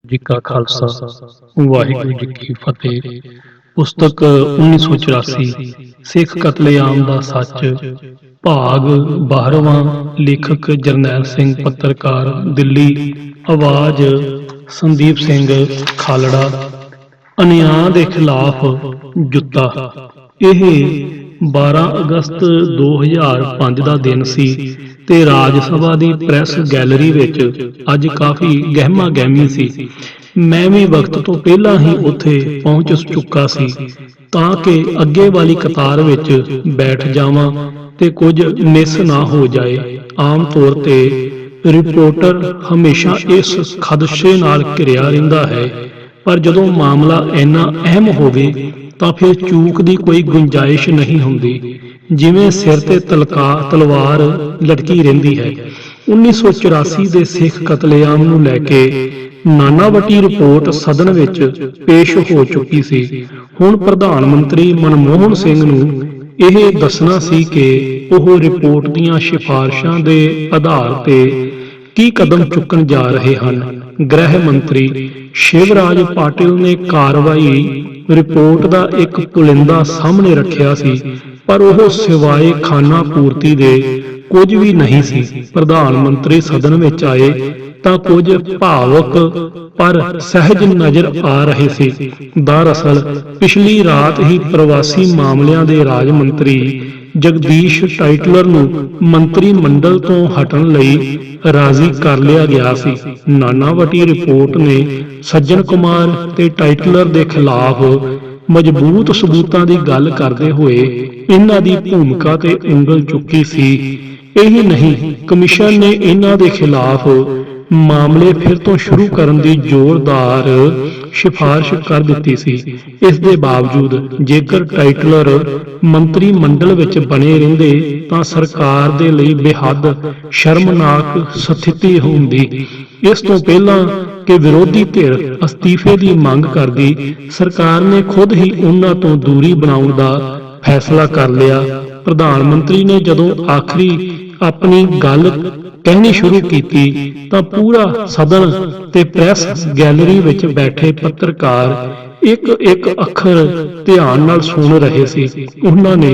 ਜੀ ਕਾ ਖਾਲਸਾ ਵਾਹਿਗੁਰੂ ਜੀ ਕੀ ਫਤਿਹ। ਪੁਸਤਕ 1984 ਸਿੱਖ ਕਤਲੇਆਮ ਦਾ ਸੱਚ, ਭਾਗ 12ਵਾਂ। ਲੇਖਕ ਜਰਨੈਲ ਸਿੰਘ, ਪੱਤਰਕਾਰ, ਦਿੱਲੀ। ਆਵਾਜ਼ ਸੰਦੀਪ ਸਿੰਘ ਖਾਲੜਾ। ਅਨਿਆਂ ਦੇ ਖਿਲਾਫ ਜੁੱਤਾ। ਇਹ 12 ਅਗਸਤ 2005 ਦਾ ਦਿਨ ਸੀ ਤੇ ਰਾਜ ਸਭਾ ਦੀ ਪ੍ਰੈਸ ਗੈਲਰੀ ਵਿੱਚ ਅੱਜ ਕਾਫੀ ਗਹਿਮਾ ਗਹਿਮੀ ਸੀ। ਮੈਂ ਵੀ ਵਕਤ ਤੋਂ ਪਹਿਲਾਂ ਹੀ ਉੱਥੇ ਪਹੁੰਚ ਚੁੱਕਾ ਸੀ ਤਾਂ ਕਿ ਅੱਗੇ ਵਾਲੀ ਕਤਾਰ ਵਿੱਚ ਬੈਠ ਜਾਵਾਂ ਤੇ ਕੁਝ ਮਿਸ ਨਾ ਹੋ ਜਾਏ। ਆਮ ਤੌਰ ਤੇ ਰਿਪੋਰਟਰ ਹਮੇਸ਼ਾ ਇਸ ਖਦਸ਼ੇ ਨਾਲ ਘਿਰਿਆ ਰਹਿੰਦਾ ਹੈ, ਪਰ ਜਦੋਂ ਮਾਮਲਾ ਇੰਨਾ ਅਹਿਮ ਹੋਵੇ ਤਾਂ ਫਿਰ ਚੂਕ ਦੀ ਕੋਈ ਗੁੰਜਾਇਸ਼ ਨਹੀਂ ਹੁੰਦੀ, ਜਿਵੇਂ ਸਿਰ ਤੇ ਤਲਵਾਰ ਲਟਕੀ ਰਹਿੰਦੀ ਹੈ। 1984 ਦੇ ਸਿੱਖ ਕਤਲੇਆਮ ਨੂੰ ਲੈ ਕੇ ਨਾਨਾਵਟੀ ਰਿਪੋਰਟ ਸਦਨ ਵਿੱਚ ਪੇਸ਼ ਹੋ ਚੁੱਕੀ ਸੀ। ਹੁਣ ਪ੍ਰਧਾਨ ਮੰਤਰੀ ਮਨਮੋਹਨ ਸਿੰਘ ਨੂੰ ਇਹ ਦੱਸਣਾ ਸੀ ਕਿ ਉਹ ਰਿਪੋਰਟ ਦੀਆਂ ਸਿਫਾਰਸ਼ਾਂ ਦੇ ਆਧਾਰ ਤੇ ਕੀ ਕਦਮ ਚੁੱਕਣ ਜਾ ਰਹੇ ਹਨ। ਗ੍ਰਹਿ ਮੰਤਰੀ ਸ਼ਿਵਰਾਜ ਪਾਟਿਲ ਨੇ ਕਾਰਵਾਈ ਰਿਪੋਰਟ ਦਾ ਇੱਕ ਪੁਲਿੰਦਾ ਸਾਹਮਣੇ ਰੱਖਿਆ ਸੀ, ਪਰ ਉਹ ਸਿਵਾਏ ਖਾਨਾ ਪੂਰਤੀ ਦੇ ਕੁਝ ਵੀ ਨਹੀਂ ਸੀ। ਪ੍ਰਧਾਨ ਮੰਤਰੀ ਸਦਨ ਵਿੱਚ ਆਏ ਤਾਂ ਕੁਝ ਭਾਵੁਕ ਪਰ ਸਹਿਜ ਨਜ਼ਰ ਆ ਰਹੇ ਸੀ। ਦਰਅਸਲ ਪਿਛਲੀ ਰਾਤ ਹੀ ਪ੍ਰਵਾਸੀ ਮਾਮਲਿਆਂ ਦੇ ਰਾਜ ਮੰਤਰੀ ਜਗਦੀਸ਼ ਟਾਈਟਲਰ ਨੂੰ ਮੰਤਰੀ ਮੰਡਲ ਤੋਂ ਹਟਣ ਲਈ ਰਾਜ਼ੀ ਕਰ ਲਿਆ ਗਿਆ ਸੀ। ਨਾਨਾਵਟੀ ਰਿਪੋਰਟ ਨੇ ਸੱਜਣ ਕੁਮਾਰ ਤੇ ਟਾਈਟਲਰ ਦੇ ਖਿਲਾਫ ਮਜ਼ਬੂਤ ਸਬੂਤਾਂ ਦੀ ਗੱਲ ਕਰਦੇ ਹੋਏ ਇਹਨਾਂ ਦੀ ਭੂਮਿਕਾ ਤੇ ਉਂਗਲ ਚੁੱਕੀ ਸੀ। ਇਹੀ ਨਹੀਂ, ਕਮਿਸ਼ਨ ਨੇ ਇਹਨਾਂ ਦੇ ਖਿਲਾਫ ਮਾਮਲੇ ਫਿਰ ਤੋਂ ਸ਼ੁਰੂ ਕਰਨ ਦੀ ਜ਼ੋਰਦਾਰ ਸਿਫਾਰਿਸ਼ ਕਰ ਦਿੱਤੀ ਸੀ। ਇਸ ਦੇ ਬਾਵਜੂਦ ਜੇਕਰ ਟਾਈਟਲਰ ਮੰਤਰੀ ਮੰਡਲ ਵਿੱਚ ਬਣੇ ਰਹਿੰਦੇ ਤਾਂ ਸਰਕਾਰ ਦੇ ਲਈ ਬੇਹੱਦ ਸ਼ਰਮਨਾਕ ਸਥਿਤੀ ਹੁੰਦੀ। ਇਸ ਤੋਂ ਪਹਿਲਾਂ ਕਿ ਵਿਰੋਧੀ ਧਿਰ ਅਸਤੀਫੇ ਦੀ ਮੰਗ ਕਰਦੀ, ਸਰਕਾਰ ਨੇ ਖੁਦ ਹੀ ਉਹਨਾਂ ਤੋਂ ਦੂਰੀ ਬਣਾਉਣ ਦਾ ਫੈਸਲਾ ਕਰ ਲਿਆ। ਪ੍ਰਧਾਨ ਮੰਤਰੀ ਨੇ ਜਦੋਂ ਆਖਰੀ ਆਪਣੀ ਗੱਲ ਕਹਿਣੀ ਸ਼ੁਰੂ ਕੀਤੀ ਤਾਂ ਪੂਰਾ ਸਦਨ ਤੇ ਪ੍ਰੈਸ ਗੈਲਰੀ ਵਿੱਚ ਬੈਠੇ ਪੱਤਰਕਾਰ ਇੱਕ ਇੱਕ ਅੱਖਰ ਧਿਆਨ ਨਾਲ ਸੁਣ ਰਹੇ ਸੀ। ਉਹਨਾਂ ਨੇ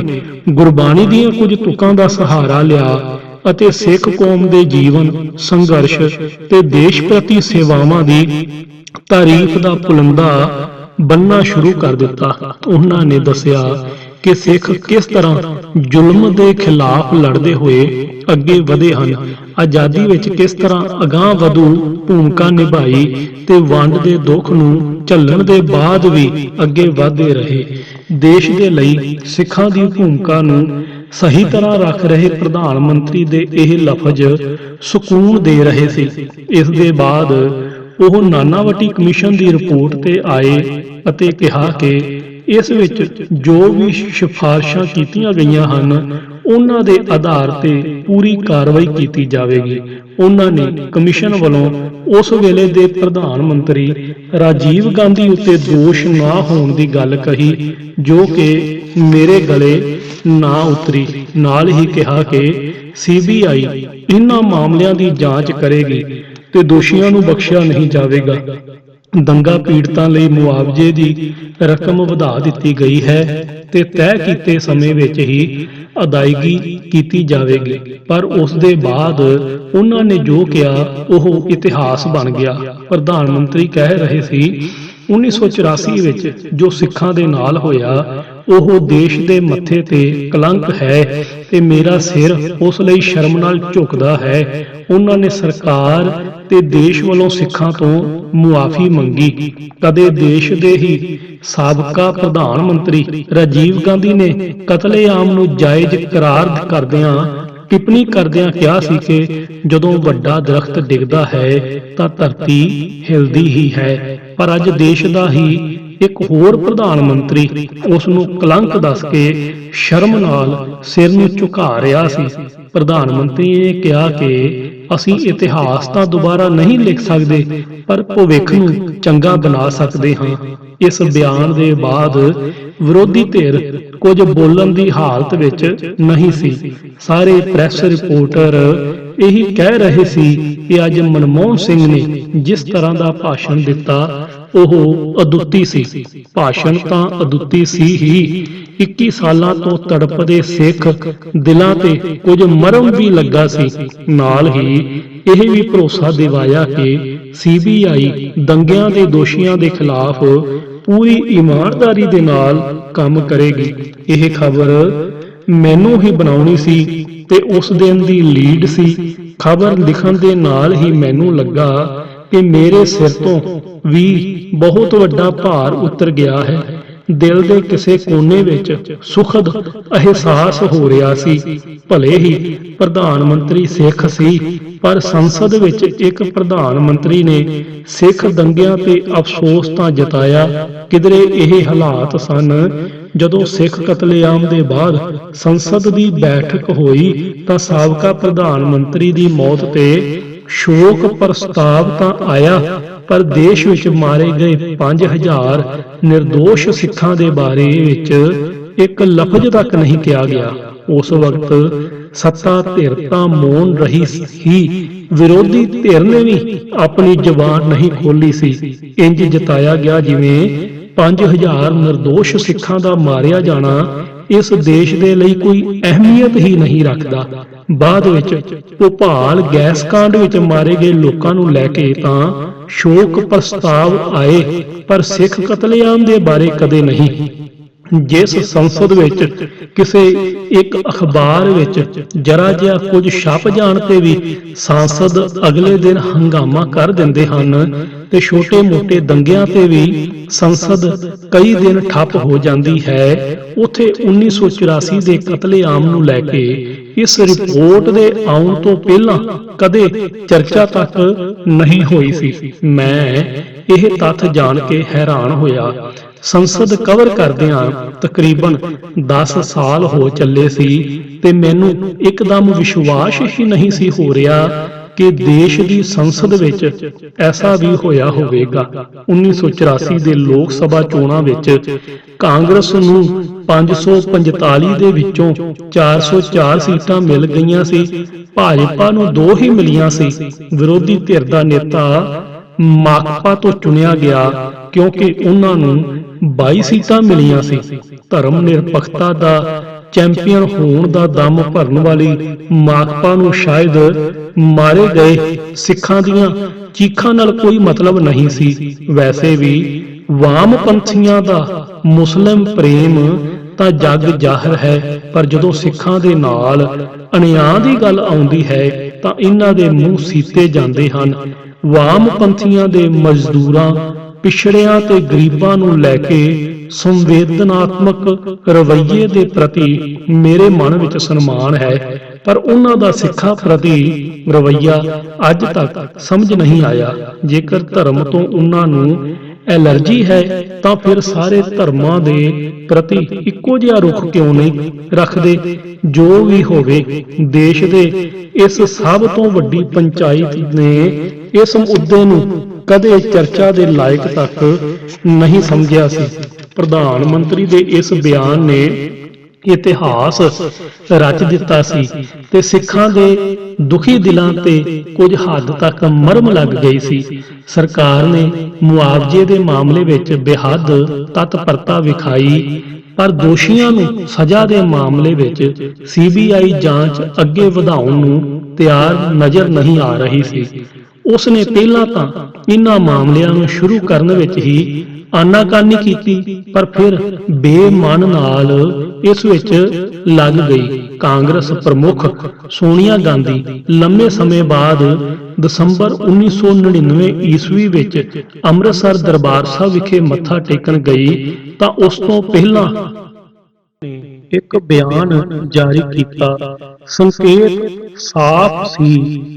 ਗੁਰਬਾਣੀ ਦੀਆਂ ਕੁਝ ਤੁਕਾਂ ਦਾ ਸਹਾਰਾ ਲਿਆ ਅਤੇ ਸਿੱਖ ਕੌਮ ਦੇ ਜੀਵਨ, ਸੰਘਰਸ਼ ਤੇ ਦੇਸ਼ ਪ੍ਰਤੀ ਸੇਵਾਵਾਂ ਦੀ ਤਾਰੀਫ ਦਾ ਪੁਲੰਦਾ ਬੰਨ੍ਹਣਾ ਸ਼ੁਰੂ ਕਰ ਦਿੱਤਾ। ਉਹਨਾਂ ਨੇ ਦੱਸਿਆ ਕਿ ਸਿੱਖ ਕਿਸ ਤਰ੍ਹਾਂ ਜ਼ੁਲਮ ਦੇ ਖਿਲਾਫ ਲੜਦੇ ਹੋਏ ਅੱਗੇ ਵਧੇ ਹਨ, ਆਜ਼ਾਦੀ ਵਿੱਚ ਕਿਸ ਤਰ੍ਹਾਂ ਅਗਾਂਹ-ਵਧੂ ਭੂਮਿਕਾ ਨਿਭਾਈ ਤੇ ਵੰਡ ਦੇ ਦੁੱਖ ਨੂੰ ਝੱਲਣ ਦੇ ਬਾਅਦ ਵੀ ਅੱਗੇ ਵਧਦੇ ਰਹੇ। ਦੇਸ਼ ਦੇ ਲਈ ਸਿੱਖਾਂ ਦੀ ਭੂਮਿਕਾ ਨੂੰ ਸਹੀ ਤਰ੍ਹਾਂ ਰੱਖ ਰਹੇ ਪ੍ਰਧਾਨ ਮੰਤਰੀ ਦੇ ਇਹ ਲਫ਼ਜ਼ ਸਕੂਨ ਦੇ ਰਹੇ ਸੀ। ਇਸ ਦੇ ਬਾਅਦ ਉਹ ਨਾਨਾਵਟੀ ਕਮਿਸ਼ਨ ਦੀ ਰਿਪੋਰਟ ਤੇ ਆਏ ਅਤੇ ਕਿਹਾ ਕਿ ਇਸ ਵਿੱਚ ਜੋ ਵੀ ਸਿਫਾਰਸ਼ਾਂ ਕੀਤੀਆਂ ਗਈਆਂ ਹਨ ਉਹਨਾਂ ਦੇ ਆਧਾਰ ਤੇ ਪੂਰੀ ਕਾਰਵਾਈ ਕੀਤੀ ਜਾਵੇਗੀ। ਉਹਨਾਂ ਨੇ ਕਮਿਸ਼ਨ ਵੱਲੋਂ ਉਸ ਵੇਲੇ ਦੇ ਪ੍ਰਧਾਨ ਮੰਤਰੀ ਰਾਜੀਵ ਗਾਂਧੀ ਉੱਤੇ ਦੋਸ਼ ਨਾ ਹੋਣ ਦੀ ਗੱਲ ਕਹੀ, ਜੋ ਕਿ ਮੇਰੇ ਗਲੇ ਨਾ ਉਤਰੀ। ਨਾਲ ਹੀ ਕਿਹਾ ਕਿ CBI ਇਹਨਾਂ ਮਾਮਲਿਆਂ ਦੀ ਜਾਂਚ ਕਰੇਗੀ ਤੇ ਦੋਸ਼ੀਆਂ ਨੂੰ ਬਖਸ਼ਿਆ ਨਹੀਂ ਜਾਵੇਗਾ। ਦੰਗਾ ਪੀੜਤਾਂ ਲਈ ਮੁਆਵਜ਼ੇ ਦੀ ਰਕਮ ਵਧਾ ਦਿੱਤੀ ਗਈ ਹੈ ਤੇ ਤੈਅ ਕੀਤੇ ਸਮੇਂ ਵਿੱਚ ਹੀ ਅਦਾਇਗੀ ਕੀਤੀ ਜਾਵੇਗੀ। ਪਰ ਉਸ ਦੇ ਬਾਅਦ ਉਹਨਾਂ ਨੇ ਜੋ ਕਿਹਾ ਉਹ ਇਤਿਹਾਸ ਬਣ ਗਿਆ। ਪ੍ਰਧਾਨ ਮੰਤਰੀ ਕਹਿ ਰਹੇ ਸੀ, 1984 ਵਿੱਚ ਜੋ ਸਿੱਖਾਂ ਦੇ ਨਾਲ ਹੋਇਆ ਉਹ ਦੇਸ਼ ਦੇ ਮੱਥੇ ਤੇ ਕਲੰਕ ਹੈ ਤੇ ਮੇਰਾ ਸਿਰ ਉਸ ਲਈ ਸ਼ਰਮ ਨਾਲ ਝੁਕਦਾ ਹੈ। ਉਹਨਾਂ ਨੇ ਸਰਕਾਰ ਤੇ ਦੇਸ਼ ਵੱਲੋਂ ਸਿੱਖਾਂ ਤੋਂ ਮੁਆਫੀ ਮੰਗੀ। ਕਦੇ ਦੇਸ਼ ਦੇ ਹੀ ਸਾਬਕਾ ਪ੍ਰਧਾਨ ਮੰਤਰੀ ਰਾਜੀਵ ਗਾਂਧੀ ਨੇ ਕਤਲੇਆਮ ਨੂੰ ਜਾਇਜ਼ ਕਰਾਰ ਕਰਦਿਆਂ ਟਿੱਪਣੀ ਕਰਦਿਆਂ ਕਿਹਾ ਸੀ ਕਿ ਜਦੋਂ ਵੱਡਾ ਦਰਖਤ ਡਿੱਗਦਾ ਹੈ ਤਾਂ ਧਰਤੀ ਹਿਲਦੀ ਹੀ ਹੈ। ਪਰ ਅੱਜ ਦੇਸ਼ ਦਾ ਹੀ ਇੱਕ ਹੋਰ ਪ੍ਰਧਾਨ ਮੰਤਰੀ ਉਸ ਨੂੰ ਕਲੰਕ ਦੱਸ ਕੇ ਸ਼ਰਮ ਨਾਲ ਸਿਰ ਨੂੰ ਝੁਕਾ ਰਿਹਾ ਸੀ। ਪ੍ਰਧਾਨ ਮੰਤਰੀ ਨੇ ਕਿਹਾ ਕਿ ਅਸੀਂ ਇਤਿਹਾਸ ਤਾਂ ਦੁਬਾਰਾ ਨਹੀਂ ਲਿਖ ਸਕਦੇ, ਪਰ ਭਵਿੱਖ ਨੂੰ ਚੰਗਾ ਬਣਾ ਸਕਦੇ ਹਾਂ। ਇਸ ਬਿਆਨ ਦੇ ਬਾਅਦ ਵਿਰੋਧੀ ਧਿਰ ਕੁਝ ਬੋਲਣ ਦੀ ਹਾਲਤ ਵਿੱਚ ਨਹੀਂ ਸੀ। ਸਾਰੇ ਪ੍ਰੈਸ ਰਿਪੋਰਟਰ ਇਹੀ ਕਹਿ ਰਹੇ ਸੀ ਕਿ ਅੱਜ ਮਨਮੋਹਨ ਸਿੰਘ ਨੇ ਜਿਸ ਤਰ੍ਹਾਂ ਦਾ ਭਾਸ਼ਣ ਦਿੱਤਾ ਉਹ ਅਦੁੱਤੀ ਸੀ। ਭਾਸ਼ਣ ਤਾਂ ਅਦੁੱਤੀ ਸੀ ਹੀ, 21 ਸਾਲਾਂ ਤੋਂ ਤੜਪਦੇ ਸਿੱਖ ਦਿਲਾਂ ਤੇ ਕੁਝ ਮਰਮ ਵੀ ਲੱਗਾ ਸੀ। ਨਾਲ ਹੀ ਇਹ ਵੀ ਭਰੋਸਾ ਦਿਵਾਇਆ ਕਿ CBI ਦੰਗਿਆਂ ਦੇ ਦੋਸ਼ੀਆਂ ਦੇ ਖਿਲਾਫ ਪੂਰੀ ਇਮਾਨਦਾਰੀ ਦੇ ਨਾਲ ਕੰਮ ਕਰੇਗੀ। ਇਹ ਖਬਰ ਮੈਨੂੰ ਹੀ ਬਣਾਉਣੀ ਸੀ ਤੇ ਉਸ ਦਿਨ ਦੀ ਲੀਡ ਸੀ। ਖਬਰ ਲਿਖਣ ਦੇ ਨਾਲ ਹੀ ਮੈਨੂੰ ਲੱਗਾ ਕਿ ਮੇਰੇ ਸਿਰ ਤੋਂ ਵੀ ਬਹੁਤ ਵੱਡਾ ਭਾਰ ਉਤਰ ਗਿਆ ਹੈ। ਦਿਲ ਦੇ ਕਿਸੇ ਕੋਨੇ ਵਿੱਚ ਸੁਖਦ ਅਹਿਸਾਸ ਹੋ ਰਿਹਾ ਸੀ। ਭਲੇ ਹੀ ਪ੍ਰਧਾਨ ਮੰਤਰੀ ਸਿੱਖ ਸੀ, ਪਰ ਸੰਸਦ ਵਿੱਚ ਇੱਕ ਪ੍ਰਧਾਨ ਮੰਤਰੀ ਨੇ ਸਿੱਖ ਦੰਗਿਆਂ ਤੇ ਅਫਸੋਸ ਤਾਂ ਜਤਾਇਆ। ਕਿਧਰੇ ਇਹ ਹਾਲਾਤ ਸਨ ਜਦੋਂ ਸਿੱਖ ਕਤਲੇਆਮ ਦੇ ਬਾਅਦ ਸੰਸਦ ਦੀ ਬੈਠਕ ਹੋਈ ਤਾਂ ਸਾਬਕਾ ਪ੍ਰਧਾਨ ਮੰਤਰੀ ਦੀ ਮੌਤ ਤੇ ਸ਼ੋਕ ਪ੍ਰਸਤਾਵ ਤਾਂ ਆਇਆ, ਪਰ ਦੇਸ਼ ਵਿੱਚ ਮਾਰੇ ਗਏ 5000 ਨਿਰਦੋਸ਼ ਸਿੱਖਾਂ ਦੇ ਬਾਰੇ ਵਿੱਚ ਇੱਕ ਲਫ਼ਜ਼ ਤੱਕ ਨਹੀਂ ਕਿਹਾ ਗਿਆ। ਉਸ ਵਕਤ ਸੱਤਾ ਧਿਰ ਤਾਂ ਮੌਨ ਰਹੀ ਸੀ, ਵਿਰੋਧੀ ਧਿਰ ਨੇ ਵੀ ਆਪਣੀ ਜ਼ੁਬਾਨ ਨਹੀਂ ਖੋਲੀ ਸੀ। ਇੰਜ ਜਤਾਇਆ ਗਿਆ ਜਿਵੇਂ 5000 ਨਿਰਦੋਸ਼ ਸਿੱਖਾਂ ਦਾ ਮਾਰਿਆ ਜਾਣਾ ਇਸ ਦੇਸ਼ ਦੇ ਲਈ ਕੋਈ ਅਹਿਮੀਅਤ ਹੀ ਨਹੀਂ ਰੱਖਦਾ। ਬਾਅਦ ਵਿੱਚ ਭੋਪਾਲ ਗੈਸ ਕਾਂਡ ਵਿੱਚ ਮਾਰੇ ਗਏ ਲੋਕਾਂ ਨੂੰ ਲੈ ਕੇ ਤਾਂ ਸ਼ੋਕ ਪ੍ਰਸਤਾਵ ਆਏ, ਪਰ ਸਿੱਖ ਕਤਲੇਆਮ ਦੇ ਬਾਰੇ ਕਦੇ ਨਹੀਂ। ਜਿਸ ਸੰਸਦ ਵਿੱਚ ਕਿਸੇ ਇੱਕ ਅਖਬਾਰ ਵਿੱਚ ਜਰਾ ਜਿਹਾ ਕੁਝ ਛਪ ਜਾਣ ਤੇ ਵੀ ਸਾਂਸਦ ਅਗਲੇ ਦਿਨ ਹੰਗਾਮਾ ਕਰ ਦਿੰਦੇ ਹਨ ਤੇ ਛੋਟੇ-ਮੋਟੇ ਦੰਗਿਆਂ ਤੇ ਵੀ ਸੰਸਦ ਕਈ ਦਿਨ ਠੱਪ ਹੋ ਜਾਂਦੀ ਹੈ, ਉੱਥੇ 1984 ਦੇ ਕਤਲੇਆਮ ਨੂੰ ਲੈ ਕੇ ਇਸ ਰਿਪੋਰਟ ਦੇ ਆਉਣ ਤੋਂ ਪਹਿਲਾਂ ਕਦੇ ਚਰਚਾ ਤੱਕ ਨਹੀਂ ਹੋਈ ਸੀ। ਮੈਂ ਇਹ ਤੱਥ ਜਾਣ ਕੇ ਹੈਰਾਨ ਹੋਇਆ। ਸੰਸਦ ਕਵਰ ਕਰਦਿਆਂ ਤਕਰੀਬਨ 10 ਸਾਲ ਹੋ ਚੱਲੇ ਸੀ ਤੇ ਮੈਨੂੰ ਇੱਕਦਮ ਵਿਸ਼ਵਾਸ ਹੀ ਨਹੀਂ ਸੀ ਹੋ ਰਿਹਾ ਕਿ ਦੇਸ਼ ਦੀ ਸੰਸਦ ਵਿੱਚ ਐਸਾ ਵੀ ਹੋਇਆ ਹੋਵੇਗਾ। 1984 ਦੇ ਲੋਕ ਸਭਾ ਚੋਣਾਂ ਵਿੱਚ ਕਾਂਗਰਸ ਨੂੰ 545 ਦੇ ਵਿੱਚੋਂ 404 ਸੀਟਾਂ ਮਿਲ ਗਈਆਂ ਸੀ। ਭਾਜਪਾ ਨੂੰ 2 ਹੀ ਮਿਲੀਆਂ ਸੀ। ਵਿਰੋਧੀ ਧਿਰ ਦਾ ਨੇਤਾ ਮਾਕਪਾ ਤੋਂ ਚੁਣਿਆ ਗਿਆ ਕਿਉਂਕਿ ਉਹਨਾਂ ਨੂੰ 22 ਸੀਟਾਂ ਮਿਲੀਆਂ ਸੀ। ਧਰਮ ਨਿਰਪੱਖਤਾ ਦਾ ਚੈਂਪੀਅਨ ਹੋਣ ਦਾ ਦਮ ਭਰਨ ਵਾਲੀ ਮਾਕਪਾ ਨੂੰ ਸ਼ਾਇਦ ਮਾਰੇ ਗਏ ਸਿੱਖਾਂ ਦੀਆਂ ਚੀਖਾਂ ਨਾਲ ਕੋਈ ਮਤਲਬ ਨਹੀਂ ਸੀ। ਵੈਸੇ ਵੀ ਵਾਮਪੰਥੀਆਂ ਦਾ ਮੁਸਲਿਮ ਪ੍ਰੇਮ ਤਾਂ ਜੱਗ ਜ਼ਾਹਰ ਹੈ, ਪਰ ਜਦੋਂ ਸਿੱਖਾਂ ਦੇ ਨਾਲ ਅਨਿਆਂ ਦੀ ਗੱਲ ਆਉਂਦੀ ਹੈ ਤਾਂ ਇਹਨਾਂ ਦੇ ਮੂੰਹ ਸੀਤੇ ਜਾਂਦੇ ਹਨ। ਵਾਮਪੰਥੀਆਂ ਦੇ ਮਜ਼ਦੂਰਾਂ, ਪਿਛੜਿਆਂ ਤੇ ਗਰੀਬਾਂ ਨੂੰ ਲੈ ਕੇ ਸੰਵੇਦਨਾਤਮਕ ਰਵੱਈਏ ਦੇ ਪ੍ਰਤੀ ਮੇਰੇ ਮਨ ਵਿੱਚ ਸਨਮਾਨ ਹੈ, ਪਰ ਉਹਨਾਂ ਦਾ ਸਿੱਖਾਂ ਪ੍ਰਤੀ ਰਵੱਈਆ ਅੱਜ ਤੱਕ ਸਮਝ ਨਹੀਂ ਆਇਆ। ਜੇਕਰ ਧਰਮ ਤੋਂ ਉਹਨਾਂ ਨੂੰ ਐਲਰਜੀ ਹੈ ਤਾਂ ਫਿਰ ਸਾਰੇ ਧਰਮਾਂ ਦੇ ਪ੍ਰਤੀ ਇੱਕੋ ਜਿਹਾ ਰੁਖ ਕਿਉਂ ਨਹੀਂ ਰੱਖਦੇ। ਜੋ ਵੀ ਹੋਵੇ, ਦੇਸ਼ ਦੇ ਇਸ ਸਭ ਤੋਂ ਵੱਡੀ ਪੰਚਾਇਤ ਨੇ ਇਸ ਮੁੱਦੇ ਨੂੰ ਕਦੇ ਚਰਚਾ ਦੇ ਲਾਇਕ ਤੱਕ ਨਹੀਂ ਸਮਝਿਆ ਸੀ। ਪ੍ਰਧਾਨ ਮੰਤਰੀ ਦੇ ਇਸ ਬਿਆਨ ਨੇ ਇਤਿਹਾਸ ਰਚ ਦਿੱਤਾ ਸੀ ਤੇ ਸਿੱਖਾਂ ਦੇ ਦੁਖੀ ਦਿਲਾਂ ਤੇ ਕੁਝ ਹੱਦ ਤੱਕ ਮਰਮ ਲੱਗ ਗਈ ਸੀ। ਸਰਕਾਰ ਨੇ ਮੁਆਵਜ਼ੇ ਦੇ ਮਾਮਲੇ ਵਿੱਚ ਬੇਹੱਦ ਤਤਪਰਤਾ ਵਿਖਾਈ, ਪਰ ਦੋਸ਼ੀਆਂ ਨੂੰ ਸਜ਼ਾ ਦੇ ਮਾਮਲੇ ਵਿੱਚ CBI ਜਾਂਚ ਅੱਗੇ ਵਧਾਉਣ ਨੂੰ ਤਿਆਰ ਨਜ਼ਰ ਨਹੀਂ ਆ ਰਹੀ ਸੀ। ਉਸ ਨੇ ਪਹਿਲਾਂ ਤਾਂ ਇਹਨਾਂ ਮਾਮਲਿਆਂ ਨੂੰ ਸ਼ੁਰੂ ਕਰਨ ਵਿੱਚ ਹੀ ਆਨਾਕਾਨੀ ਕੀਤੀ, ਪਰ ਫਿਰ ਬੇਮਨ ਨਾਲ ਇਸ ਵਿੱਚ ਲੱਗ ਗਈ। ਕਾਂਗਰਸ ਪ੍ਰਮੁੱਖ ਸੋਨੀਆ ਗਾਂਧੀ ਲੰਮੇ ਸਮੇਂ ਬਾਅਦ ਦਸੰਬਰ 1999 ਈਸਵੀ ਵਿੱਚ ਅੰਮ੍ਰਿਤਸਰ ਦਰਬਾਰ ਸਾਹਿਬ ਵਿਖੇ ਮੱਥਾ ਟੇਕਣ ਗਈ ਤਾਂ ਉਸ ਤੋਂ ਪਹਿਲਾਂ ਇੱਕ ਬਿਆਨ ਜਾਰੀ ਕੀਤਾ। ਸੰਕੇਤ ਸਾਫ਼ ਸੀ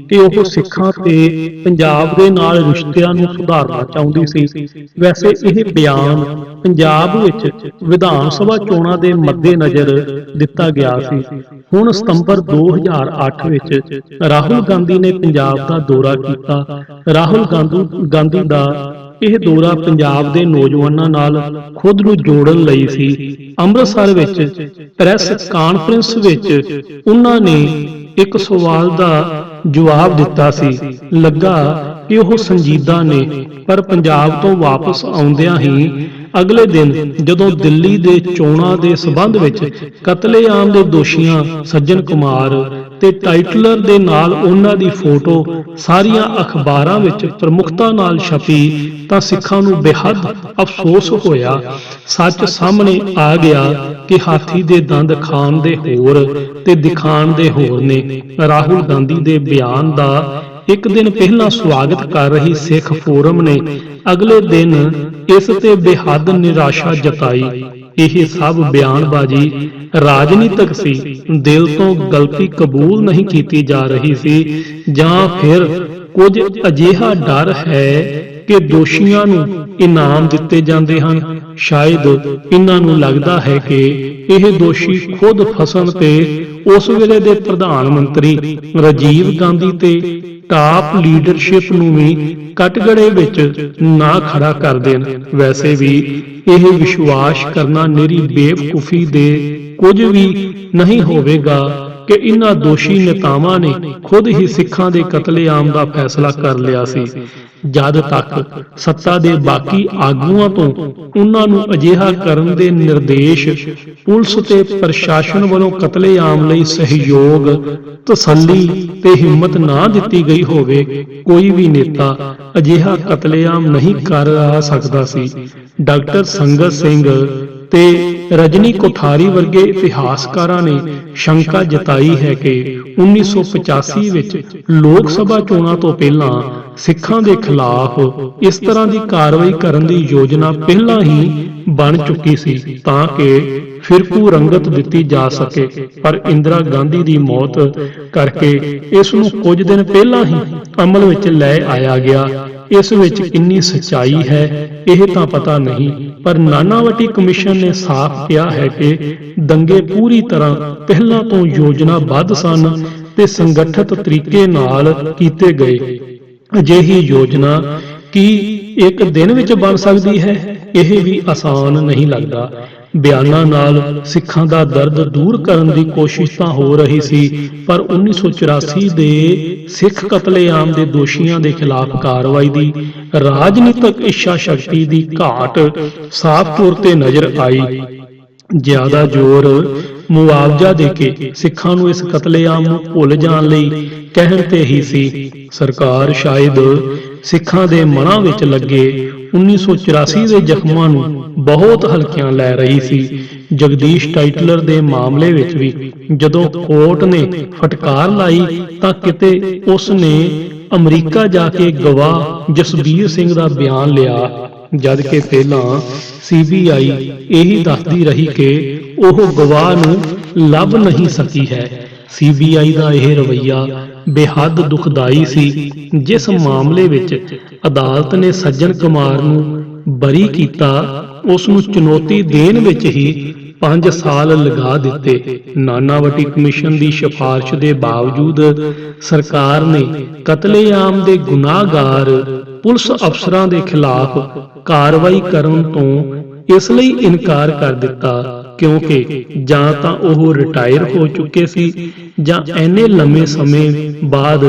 ਕਿ ਉਹ ਸਿੱਖਾਂ ਤੇ ਪੰਜਾਬ ਦੇ ਨਾਲ ਰਿਸ਼ਤਿਆਂ ਨੂੰ ਸੁਧਾਰਨਾ ਚਾਹੁੰਦੀ ਸੀ। ਵੈਸੇ ਇਹ ਬਿਆਨ ਪੰਜਾਬ ਵਿੱਚ ਵਿਧਾਨ ਸਭਾ ਚੋਣਾਂ ਦੇ ਮੱਦੇਨਜ਼ਰ ਦਿੱਤਾ ਗਿਆ ਸੀ। ਹੁਣ ਸਤੰਬਰ 2008 ਵਿੱਚ ਰਾਹੁਲ ਗਾਂਧੀ ਨੇ ਪੰਜਾਬ ਦਾ ਦੌਰਾ ਕੀਤਾ। ਰਾਹੁਲ ਗਾਂਧੀ ਦਾ ਇਹ ਦੌਰਾ ਪੰਜਾਬ ਦੇ ਨੌਜਵਾਨਾਂ ਨਾਲ ਖੁਦ ਨੂੰ ਜੋੜਨ ਲਈ ਸੀ। ਅੰਮ੍ਰਿਤਸਰ ਵਿੱਚ ਪ੍ਰੈਸ ਕਾਨਫਰੰਸ ਵਿੱਚ ਉਹਨਾਂ ਨੇ ਇੱਕ ਸਵਾਲ ਦਾ ਜਵਾਬ ਦਿੱਤਾ ਸੀ। ਲੱਗਾ ਕਿ ਉਹ ਸੰਜੀਦਾ ਨੇ, ਪਰ ਪੰਜਾਬ ਤੋਂ ਵਾਪਸ ਆਉਂਦਿਆਂ ਹੀ ਅਗਲੇ ਦਿਨ ਜਦੋਂ ਦਿੱਲੀ ਦੇ ਚੋਣਾਂ ਦੇ ਸਬੰਧ ਵਿੱਚ ਕਤਲੇਆਮ ਦੇ ਦੋਸ਼ੀਆਂ ਸੱਜਣ ਕੁਮਾਰ ਤੇ ਟਾਈਟਲਰ ਦੇ ਨਾਲ ਉਹਨਾਂ ਦੀ ਫੋਟੋ ਸਾਰੀਆਂ ਅਖਬਾਰਾਂ ਵਿੱਚ ਪ੍ਰਮੁਖਤਾ ਨਾਲ ਛਪੀ ਤਾਂ ਸਿੱਖਾਂ ਨੂੰ ਬੇਹੱਦ ਅਫਸੋਸ ਹੋਇਆ। ਸੱਚ ਸਾਹਮਣੇ ਆ ਗਿਆ ਕਿ ਹਾਥੀ ਦੇ ਦੰਦ ਖਾਣ ਦੇ ਹੋਰ ਤੇ ਦਿਖਾਣ ਦੇ ਹੋਰ ਨੇ। ਰਾਹੁਲ ਗਾਂਧੀ ਦੇ ਬਿਆਨ ਦਾ ਇੱਕ ਦਿਨ ਪਹਿਲਾਂ ਸਵਾਗਤ ਕਰ ਰਹੀ ਸਿੱਖ ਫੋਰਮ ਨੇ ਅਗਲੇ ਦਿਨ ਇਸ ਤੇ ਬੇਹੱਦ ਨਿਰਾਸ਼ਾ ਜਤਾਈ। ਇਹ ਸਭ ਬਿਆਨਬਾਜ਼ੀ ਰਾਜਨੀਤਿਕ ਸੀ, ਦਿਲ ਤੋਂ ਗਲਤੀ ਕਬੂਲ ਨਹੀਂ ਕੀਤੀ ਜਾ ਰਹੀ ਸੀ, ਜਾਂ ਫਿਰ ਕੁਝ ਅਜਿਹਾ ਡਰ ਹੈ ਕਿ ਦੋਸ਼ੀਆਂ ਨੂੰ ਇਨਾਮ ਦਿੱਤੇ ਜਾਂਦੇ ਹਨ। ਸ਼ਾਇਦ ਇਹਨਾਂ ਨੂੰ ਲੱਗਦਾ ਹੈ ਕਿ ਇਹ ਦੋਸ਼ੀ ਖੁਦ ਫਸਣ ਤੇ ਉਸ ਵੇਲੇ ਦੇ ਪ੍ਰਧਾਨ ਮੰਤਰੀ ਰਾਜੀਵ ਗਾਂਧੀ ਤੇ ਟਾਪ ਲੀਡਰਸ਼ਿਪ ਨੂੰ ਵੀ ਕਟਘਰੇ ਵਿੱਚ ਨਾ ਖੜਾ ਕਰ ਦੇਣ। ਵੈਸੇ ਵੀ ਇਹ ਵਿਸ਼ਵਾਸ ਕਰਨਾ ਨਿਰੀ ਬੇਵਕੂਫੀ ਦੇ ਕੁਝ ਵੀ ਨਹੀਂ ਹੋਵੇਗਾ ਕਿ ਇਹਨਾਂ ਦੋਸ਼ੀ ਨੇਤਾਵਾਂ ਨੇ ਖੁਦ ਹੀ ਸਿੱਖਾਂ ਦੇ ਕਤਲੇਆਮ ਦਾ ਫੈਸਲਾ ਕਰ ਲਿਆ ਸੀ। ਜਦ ਤੱਕ ਸੱਤਾ ਦੇ ਬਾਕੀ ਆਗੂਆਂ ਤੋਂ ਉਹਨਾਂ ਨੂੰ ਅਜਿਹਾ ਕਰਨ ਦੇ ਨਿਰਦੇਸ਼ ਪੁਲਿਸ ਤੇ ਪ੍ਰਸ਼ਾਸਨ ਵੱਲੋਂ ਕਤਲੇਆਮ ਲਈ ਸਹਿਯੋਗ, ਤਸੱਲੀ ਤੇ ਹਿੰਮਤ ਨਾ ਦਿੱਤੀ ਗਈ ਹੋਵੇ, ਕੋਈ ਵੀ ਨੇਤਾ ਅਜਿਹਾ ਕਤਲੇਆਮ ਨਹੀਂ ਕਰ ਸਕਦਾ ਸੀ। ਡਾਕਟਰ ਸੰਗਤ ਸਿੰਘ ਤੇ ਰਜਨੀ ਕੋਠਾਰੀ ਵਰਗੇ ਇਤਿਹਾਸਕਾਰਾਂ ਨੇ ਸ਼ੰਕਾ ਜਤਾਈ ਹੈ ਕਿ 1985 ਵਿੱਚ ਲੋਕ ਸਭਾ ਚੋਣਾਂ ਤੋਂ ਪਹਿਲਾਂ ਸਿੱਖਾਂ ਦੇ ਖਿਲਾਫ ਇਸ ਤਰ੍ਹਾਂ ਦੀ ਕਾਰਵਾਈ ਕਰਨ ਦੀ ਯੋਜਨਾ ਪਹਿਲਾਂ ਹੀ ਬਣ ਚੁੱਕੀ ਸੀ ਤਾਂ ਕਿ ਫਿਰਕੂ ਰੰਗਤ ਦਿੱਤੀ ਜਾ ਸਕੇ, ਪਰ ਇੰਦਰਾ ਗਾਂਧੀ ਦੀ ਮੌਤ ਕਰਕੇ ਇਸ ਨੂੰ ਕੁਝ ਦਿਨ ਪਹਿਲਾਂ ਹੀ ਅਮਲ ਵਿੱਚ ਲੈ ਆਇਆ ਗਿਆ। ਇਸ ਵਿੱਚ ਕਿੰਨੀ ਸੱਚਾਈ ਹੈ ਇਹ ਤਾਂ ਪਤਾ ਨਹੀਂ, ਪਰ ਨਾਨਾਵਟੀ ਕਮਿਸ਼ਨ ਨੇ ਸਾਫ਼ ਕਿਹਾ ਹੈ ਕਿ ਦੰਗੇ ਪੂਰੀ ਤਰ੍ਹਾਂ ਪਹਿਲਾਂ ਤੋਂ ਯੋਜਨਾਬੱਧ ਸਨ ਤੇ ਸੰਗਠਿਤ ਤਰੀਕੇ ਨਾਲ ਕੀਤੇ ਗਏ। ਅਜਿਹੀ ਯੋਜਨਾ ਕੀ ਇੱਕ ਦਿਨ ਵਿੱਚ ਬਣ ਸਕਦੀ ਹੈ? ਇਹ ਵੀ ਆਸਾਨ ਨਹੀਂ ਲੱਗਦਾ। ਬਿਆਨਾਂ ਨਾਲ ਸਿੱਖਾਂ ਦਾ ਦਰਦ ਦੂਰ ਕਰਨ ਦੀ ਕੋਸ਼ਿਸ਼ ਤਾਂ ਹੋ ਰਹੀ ਸੀ, ਪਰ 1984 ਦੇ ਸਿੱਖ ਕਤਲੇਆਮ ਦੇ ਦੋਸ਼ੀਆਂ ਦੇ ਖਿਲਾਫ ਕਾਰਵਾਈ ਦੀ ਰਾਜਨੀਤਿਕ ਇੱਛਾ ਸ਼ਕਤੀ ਦੀ ਘਾਟ ਸਾਫ਼ ਤੌਰ ਤੇ ਨਜ਼ਰ ਆਈ। ਜ਼ਿਆਦਾ ਜ਼ੋਰ ਮੁਆਵਜ਼ਾ ਦੇ ਕੇ ਸਿੱਖਾਂ ਨੂੰ ਇਸ ਕਤਲੇਆਮ ਨੂੰ ਭੁੱਲ ਜਾਣ ਲਈ ਕਹਿਣ ਤੇ ਹੀ ਸੀ। ਸਰਕਾਰ ਸ਼ਾਇਦ ਸਿੱਖਾਂ ਦੇ ਮਨਾਂ ਵਿੱਚ ਲੱਗੇ 1984 ਦੇ ਜ਼ਖਮਾਂ ਨੂੰ ਬਹੁਤ ਹਲਕਿਆਂ ਲੈ ਰਹੀ ਸੀ। ਜਗਦੀਸ਼ ਟਾਈਟਲਰ ਦੇ ਮਾਮਲੇ ਵਿੱਚ ਵੀ ਜਦੋਂ ਕੋਰਟ ਨੇ ਫਟਕਾਰ ਲਾਈ ਤਾਂ ਕਿਤੇ ਉਸ ਨੇ ਅਮਰੀਕਾ ਜਾ ਕੇ ਗਵਾਹ ਜਸਬੀਰ ਸਿੰਘ ਦਾ ਬਿਆਨ ਲਿਆ, ਜਦ ਕਿ ਪਹਿਲਾਂ CBI ਇਹੀ ਦੱਸਦੀ ਰਹੀ ਕਿ ਉਹ ਗਵਾਹ ਨੂੰ ਲੱਭ ਨਹੀਂ ਸਕੀ ਹੈ। CBI ਦਾ ਇਹ ਰਵੱਈਆ ਬੇਹੱਦ ਦੁਖਦਾਈ ਸੀ। ਜਿਸ ਮਾਮਲੇ ਵਿੱਚ ਅਦਾਲਤ ਨੇ ਸੱਜਣ ਕੁਮਾਰ ਨੂੰ ਬਰੀ ਕੀਤਾ, ਉਸ ਨੂੰ ਚੁਣੌਤੀ ਦੇਣ ਵਿੱਚ ਹੀ 5 ਸਾਲ ਲਗਾ ਦਿੱਤੇ। ਨਾਨਾਵਟੀ ਕਮਿਸ਼ਨ ਦੀ ਸਿਫਾਰਿਸ਼ ਦੇ ਬਾਵਜੂਦ ਸਰਕਾਰ ਨੇ ਕਤਲੇਆਮ ਦੇ ਗੁਨਾਹਗਾਰ ਪੁਲਿਸ ਅਫਸਰਾਂ ਦੇ ਖਿਲਾਫ ਕਾਰਵਾਈ ਕਰਨ ਤੋਂ ਇਸ ਲਈ ਇਨਕਾਰ ਕਰ ਦਿੱਤਾ ਕਿਉਂਕਿ ਜਾਂ ਤਾਂ ਉਹ ਰਿਟਾਇਰ ਹੋ ਚੁੱਕੇ ਸੀ ਜਾਂ ਇੰਨੇ ਲੰਮੇ ਸਮੇਂ ਬਾਅਦ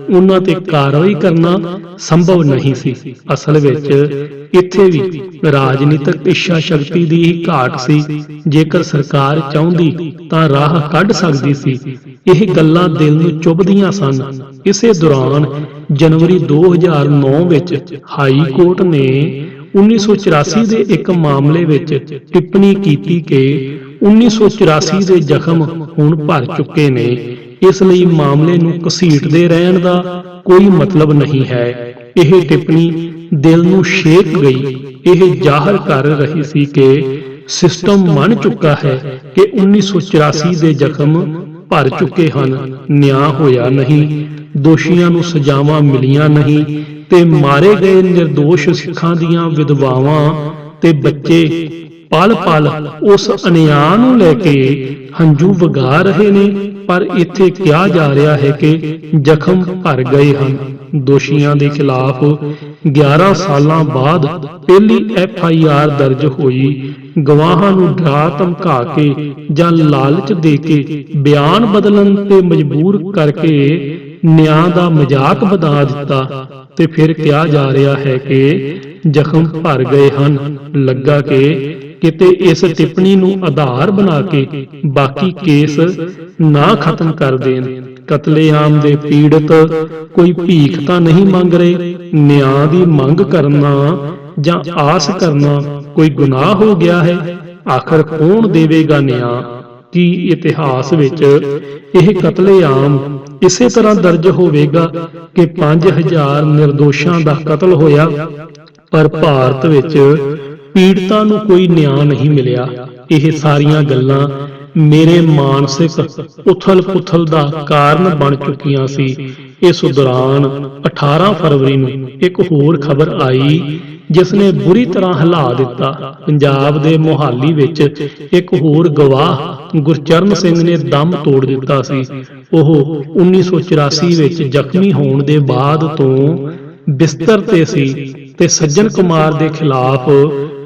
ਉਹਨਾਂ ਤੇ ਕਾਰਵਾਈ ਕਰਨਾ ਸੰਭਵ ਨਹੀਂ ਸੀ। ਅਸਲ ਵਿੱਚ ਇੱਥੇ ਵੀ ਰਾਜਨੀਤਿਕ ਇੱਛਾ ਸ਼ਕਤੀ ਦੀ ਹੀ ਘਾਟ ਸੀ। ਜੇਕਰ ਸਰਕਾਰ ਚਾਹੁੰਦੀ ਤਾਂ ਰਾਹ ਕੱਢ ਸਕਦੀ ਸੀ। ਇਹ ਗੱਲਾਂ ਦਿਲ ਨੂੰ ਚੁਭਦੀਆਂ ਸਨ। ਇਸੇ ਦੌਰਾਨ ਜਨਵਰੀ 2009 ਵਿੱਚ ਹਾਈ ਕੋਰਟ ਨੇ 1984 ਦੇ ਇੱਕ ਮਾਮਲੇ ਵਿੱਚ ਟਿੱਪਣੀ ਕੀਤੀ ਕਿ 1984 ਦੇ ਜ਼ਖਮ ਹੁਣ ਭਰ ਚੁੱਕੇ ਨੇ, ਇਸ ਲਈ ਮਾਮਲੇ ਨੂੰ ਘਸੀਟਦੇ ਰਹਿਣ ਦਾ ਕੋਈ ਮਤਲਬ ਨਹੀਂ ਹੈ। ਇਹ ਟਿੱਪਣੀ ਦਿਲ ਨੂੰ ਛੇਕ ਗਈ। ਇਹ ਜ਼ਾਹਰ ਕਰ ਰਹੀ ਸੀ ਕਿ ਸਿਸਟਮ ਮੰਨ ਚੁੱਕਾ ਹੈ ਕਿ 1984 ਦੇ ਜ਼ਖਮ ਭਰ ਚੁੱਕੇ ਹਨ, ਨਿਆਂ ਹੋਇਆ ਨਹੀਂ, ਦੋਸ਼ੀਆਂ ਨੂੰ ਸਜ਼ਾਵਾਂ ਮਿਲੀਆਂ ਨਹੀਂ ਤੇ ਮਾਰੇ ਗਏ ਨਿਰਦੋਸ਼ ਸਿੱਖਾਂ ਦੀਆਂ ਵਿਧਵਾਵਾਂ ਤੇ ਬੱਚੇ ਪਲ-ਪਲ ਉਸ ਅਨਿਆਂ ਨੂੰ ਲੈ ਕੇ ਹੰਝੂ ਵਗਾ ਰਹੇ ਨੇ। ਪਰ ਇੱਥੇ ਕਿਹਾ ਜਾ ਰਿਹਾ ਹੈ ਕਿ ਜ਼ਖਮ ਭਰ ਗਏ ਹਨ। ਦੋਸ਼ੀਆਂ ਦੇ ਖਿਲਾਫ 11 ਸਾਲਾਂ ਬਾਅਦ ਪਹਿਲੀ FIR ਦਰਜ ਹੋਈ। ਗਵਾਹਾਂ ਨੂੰ ਡਰਾ ਧਮਕਾ ਕੇ ਜਾਂ ਲਾਲਚ ਦੇ ਕੇ ਬਿਆਨ ਬਦਲਣ ਤੇ ਮਜਬੂਰ ਕਰਕੇ ਨਿਆਂ ਦਾ ਮਜ਼ਾਕ ਬਣਾ ਦਿੱਤਾ ਤੇ ਫਿਰ ਕਿਹਾ ਜਾ ਰਿਹਾ ਹੈ ਕਿ ਜ਼ਖਮ ਭਰ ਗਏ ਹਨ। ਲੱਗਾ ਕਿ ਕਿਤੇ ਇਸ ਟਿੱਪਣੀ ਨੂੰ ਆਧਾਰ ਬਣਾ ਕੇ ਬਾਕੀ ਕੇਸ ਨਾ ਖਤਮ ਕਰ ਦੇਣ। ਕਤਲੇਆਮ ਦੇ ਪੀੜਤ ਕੋਈ ਭੀਖ ਤਾਂ ਨਹੀਂ ਮੰਗ ਰਹੇ। ਨਿਆਂ ਦੀ ਮੰਗ ਕਰਨਾ ਜਾਂ ਆਸ ਕਰਨਾ ਕੋਈ ਗੁਨਾਹ ਹੋ ਗਿਆ ਹੈ? ਆਖਰ ਕੌਣ ਦੇਵੇਗਾ ਨਿਆਂ? ਕੀ ਇਤਿਹਾਸ ਵਿੱਚ ਇਹ ਕਤਲੇਆਮ ਇਸੇ ਤਰ੍ਹਾਂ ਦਰਜ ਹੋਵੇਗਾ ਕਿ 5000 ਨਿਰਦੋਸ਼ਾਂ ਦਾ ਕਤਲ ਹੋਇਆ ਪਰ ਭਾਰਤ ਵਿੱਚ ਪੀੜਤਾਂ ਨੂੰ ਕੋਈ ਨਿਆਂ ਨਹੀਂ ਮਿਲਿਆ? ਇਹ ਸਾਰੀਆਂ ਗੱਲਾਂ ਮੇਰੇ ਮਾਨਸਿਕ ਉਥਲ-ਪੁਥਲ ਦਾ ਕਾਰਨ ਬਣ ਚੁੱਕੀਆਂ ਸੀ। ਇਸ ਦੌਰਾਨ 18 ਫਰਵਰੀ ਨੂੰ ਇੱਕ ਹੋਰ ਖਬਰ ਆਈ ਜਿਸ ਨੇ ਬੁਰੀ ਤਰ੍ਹਾਂ ਹਿਲਾ ਦਿੱਤਾ। ਪੰਜਾਬ ਦੇ ਮੋਹਾਲੀ ਵਿੱਚ ਇੱਕ ਹੋਰ ਗਵਾਹ ਗੁਰਚਰਨ ਸਿੰਘ ਨੇ ਦਮ ਤੋੜ ਦਿੱਤਾ ਸੀ। ਉਹ 1984 ਵਿੱਚ ਜ਼ਖਮੀ ਹੋਣ ਦੇ ਬਾਅਦ ਤੋਂ ਬਿਸਤਰ ਤੇ ਸੀ ਤੇ ਸੱਜਣ ਕੁਮਾਰ ਦੇ ਖਿਲਾਫ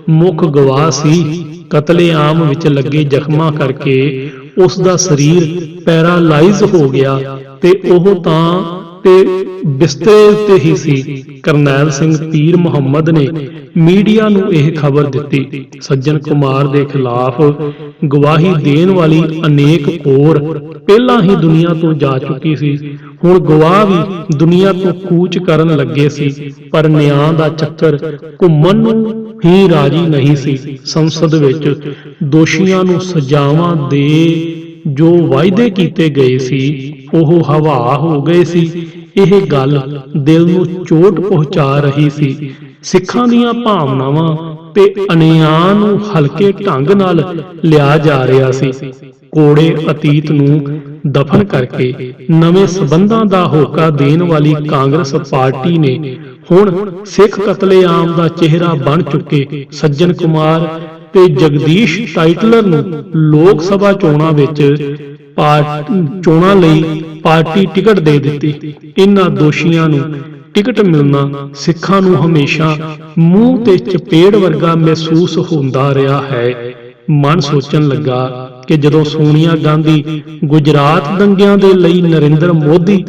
ਮੁੱਖ ਗਵਾਹ ਸੀ। ਕਤਲੇਆਮ ਵਿੱਚ ਲੱਗੇ ਜ਼ਖਮਾਂ ਕਰਕੇ ਉਸ ਦਾ ਸਰੀਰ ਪੈਰਾਲਾਈਜ਼ ਹੋ ਗਿਆ ਤੇ ਉਹ ਤਾਂ ਬਿਸਤਰੇ ਤੇ ਹੀ ਸੀ। ਕਰਨੈਲ ਸਿੰਘ ਪੀਰ ਮੁਹੰਮਦ ਨੇ ਮੀਡੀਆ ਨੂੰ ਇਹ ਖਬਰ ਦਿੱਤੀ। ਸੱਜਣ ਕੁਮਾਰ ਦੇ ਖਿਲਾਫ ਗਵਾਹੀ ਦੇਣ ਵਾਲੀ ਅਨੇਕ ਕੋਰ ਪਹਿਲਾਂ ਹੀ ਦੁਨੀਆ ਤੋਂ ਜਾ ਚੁੱਕੀ ਸੀ। ਹੁਣ ਗਵਾਹ ਵੀ ਦੁਨੀਆ ਤੋਂ ਕੂਚ ਕਰਨ ਲੱਗੇ ਸੀ ਪਰ ਨਿਆਂ ਦਾ ਚੱਕਰ ਘੁੰਮਣ ਨੂੰ ਹੀ ਰਾਜੀ ਨਹੀਂ ਸੀ। ਸੰਸਦ ਵਿੱਚ ਦੋਸ਼ੀਆਂ ਨੂੰ ਸਜ਼ਾਵਾਂ ਦੇ ਜੋ ਵਾਅਦੇ ਕੀਤੇ ਗਏ ਸੀ ਉਹ ਹਵਾ ਹੋ ਗਏ ਸੀ। ਇਹ ਗੱਲ ਦਿਲ ਨੂੰ ਚੋਟ ਪਹੁੰਚਾ ਰਹੀ ਸੀ। ਸਿੱਖਾਂ ਦੀਆਂ ਭਾਵਨਾਵਾਂ ਤੇ ਅਨਿਆਂ ਨੂੰ ਹਲਕੇ ਢੰਗ ਨਾਲ ਲਿਆ ਜਾ ਰਿਹਾ ਸੀ। ਕੋੜੇ ਅਤੀਤ ਨੂੰ ਦਫਨ ਕਰਕੇ ਨਵੇਂ ਸਬੰਧਾਂ ਦਾ ਹੋਕਾ ਦੇਣ ਵਾਲੀ ਕਾਂਗਰਸ ਪਾਰਟੀ ਨੇ ਹੁਣ ਸਿੱਖ ਕਤਲੇਆਮ ਦਾ ਚਿਹਰਾ ਬਣ ਚੁੱਕੇ ਸੱਜਣ ਕੁਮਾਰ ਤੇ ਜਗਦੀਸ਼ ਟਾਈਟਲਰ ਨੂੰ ਲੋਕ ਸਭਾ ਚੋਣਾਂ ਵਿੱਚ ਚੋਣਾਂ ਲਈ ਪਾਰਟੀ ਟਿਕਟ ਦੇ ਦਿੱਤੀ। ਇਨ੍ਹਾਂ ਦੋਸ਼ੀਆਂ ਨੂੰ ਟਿਕਟ ਮਿਲਣਾ ਸਿੱਖਾਂ ਨੂੰ ਹਮੇਸ਼ਾ ਮੂੰਹ ਤੇ ਚਪੇੜ ਵਰਗਾ ਮਹਿਸੂਸ ਹੁੰਦਾ ਰਿਹਾ ਹੈ। ਮਨ ਸੋਚਣ ਲੱਗਾ ਕਿ ਜਦੋਂ ਸੋਨੀਆ ਗਾਂਧੀ ਗੁਜਰਾਤ ਦੰਗਿਆਂ ਦੇ ਲਈ ਨਰਿੰਦਰ ਮੋਦੀ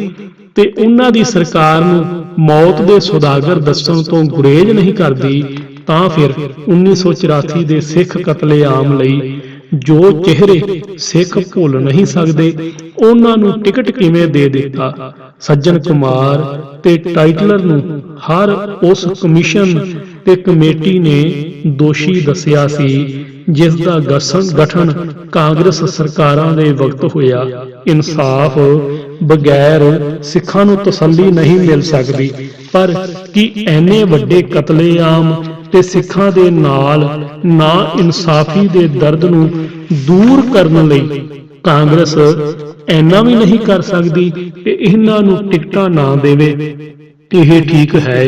ਤੇ ਉਹਨਾਂ ਦੀ ਸਰਕਾਰ ਨੂੰ ਮੌਤ ਦੇ ਸੁਦਾਗਰ ਦੱਸਣ ਤੋਂ ਗੁਰੇਜ਼ ਨਹੀਂ ਕਰਦੀ ਤਾਂ ਫਿਰ 1984 ਦੇ ਸਿੱਖ ਕਤਲੇਆਮ ਲਈ ਜੋ ਚਿਹਰੇ ਸਿੱਖ ਭੁੱਲ ਨਹੀਂ ਸਕਦੇ ਉਹਨਾਂ ਨੂੰ ਟਿਕਟ ਕਿਵੇਂ ਦੇ ਦਿੱਤਾ। ਸੱਜਣ ਕੁਮਾਰ ਤੇ ਟਾਈਟਲਰ ਨੂੰ ਹਰ ਉਸ ਕਮਿਸ਼ਨ ਤੇ ਕਮੇਟੀ ਨੇ ਦੋਸ਼ੀ ਦੱਸਿਆ ਸੀ ਜਿਸ ਦਾ ਗਠਨ ਕਾਂਗਰਸ ਸਰਕਾਰਾਂ ਦੇ ਵਕਤ ਹੋਇਆ। ਇਨਸਾਫ ਬਗੈਰ ਸਿੱਖਾਂ ਨੂੰ ਤਸੱਲੀ ਨਹੀਂ ਮਿਲ ਸਕਦੀ ਪਰ ਕੀ ਐਨੇ ਵੱਡੇ ਕਤਲੇਆਮ ਤੇ ਸਿੱਖਾਂ ਦੇ ਨਾਲ ਨਾ ਇਨਸਾਫੀ ਦੇ ਦਰਦ ਨੂੰ ਦੂਰ ਕਰਨ ਲਈ ਕਾਂਗਰਸ ਐਨਾ ਵੀ ਨਹੀਂ ਕਰ ਸਕਦੀ ਕਿ ਇਹਨਾਂ ਨੂੰ ਟਿਕਟਾਂ ਨਾ ਦੇਵੇ? ਇਹ ਠੀਕ ਹੈ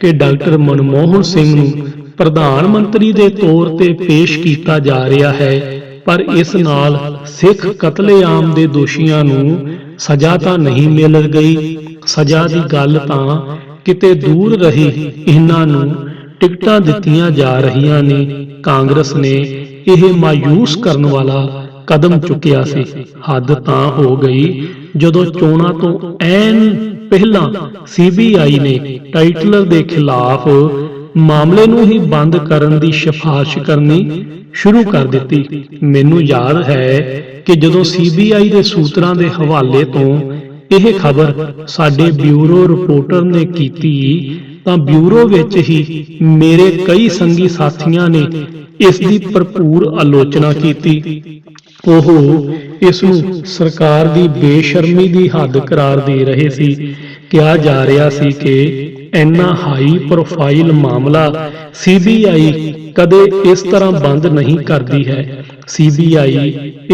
ਕਿ ਡਾਕਟਰ ਮਨਮੋਹਨ ਸਿੰਘ ਨੂੰ ਪ੍ਰਧਾਨ ਮੰਤਰੀ ਦੇ ਤੌਰ ਤੇ ਪੇਸ਼ ਕੀਤਾ ਜਾ ਰਿਹਾ ਹੈ ਪਰ ਇਸ ਨਾਲ ਸਿੱਖ ਕਤਲੇਆਮ ਦੇ ਦੋਸ਼ੀਆਂ ਨੂੰ ਸਜ਼ਾ ਤਾਂ ਨਹੀਂ ਮਿਲ ਗਈ। ਸਜ਼ਾ ਦੀ ਗੱਲ ਤਾਂ ਕਿਤੇ ਦੂਰ ਰਹੀ, ਇਹਨਾਂ ਨੂੰ ਟਿਕਟਾਂ ਦਿੱਤੀਆਂ ਜਾ ਰਹੀਆਂ ਨੇ। ਕਾਂਗਰਸ ਨੇ ਇਹ ਮਾਯੂਸ ਕਰਨ ਵਾਲਾ ਕਦਮ ਚੁੱਕਿਆ ਸੀ। ਹੱਦ ਤਾਂ ਹੋ ਗਈ ਜਦੋਂ ਚੋਣਾਂ ਤੋਂ ਐਨ ਪਹਿਲਾਂ CBI ਨੇ ਟਾਈਟਲਰ ਦੇ ਖਿਲਾਫ ਮਾਮਲੇ ਨੂੰ ਹੀ ਬੰਦ ਕਰਨ ਦੀ ਸਿਫਾਰਿਸ਼ ਕਰਨੀ ਸ਼ੁਰੂ ਕਰ ਦਿੱਤੀ। ਮੈਨੂੰ ਯਾਦ ਹੈ ਕਿ ਜਦੋਂ CBI ਦੇ ਸੂਤਰਾਂ ਦੇ ਹਵਾਲੇ ਤੋਂ ਇਹ ਖਬਰ ਸਾਡੇ ਬਿਊਰੋ ਰਿਪੋਰਟਰ ਨੇ ਕੀਤੀ ਤਾਂ ਬਿਊਰੋ ਵਿੱਚ ਹੀ ਮੇਰੇ ਕਈ ਸੰਗੀ ਸਾਥੀਆਂ ਨੇ ਇਸ ਦੀ ਭਰਪੂਰ ਆਲੋਚਨਾ ਕੀਤੀ। ਉਹ ਇਸ ਨੂੰ ਸਰਕਾਰ ਦੀ ਬੇਸ਼ਰਮੀ ਦੀ ਹੱਦ ਕਰਾਰ ਦੇ ਰਹੇ ਸੀ। ਕਿਹਾ ਜਾ ਰਿਹਾ ਸੀ ਕਿ ਇੰਨਾ ਹਾਈ ਪ੍ਰੋਫਾਈਲ ਮਾਮਲਾ CBI ਕਦੇ ਇਸ ਤਰ੍ਹਾਂ ਬੰਦ ਨਹੀਂ ਕਰਦੀ ਹੈ। CBI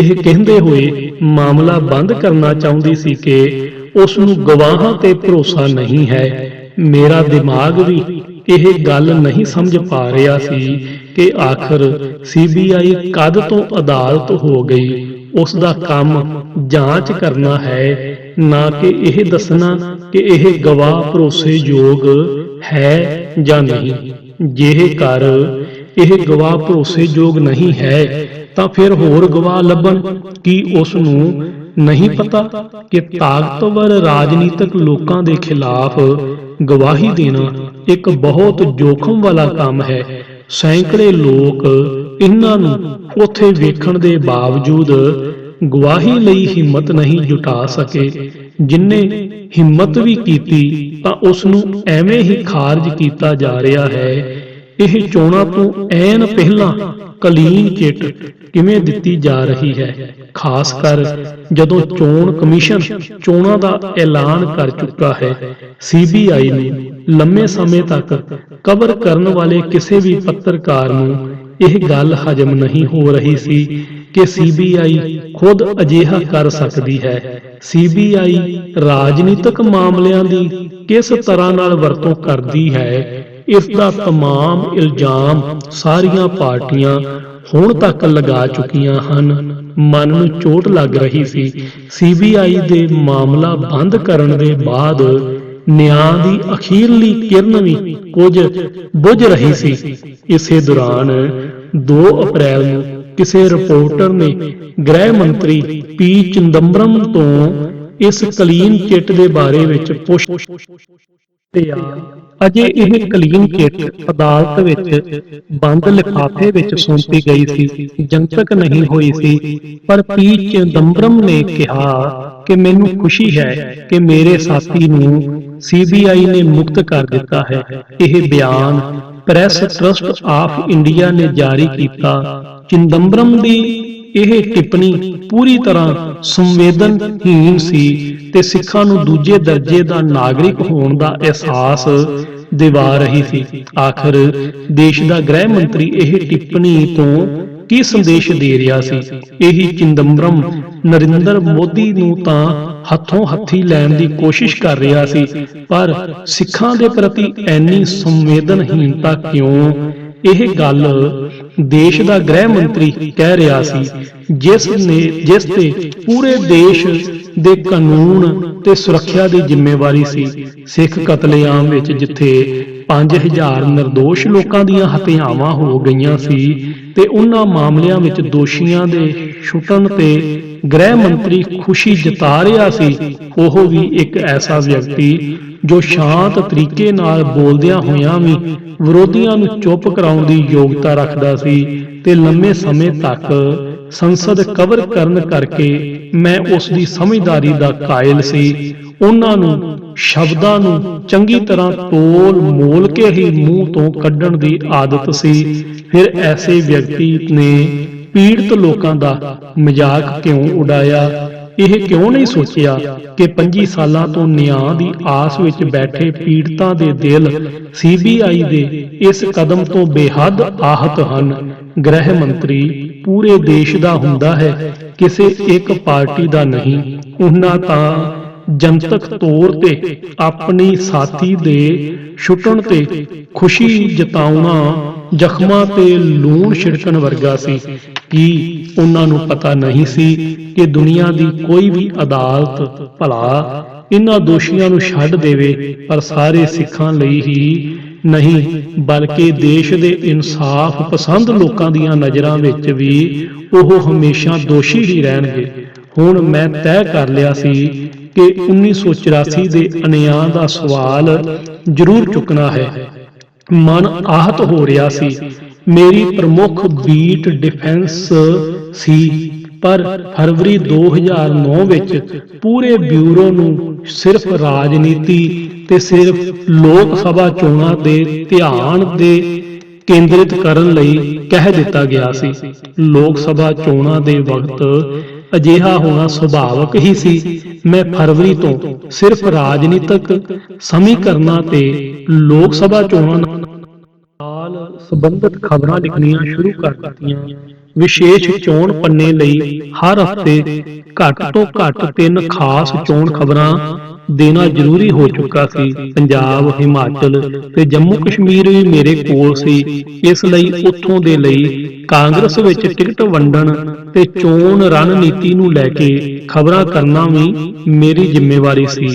ਇਹ ਕਹਿੰਦੇ ਹੋਏ ਮਾਮਲਾ ਬੰਦ ਕਰਨਾ ਚਾਹੁੰਦੀ ਸੀ ਕਿ ਉਸ ਨੂੰ ਗਵਾਹਾਂ ਤੇ ਭਰੋਸਾ ਨਹੀਂ ਹੈ। ਮੇਰਾ ਦਿਮਾਗ ਵੀ ਇਹ ਗੱਲ ਨਹੀਂ ਸਮਝ ਪਾ ਰਿਹਾ ਸੀ ਕਿ ਆਖਰ CBI ਕਦ ਤੋਂ ਅਦਾਲਤ ਹੋ ਗਈ। ਉਸ ਦਾ ਕੰਮ ਜਾਂਚ ਕਰਨਾ ਹੈ ਨਾ ਕਿ ਇਹ ਦੱਸਣਾ ਕਿ ਇਹ ਗਵਾਹ ਭਰੋਸੇਯੋਗ ਹੈ ਜਾਂ ਨਹੀਂ। ਜੇਕਰ ਇਹ ਗਵਾਹ ਭਰੋਸੇਯੋਗ ਨਹੀਂ ਹੈ ਤਾਂ ਫਿਰ ਹੋਰ ਗਵਾਹ ਲੱਭਣ। ਕੀ ਉਸ ਨੂੰ ਨਹੀਂ ਪਤਾ ਕਿ ਤਾਕਤਵਰ ਰਾਜਨੀਤਿਕ ਲੋਕਾਂ ਦੇ ਖਿਲਾਫ ਗਵਾਹੀ ਦੇਣਾ ਇੱਕ ਬਹੁਤ ਜੋਖਮ ਵਾਲਾ ਕੰਮ ਹੈ। ਸੈਂਕੜੇ ਲੋਕ ਇਹਨਾਂ ਨੂੰ ਉੱਥੇ ਵੇਖਣ ਦੇ ਬਾਵਜੂਦ ਗਵਾਹੀ ਲਈ ਹਿੰਮਤ ਨਹੀਂ ਜੁਟਾ ਸਕੇ। ਜਿਨ੍ਹਾਂ ਹਿੰਮਤ ਵੀ ਕੀਤੀ ਤਾਂ ਉਸ ਨੂੰ ਐਵੇਂ ਹੀ ਖਾਰਜ ਕੀਤਾ ਜਾ ਰਿਹਾ ਹੈ। ਇਹ ਚੋਣਾਂ ਤੋਂ ਐਨ ਪਹਿਲਾਂ ਕਲੀਨ ਚਿੱਟ ਕਿਵੇਂ ਦਿੱਤੀ ਜਾ ਰਹੀ ਹੈ, ਖਾਸ ਕਰ ਜਦੋਂ ਚੋਣ ਕਮਿਸ਼ਨ ਚੋਣਾਂ ਦਾ ਐਲਾਨ ਕਰ ਚੁੱਕਾ ਹੈ। CBI ਨੂੰ ਲੰਮੇ ਸਮੇਂ ਤੱਕ ਕਵਰ ਕਰਨ ਵਾਲੇ ਕਿਸੇ ਵੀ ਪੱਤਰਕਾਰ ਨੂੰ ਇਹ ਗੱਲ ਹਜਮ ਨਹੀਂ ਹੋ ਰਹੀ ਸੀ ਕਿ CBI ਖੁਦ ਅਜਿਹਾ ਕਰ ਸਕਦੀ ਹੈ। CBI ਰਾਜਨੀਤਿਕ ਮਾਮਲਿਆਂ ਦੀ ਕਿਸ ਤਰ੍ਹਾਂ ਨਾਲ ਵਰਤੋਂ ਕਰਦੀ ਹੈ, ਇਸ ਦਾ ਤਮਾਮ ਇਲਜ਼ਾਮ ਸਾਰੀਆਂ ਪਾਰਟੀਆਂ ਹੁਣ ਤੱਕ ਲਗਾ ਚੁੱਕੀਆਂ ਹਨ। ਮਨ ਨੂੰ ਚੋਟ ਲੱਗ ਰਹੀ ਸੀ। CBI ਦੇ ਮਾਮਲਾ ਬੰਦ ਕਰਨ ਦੇ ਬਾਅਦ ਨਿਆਂ ਦੀ ਅਖੀਰਲੀ ਕਿਰਨ ਵੀ ਕੁਝ ਬੁਝ ਰਹੀ ਸੀ। ਇਸੇ ਦੌਰਾਨ 2 ਅਪ੍ਰੈਲ ਨੂੰ ਕਿਸੇ ਰਿਪੋਰਟਰ ਨੇ ਗ੍ਰਹਿ ਮੰਤਰੀ P. ਚਿਦੰਬਰਮ ਤੋਂ ਇਸ ਕਲੀਨ ਚਿੱਟ ਦੇ ਬਾਰੇ ਵਿੱਚ ਪੁੱਛ ਅਜੇ ਇਹ ਕਲੀਨ ਚਿੱਟ ਅਦਾਲਤ ਵਿੱਚ ਬੰਦ ਲਿਫਾਫੇ ਵਿੱਚ ਸੌਂਪੀ ਗਈ ਸੀ, ਜਨਤਕ ਨਹੀਂ ਹੋਈ ਸੀ। ਪਰ P. ਚਿਦੰਬਰਮ ਨੇ ਕਿਹਾ ਕਿ ਮੈਨੂੰ ਖੁਸ਼ੀ ਹੈ ਕਿ ਮੇਰੇ ਸਾਥੀ ਨੂੰ CBI ਨੇ ਮੁਕਤ ਕਰ ਦਿੱਤਾ ਹੈ। ਇਹ ਬਿਆਨ ਪ੍ਰੈਸ ਟਰਸਟ ਆਫ ਇੰਡੀਆ ਨੇ ਜਾਰੀ ਕੀਤਾ। ਚਿਦੰਬਰਮ ਦੀ ਇਹ ਟਿੱਪਣੀ ਪੂਰੀ ਤਰ੍ਹਾਂ ਸੰਵੇਦਨਹੀਣ ਸੀ ਤੇ ਸਿੱਖਾਂ ਨੂੰ ਦੂਜੇ ਦਰਜੇ ਦਾ ਨਾਗਰਿਕ ਹੋਣ ਦਾ ਅਹਿਸਾਸ ਦਿਵਾ ਰਹੀ ਸੀ। ਆਖਰ ਦੇਸ਼ ਦਾ ਗ੍ਰਹਿ ਮੰਤਰੀ ਇਹ ਟਿੱਪਣੀ ਤੋਂ ਕੀ ਸੰਦੇਸ਼ ਦੇ ਰਿਹਾ ਸੀ? ਇਹੀ ਚਿਦੰਬਰਮ ਨਰਿੰਦਰ ਮੋਦੀ ਨੂੰ ਤਾਂ ਹੱਥੋਂ ਹੱਥੀ ਲੈਣ ਦੀ ਕੋਸ਼ਿਸ਼ ਕਰ ਰਿਹਾ ਸੀ, ਪਰ ਸਿੱਖਾਂ ਦੇ ਪ੍ਰਤੀ ਐਨੀ ਸੰਵੇਦਨਹੀਨਤਾ ਕਿਉਂ? ਇਹ ਗੱਲ ਦੇਸ਼ ਦਾ ਗ੍ਰਹਿ ਮੰਤਰੀ ਕਹਿ ਰਿਹਾ ਸੀ, ਜਿਸ ਤੇ ਪੂਰੇ ਦੇਸ਼ ਦੇ ਕਾਨੂੰਨ ਤੇ ਸੁਰੱਖਿਆ ਦੀ ਜ਼ਿੰਮੇਵਾਰੀ ਸੀ। ਸਿੱਖ ਕਤਲੇਆਮ ਵਿੱਚ ਜਿੱਥੇ 5000 ਨਿਰਦੋਸ਼ ਲੋਕਾਂ ਦੀਆਂ ਹੱਤਿਆਵਾਂ ਹੋ ਗਈਆਂ ਸੀ ਤੇ ਉਹਨਾਂ ਮਾਮਲਿਆਂ ਵਿੱਚ ਦੋਸ਼ੀਆਂ ਦੇ ਛੁੱਟਣ ਤੇ ਗ੍ਰਹਿ ਮੰਤਰੀ ਖੁਸ਼ੀ ਜਤਾ ਰਿਹਾ ਸੀ, ਉਹ ਵੀ ਇੱਕ ਐਸਾ ਵਿਅਕਤੀ ਜੋ ਸ਼ਾਂਤ ਤਰੀਕੇ ਨਾਲ ਬੋਲਦਿਆਂ ਹੋਇਆਂ ਵੀ ਵਿਰੋਧੀਆਂ ਨੂੰ ਚੁੱਪ ਕਰਾਉਣ ਦੀ ਯੋਗਤਾ ਰੱਖਦਾ ਸੀ ਤੇ ਲੰਮੇ ਸਮੇਂ ਤੱਕ ਸੰਸਦ ਕਵਰ ਕਰਨ ਕਰਕੇ ਮੈਂ ਉਸ ਦੀ ਸਮਝਦਾਰੀ ਦਾ ਕਾਇਲ ਸੀ। ਉਹਨਾਂ ਨੂੰ ਸ਼ਬਦਾਂ ਨੂੰ ਚੰਗੀ ਤਰ੍ਹਾਂ ਤੋਲ ਮੋਲ ਕੇ ਹੀ ਮੂੰਹ ਤੋਂ ਕੱਢਣ ਦੀ ਆਦਤ ਸੀ। ਫਿਰ ਐਸੇ ਵਿਅਕਤੀ ਨੇ ਪੀੜਤ ਲੋਕਾਂ ਦਾ ਮਜ਼ਾਕ ਕਿਉਂ ਉਡਾਇਆ? ਇਹ ਕਿਉਂ ਨਹੀਂ ਸੋਚਿਆ ਕਿ 25 ਸਾਲਾਂ ਤੋਂ ਨਿਆਂ ਦੀ ਆਸ ਵਿੱਚ ਬੈਠੇ ਪੀੜਤਾਂ ਦੇ ਦਿਲ CBI ਦੇ ਇਸ ਕਦਮ ਤੋਂ ਬੇਹੱਦ ਆਹਤ ਹਨ। ਗ੍ਰਹਿ ਮੰਤਰੀ ਪੂਰੇ ਦੇਸ਼ ਦਾ ਹੁੰਦਾ ਹੈ, ਕਿਸੇ ਇੱਕ ਪਾਰਟੀ ਦਾ ਨਹੀਂ। ਉਹਨਾਂ ਤਾਂ ਜਨਤਕ ਤੌਰ ਤੇ ਆਪਣੀ ਸਾਥੀ ਦੇ ਛੁੱਟਣ ਤੇ ਖੁਸ਼ੀ ਜਤਾਉਣਾ ਜ਼ਖਮਾਂ ਤੇ ਲੂਣ ਛਿੜਕਣ ਵਰਗਾ ਸੀ। ਕੀ ਉਹਨਾਂ ਨੂੰ ਪਤਾ ਨਹੀਂ ਸੀ ਕਿ ਦੁਨੀਆ ਦੀ ਕੋਈ ਵੀ ਅਦਾਲਤ ਭਲਾ ਇਹਨਾਂ ਦੋਸ਼ੀਆਂ ਨੂੰ ਛੱਡ ਦੇਵੇ, ਪਰ ਸਾਰੇ ਸਿੱਖਾਂ ਲਈ ਹੀ ਨਹੀਂ ਬਲਕਿ ਦੇਸ਼ ਦੇ ਇਨਸਾਫ ਪਸੰਦ ਲੋਕਾਂ ਦੀਆਂ ਨਜ਼ਰਾਂ ਵਿੱਚ ਵੀ ਉਹ ਹਮੇਸ਼ਾ ਦੋਸ਼ੀ ਹੀ ਰਹਿਣਗੇ। ਹੁਣ ਮੈਂ ਤੈਅ ਕਰ ਲਿਆ ਸੀ ਕਿ 1984 ਦੇ ਅਨਿਆਂ ਦਾ ਸਵਾਲ ਜ਼ਰੂਰ ਚੁੱਕਣਾ ਹੈ। ਮਨ ਆਹਤ ਹੋ ਰਿਹਾ ਸੀ। ਮੇਰੀ ਪ੍ਰਮੁੱਖ ਬੀਟ ਡਿਫੈਂਸ ਸੀ, ਪਰ ਫਰਵਰੀ 2009 ਵਿੱਚ ਪੂਰੇ ਬਿਊਰੋ ਨੂੰ ਸਿਰਫ ਰਾਜਨੀਤੀ ਤੇ ਸਿਰਫ ਲੋਕ ਸਭਾ ਚੋਣਾਂ ਦੇ ਧਿਆਨ ਦੇ ਕੇਂਦਰਿਤ ਕਰਨ ਲਈ ਕਹਿ ਦਿੱਤਾ ਗਿਆ ਸੀ। ਲੋਕ ਸਭਾ ਚੋਣਾਂ ਦੇ ਵਕਤ ਅਜਿਹਾ ਹੋਣਾ ਸੁਭਾਵਕ ਹੀ ਸੀ। ਮੈਂ ਫਰਵਰੀ ਤੋਂ ਸਿਰਫ ਰਾਜਨੀਤਿਕ ਸਮੀਕਰਨਾਂ ਤੇ ਲੋਕ ਸਭਾ ਚੋਣਾਂ ਨਾਲ ਸੰਬੰਧਿਤ ਖਬਰਾਂ ਲਿਖਣੀਆਂ ਸ਼ੁਰੂ ਕਰ ਦਿੱਤੀਆਂ। ਵਿਸ਼ੇਸ਼ ਚੋਣ ਪੰਨੇ ਲਈ ਹਰ ਹਫ਼ਤੇ ਘੱਟ ਤੋਂ ਘੱਟ 3 ਖਾਸ ਚੋਣ ਖਬਰਾਂ ਦੇਣਾ ਜ਼ਰੂਰੀ ਹੋ ਚੁੱਕਾ ਸੀ। ਪੰਜਾਬ, ਹਿਮਾਚਲ ਤੇ ਜੰਮੂ ਕਸ਼ਮੀਰ ਵੀ ਮੇਰੇ ਕੋਲ ਸੀ। ਇਸ ਲਈ ਉੱਥੋਂ ਦੇ ਲਈ ਕਾਂਗਰਸ ਵਿੱਚ ਟਿਕਟ ਵੰਡਣ ਤੇ ਚੋਣ ਰਣਨੀਤੀ ਨੂੰ ਲੈ ਕੇ ਖਬਰਾਂ ਕਰਨਾ ਵੀ ਮੇਰੀ ਜ਼ਿੰਮੇਵਾਰੀ ਸੀ।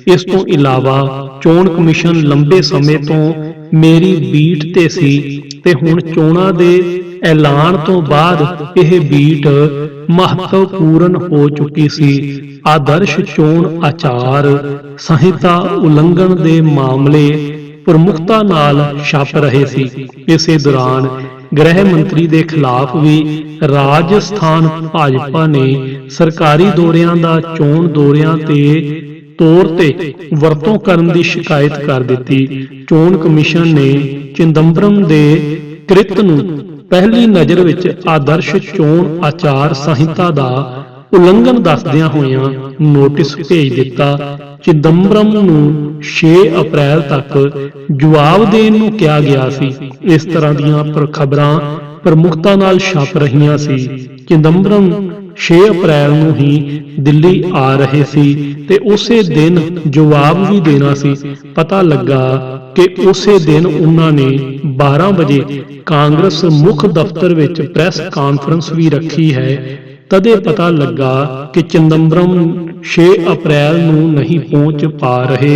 ਇਸ ਤੋਂ ਇਲਾਵਾ ਚੋਣ ਕਮਿਸ਼ਨ ਲੰਬੇ ਸਮੇਂ ਤੋਂ ਮੇਰੀ ਬੀਟ ਤੇ ਸੀ। ਤੇ ਹੁਣ ਚੋਣਾਂ ਦੇ ਐਲਾਨ ਤੋਂ ਬਾਅਦ ਇਹ ਬੀਟ ਮਹੱਤਵਪੂਰਨ ਹੋ ਚੁੱਕੀ ਸੀ। ਆਦਰਸ਼ ਚੋਣ ਆਚਾਰ ਸੰਹਿਤਾ ਉਲੰਘਣ ਦੇ ਮਾਮਲੇ ਪ੍ਰਮੁਖਤਾ ਨਾਲ ਛਪ ਰਹੇ ਸੀ। ਇਸੇ ਦੌਰਾਨ ਗ੍ਰਹਿ ਮੰਤਰੀ ਦੇ ਖਿਲਾਫ ਵੀ ਰਾਜਸਥਾਨ ਭਾਜਪਾ ਨੇ ਸਰਕਾਰੀ ਦੌਰਿਆਂ ਦਾ ਚੋਣ ਦੌਰਿਆਂ ਤੇ ਤੌਰ ਤੇ ਵਰਤੋਂ ਕਰਨ ਦੀ ਸ਼ਿਕਾਇਤ ਕਰ ਦਿੱਤੀ। ਚੋਣ ਕਮਿਸ਼ਨ ਨੇ ਚਿਦੰਬਰਮ ਦੇ ਕ੍ਰਿਤ ਨੂੰ ਪਹਿਲੀ ਨਜ਼ਰ ਵਿੱਚ ਆਦਰਸ਼ ਚੋਣ ਆਚਾਰ ਸੰਹਿਤਾ ਦਾ ਉਲੰਘਣ ਦੱਸਦਿਆਂ ਹੋਇਆਂ ਨੋਟਿਸ ਭੇਜ ਦਿੱਤਾ। ਚਿਦੰਬਰਮ ਨੂੰ 6 ਅਪ੍ਰੈਲ ਤੱਕ ਜਵਾਬ ਦੇਣ ਨੂੰ ਕਿਹਾ ਗਿਆ ਸੀ। ਇਸ ਤਰ੍ਹਾਂ ਦੀਆਂ ਖਬਰਾਂ ਪ੍ਰਮੁਖਤਾ ਨਾਲ ਛਪ ਰਹੀਆਂ ਸੀ। ਚਿਦੰਬਰਮ 6 ਅਪ੍ਰੈਲ ਨੂੰ ਹੀ ਦਿੱਲੀ ਆ ਰਹੇ ਸੀ ਤੇ ਉਸੇ ਦਿਨ ਜਵਾਬ ਵੀ ਦੇਣਾ ਸੀ। ਪਤਾ ਲੱਗਾ ਕਿ ਉਸੇ ਦਿਨ ਉਹਨਾਂ ਨੇ 12 ਵਜੇ ਕਾਂਗਰਸ ਮੁੱਖ ਦਫ਼ਤਰ ਵਿੱਚ ਪ੍ਰੈਸ ਕਾਨਫਰੰਸ ਵੀ ਰੱਖੀ ਹੈ। ਤਦੇ ਪਤਾ ਲੱਗਾ ਕਿ ਚਿਦੰਬਰਮ 6 ਅਪ੍ਰੈਲ ਨੂੰ ਨਹੀਂ ਪਹੁੰਚ ਪਾ ਰਹੇ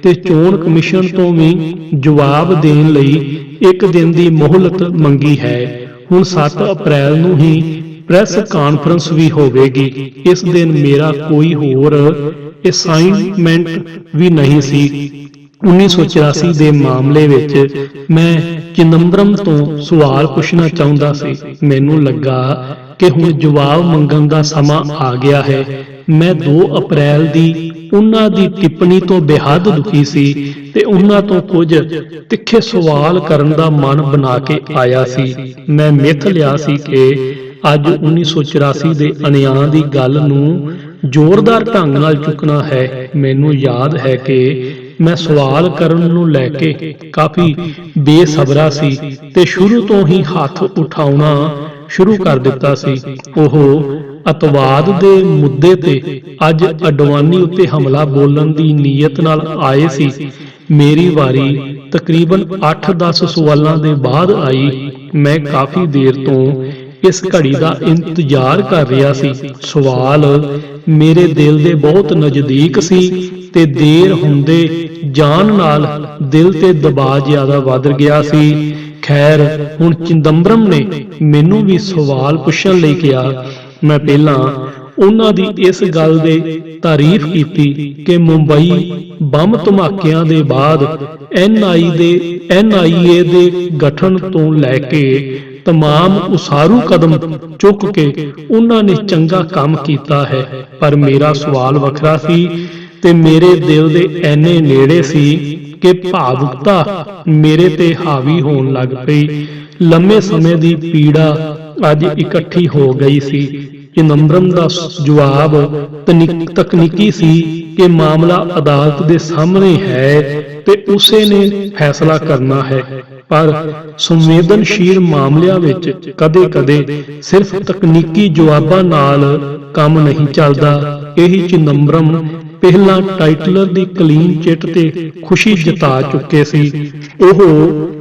ਤੇ ਚੋਣ ਕਮਿਸ਼ਨ ਤੋਂ ਵੀ ਜਵਾਬ ਦੇਣ ਲਈ ਇੱਕ ਦਿਨ ਦੀ ਮੋਹਲਤ ਮੰਗੀ ਹੈ। ਹੁਣ 7 ਅਪ੍ਰੈਲ ਨੂੰ ਹੀ ਪ੍ਰੈਸ ਕਾਨਫਰੰਸ ਵੀ ਹੋਵੇਗੀ। ਇਸ ਦਿਨ ਮੇਰਾ ਕੋਈ ਹੋਰ ਅਸਾਈਨਮੈਂਟ ਵੀ ਨਹੀਂ ਸੀ। 1984 ਦੇ ਮਾਮਲੇ ਵਿੱਚ ਮੈਂ ਚਿਦੰਬਰਮ ਤੋਂ ਸਵਾਲ ਪੁੱਛਣਾ ਚਾਹੁੰਦਾ ਸੀ। ਮੈਨੂੰ ਲੱਗਾ ਕਿ ਹੁਣ ਜਵਾਬ ਮੰਗਣ ਦਾ ਸਮਾਂ ਆ ਗਿਆ ਹੈ। ਮੈਂ 2 ਅਪ੍ਰੈਲ ਦੀ ਉਹਨਾਂ ਦੀ ਟਿੱਪਣੀ ਤੋਂ ਬੇਹੱਦ ਦੁਖੀ ਸੀ ਤੇ ਉਹਨਾਂ ਤੋਂ ਕੁਝ ਤਿੱਖੇ ਸਵਾਲ ਕਰਨ ਦਾ ਮਨ ਬਣਾ ਕੇ ਆਇਆ ਸੀ। ਮੈਂ ਮਿੱਥ ਲਿਆ ਸੀ ਕਿ ਅੱਜ 1984 ਦੇ ਅਨਿਆਂ ਦੀ ਗੱਲ ਨੂੰ ਜ਼ੋਰਦਾਰ ਢੰਗ ਨਾਲ ਚੁੱਕਣਾ ਹੈ। ਮੈਨੂੰ ਯਾਦ ਹੈ ਕਿ ਮੈਂ ਸਵਾਲ ਕਰਨ ਨੂੰ ਲੈ ਕੇ ਕਾਫੀ ਬੇਸਬਰਾ ਸੀ ਤੇ ਸ਼ੁਰੂ ਤੋਂ ਹੀ ਹੱਥ ਉਠਾਉਣਾ ਸ਼ੁਰੂ ਕਰ ਦਿੱਤਾ ਸੀ। ਉਹ ਅਤਵਾਦ ਦੇ ਮੁੱਦੇ ਤੇ ਅੱਜ ਅਡਵਾਨੀ ਉੱਤੇ ਹਮਲਾ ਬੋਲਣ ਦੀ ਨੀਅਤ ਨਾਲ ਆਏ ਸੀ। ਮੇਰੀ ਵਾਰੀ ਤਕਰੀਬਨ 8-10 ਸਵਾਲਾਂ ਦੇ ਬਾਅਦ ਆਈ। ਮੈਂ ਕਾਫੀ ਦੇਰ ਤੋਂ ਇਸ ਘੜੀ ਦਾ ਇੰਤਜ਼ਾਰ ਕਰ ਰਿਹਾ ਸੀ। ਸਵਾਲ ਮੇਰੇ ਦਿਲ ਦੇ ਬਹੁਤ ਨਜ਼ਦੀਕ ਸੀ ਤੇ ਦੇਰ ਹੁੰਦੇ ਜਾਣ ਨਾਲ ਦਿਲ ਤੇ ਦਬਾਅ ਜ਼ਿਆਦਾ ਵੱਧ ਗਿਆ ਸੀ। ਖੈਰ, ਹੁਣ ਚਿਦੰਬਰਮ ਨੇ ਮੈਨੂੰ ਵੀ ਸਵਾਲ ਪੁੱਛਣ ਲਈ ਕਿਹਾ। ਮੈਂ ਪਹਿਲਾਂ ਉਹਨਾਂ ਦੀ ਇਸ ਗੱਲ ਦੇ ਤਾਰੀਫ ਕੀਤੀ ਕਿ ਮੁੰਬਈ ਬੰਬ ਧਮਾਕਿਆਂ ਦੇ ਬਾਅਦ NIA ਦੇ ਗਠਨ ਤੋਂ ਲੈ ਕੇ तमाम ਉਸਾਰੂ ਕਦਮ ਚੁੱਕ ਕੇ ਉਹਨਾਂ ਨੇ ਚੰਗਾ ਕੰਮ ਕੀਤਾ ਹੈ। ਪਰ ਮੇਰਾ ਸਵਾਲ ਵੱਖਰਾ ਸੀ ਤੇ ਮੇਰੇ ਦਿਲ ਦੇ ਐਨੇ ਨੇੜੇ ਸੀ ਕਿ ਭਾਵੁਕਤਾ ਮੇਰੇ ਤੇ ਹਾਵੀ ਹੋਣ ਲੱਗ ਪਈ। ਲੰਮੇ ਸਮੇਂ ਦੀ ਪੀੜਾ ਅੱਜ ਇਕੱਠੀ ਹੋ ਗਈ ਸੀ। ਚਿਦੰਬਰਮ ਦਾ ਜਵਾਬ ਤਕਨੀਕੀ ਸੀ ਕਿ ਮਾਮਲਾ ਅਦਾਲਤ ਦੇ ਸਾਹਮਣੇ ਹੈ ਤੇ ਉਸੇ ਨੇ ਫੈਸਲਾ ਕਰਨਾ ਹੈ। ਪਰ ਸੰਵੇਦਨਸ਼ੀਲ ਮਾਮਲਿਆਂ ਵਿੱਚ ਕਦੇ-ਕਦੇ ਸਿਰਫ ਤਕਨੀਕੀ ਜਵਾਬਾਂ ਨਾਲ ਕੰਮ ਨਹੀਂ ਚੱਲਦਾ। ਇਹੀ ਚਿਦੰਬਰਮ ਪਹਿਲਾਂ ਟਾਈਟਲਰ ਦੀ ਕਲੀਨ ਚਿੱਟ ਤੇ ਖੁਸ਼ੀ ਜਤਾ ਚੁੱਕੇ ਸੀ। ਉਹ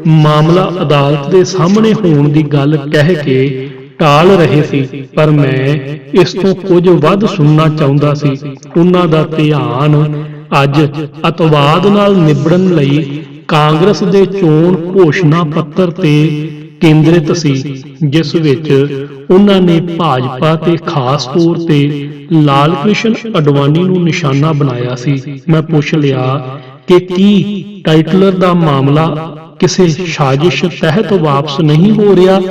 ਮਾਮਲਾ ਅਦਾਲਤ ਦੇ ਸਾਹਮਣੇ ਹੋਣ ਦੀ ਗੱਲ ਕਹਿ ਕੇ ਟਾਲ ਰਹੇ ਸੀ, ਪਰ ਮੈਂ ਇਸ ਤੋਂ ਕੁਝ ਵੱਧ ਸੁਣਨਾ ਚਾਹੁੰਦਾ ਸੀ। ਉਹਨਾਂ ਦਾ ਧਿਆਨ ਅੱਜ ਅਤਵਾਦ ਨਾਲ ਨਿਬੜਨ ਲਈ ਕਾਂਗਰਸ ਦੇ ਚੋਣ ਘੋਸ਼ਣਾ ਪੱਤਰ ਤੇ ਕੇਂਦਰਿਤ ਸੀ, ਜਿਸ ਵਿੱਚ ਉਹਨਾਂ ਨੇ ਭਾਜਪਾ ਤੇ ਖਾਸ ਤੌਰ ਤੇ ਲਾਲ ਕ੍ਰਿਸ਼ਨ ਅਡਵਾਨੀ ਨੂੰ ਨਿਸ਼ਾਨਾ ਬਣਾਇਆ ਸੀ। ਮੈਂ ਪੁੱਛ ਲਿਆ ਕਿ ਕੀ ਟਾਈਟਲਰ ਦਾ ਮਾਮਲਾ ਕਿਸੇ ਸਾਜ਼ਿਸ਼ ਤਹਿਤ ਵਾਪਸ ਨਹੀਂ ਹੋ ਰਿਹਾ।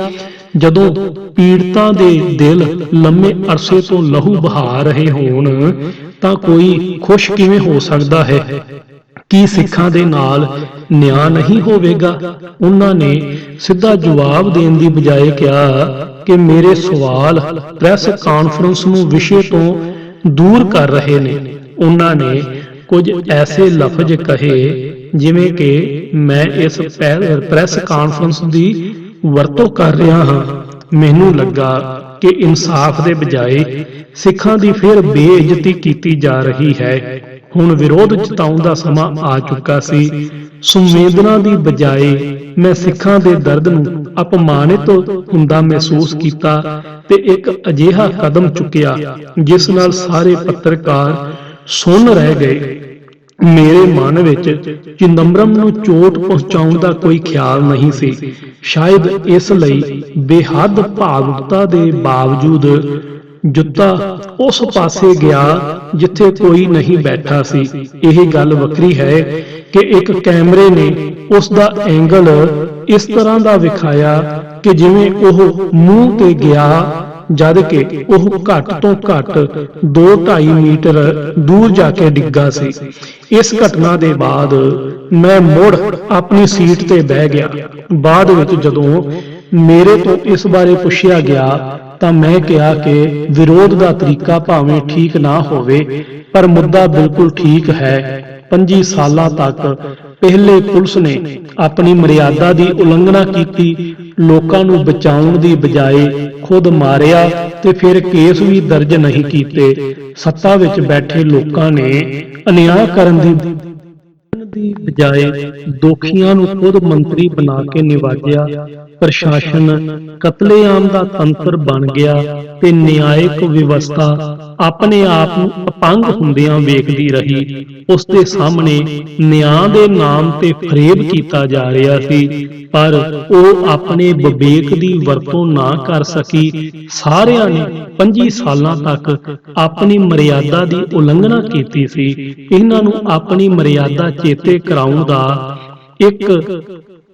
ਜਦੋਂ ਪੀੜਤਾਂ ਦੇ ਦਿਲ ਲੰਮੇ ਅਰਸੇ ਤੋਂ ਲਹੂ ਬਹਾ ਰਹੇ ਹੋਣ ਤਾਂ ਕੋਈ ਖੁਸ਼ ਕਿਵੇਂ ਹੋ ਸਕਦਾ ਹੈ? ਕੀ ਸਿੱਖਾਂ ਦੇ ਨਾਲ ਨਿਆਂ ਨਹੀਂ ਹੋਵੇਗਾ? ਉਹਨਾਂ ਨੇ ਸਿੱਧਾ ਜਵਾਬ ਦੇਣ ਦੀ ਬਜਾਏ ਕਿਹਾ ਕਿ ਮੇਰੇ ਸਵਾਲ ਪ੍ਰੈਸ ਕਾਨਫਰੰਸ ਨੂੰ ਵਿਸ਼ੇ ਤੋਂ ਦੂਰ ਕਰ ਰਹੇ ਨੇ। ਉਹਨਾਂ ਨੇ ਕੁਝ ਐਸੇ ਲਫ਼ਜ਼ ਕਹੇ ਜਿਵੇਂ ਕਿ ਮੈਂ ਇਸ ਪ੍ਰੈਸ ਕਾਨਫਰੰਸ ਦੀ ਵਰਤੋਂ ਕਰ ਰਿਹਾ ਹਾਂ। ਮੈਨੂੰ ਲੱਗਾ ਕਿ ਇਨਸਾਫ ਦੇ ਬਜਾਏ ਸਿੱਖਾਂ ਦੀ ਫਿਰ ਬੇਇੱਜ਼ਤੀ ਕੀਤੀ ਜਾ ਰਹੀ ਹੈ। ਹੁਣ ਵਿਰੋਧ ਜਤਾਉਣ ਦਾ ਸਮਾਂ ਆ ਚੁੱਕਾ ਸੀ। ਸੰਵੇਦਨਾ ਦੀ ਬਜਾਏ ਮੈਂ ਸਿੱਖਾਂ ਦੇ ਦਰਦ ਨੂੰ ਅਪਮਾਨਿਤ ਹੁੰਦਾ ਮਹਿਸੂਸ ਕੀਤਾ ਤੇ ਇੱਕ ਅਜਿਹਾ ਕਦਮ ਚੁੱਕਿਆ ਜਿਸ ਨਾਲ ਸਾਰੇ ਪੱਤਰਕਾਰ ਸੁੰਨ ਰਹਿ ਗਏ। ਮੇਰੇ ਮਨ ਵਿੱਚ ਚਿਦੰਬਰਮ ਨੂੰ ਚੋਟ ਪਹੁੰਚਾਉਣ ਦਾ ਕੋਈ ਖਿਆਲ ਨਹੀਂ ਸੀ। ਸ਼ਾਇਦ ਇਸ ਲਈ ਬੇਹੱਦ ਭਾਵੁਕਤਾ ਦੇ ਬਾਵਜੂਦ ਜੁੱਤਾ ਉਸ ਪਾਸੇ ਗਿਆ ਜਿੱਥੇ ਕੋਈ ਨਹੀਂ ਬੈਠਾ ਸੀ। ਇਹ ਗੱਲ ਵੱਖਰੀ ਹੈ ਕਿ ਇੱਕ ਕੈਮਰੇ ਨੇ ਉਸ ਦਾ ਐਂਗਲ ਇਸ ਤਰ੍ਹਾਂ ਦਾ ਵਿਖਾਇਆ ਕਿ ਜਿਵੇਂ ਉਹ ਮੂੰਹ ਤੇ ਗਿਆ, ਜਦ ਕਿ ਉਹ ਘੱਟ ਤੋਂ ਘੱਟ 2-2.5 ਮੀਟਰ ਦੂਰ ਜਾ ਕੇ ਡਿੱਗਾ ਸੀ। ਇਸ ਘਟਨਾ ਦੇ ਬਾਅਦ ਮੈਂ ਮੁੜ ਆਪਣੀ ਸੀਟ ਤੇ ਬਹਿ ਗਿਆ। ਬਾਅਦ ਵਿੱਚ ਜਦੋਂ ਮੇਰੇ ਤੋਂ ਇਸ ਬਾਰੇ ਪੁੱਛਿਆ ਗਿਆ ਤਾਂ ਮੈਂ ਕਿਹਾ ਕਿ ਵਿਰੋਧ ਦਾ ਤਰੀਕਾ ਭਾਵੇਂ ਠੀਕ ਨਾ ਹੋਵੇ, ਪਰ ਮੁੱਦਾ ਬਿਲਕੁਲ ਠੀਕ ਹੈ। 25 ਸਾਲਾਂ ਤੱਕ ਪਹਿਲੇ ਪੁਲਿਸ ਨੇ ਆਪਣੀ ਮਰਿਆਦਾ ਦੀ ਉਲੰਘਣਾ ਕੀਤੀ, ਲੋਕਾਂ ਨੂੰ ਬਚਾਉਣ ਦੀ ਬਜਾਏ ਖੁਦ ਮਾਰਿਆ ਤੇ ਫਿਰ ਕੇਸ ਵੀ ਦਰਜ ਨਹੀਂ ਕੀਤੇ। ਸੱਤਾ ਵਿੱਚ ਬੈਠੇ ਲੋਕਾਂ ਨੇ ਅਨਿਆਂ ਕਰਨ ਦੀ ਬਜਾਏ ਦੋਖੀਆਂ ਨੂੰ ਖੁਦ ਮੰਤਰੀ ਬਣਾ ਕੇ ਨਿਵਾਜਿਆ। ਪ੍ਰਸ਼ਾਸਨ ਕਤਲੇਆਮ ਦਾ ਤੰਤਰ ਬਣ ਗਿਆ ਤੇ ਨਿਆਇਕ ਵਿਵਸਥਾ ਆਪਣੇ ਆਪ ਨੂੰ ਅਪੰਗ ਹੁੰਦਿਆਂ ਵੇਖਦੀ ਰਹੀ। ਉਸ ਦੇ ਸਾਹਮਣੇ ਨਿਆਂ ਦੇ ਨਾਮ ਤੇ ਫਰੇਬ ਕੀਤਾ ਜਾ ਰਿਹਾ ਸੀ, ਪਰ ਉਹ ਆਪਣੇ ਵਿਵੇਕ ਦੀ ਵਰਤੋਂ ਨਾ ਕਰ ਸਕੀ। ਸਾਰਿਆਂ ਨੇ 25 ਸਾਲਾਂ ਤੱਕ ਆਪਣੀ ਮਰਿਆਦਾ ਦੀ ਉਲੰਘਣਾ ਕੀਤੀ ਸੀ। ਇਹਨਾਂ ਨੂੰ ਆਪਣੀ ਮਰਿਆਦਾ ਚੇਤੇ ਕਰਾਉਣ ਦਾ ਇੱਕ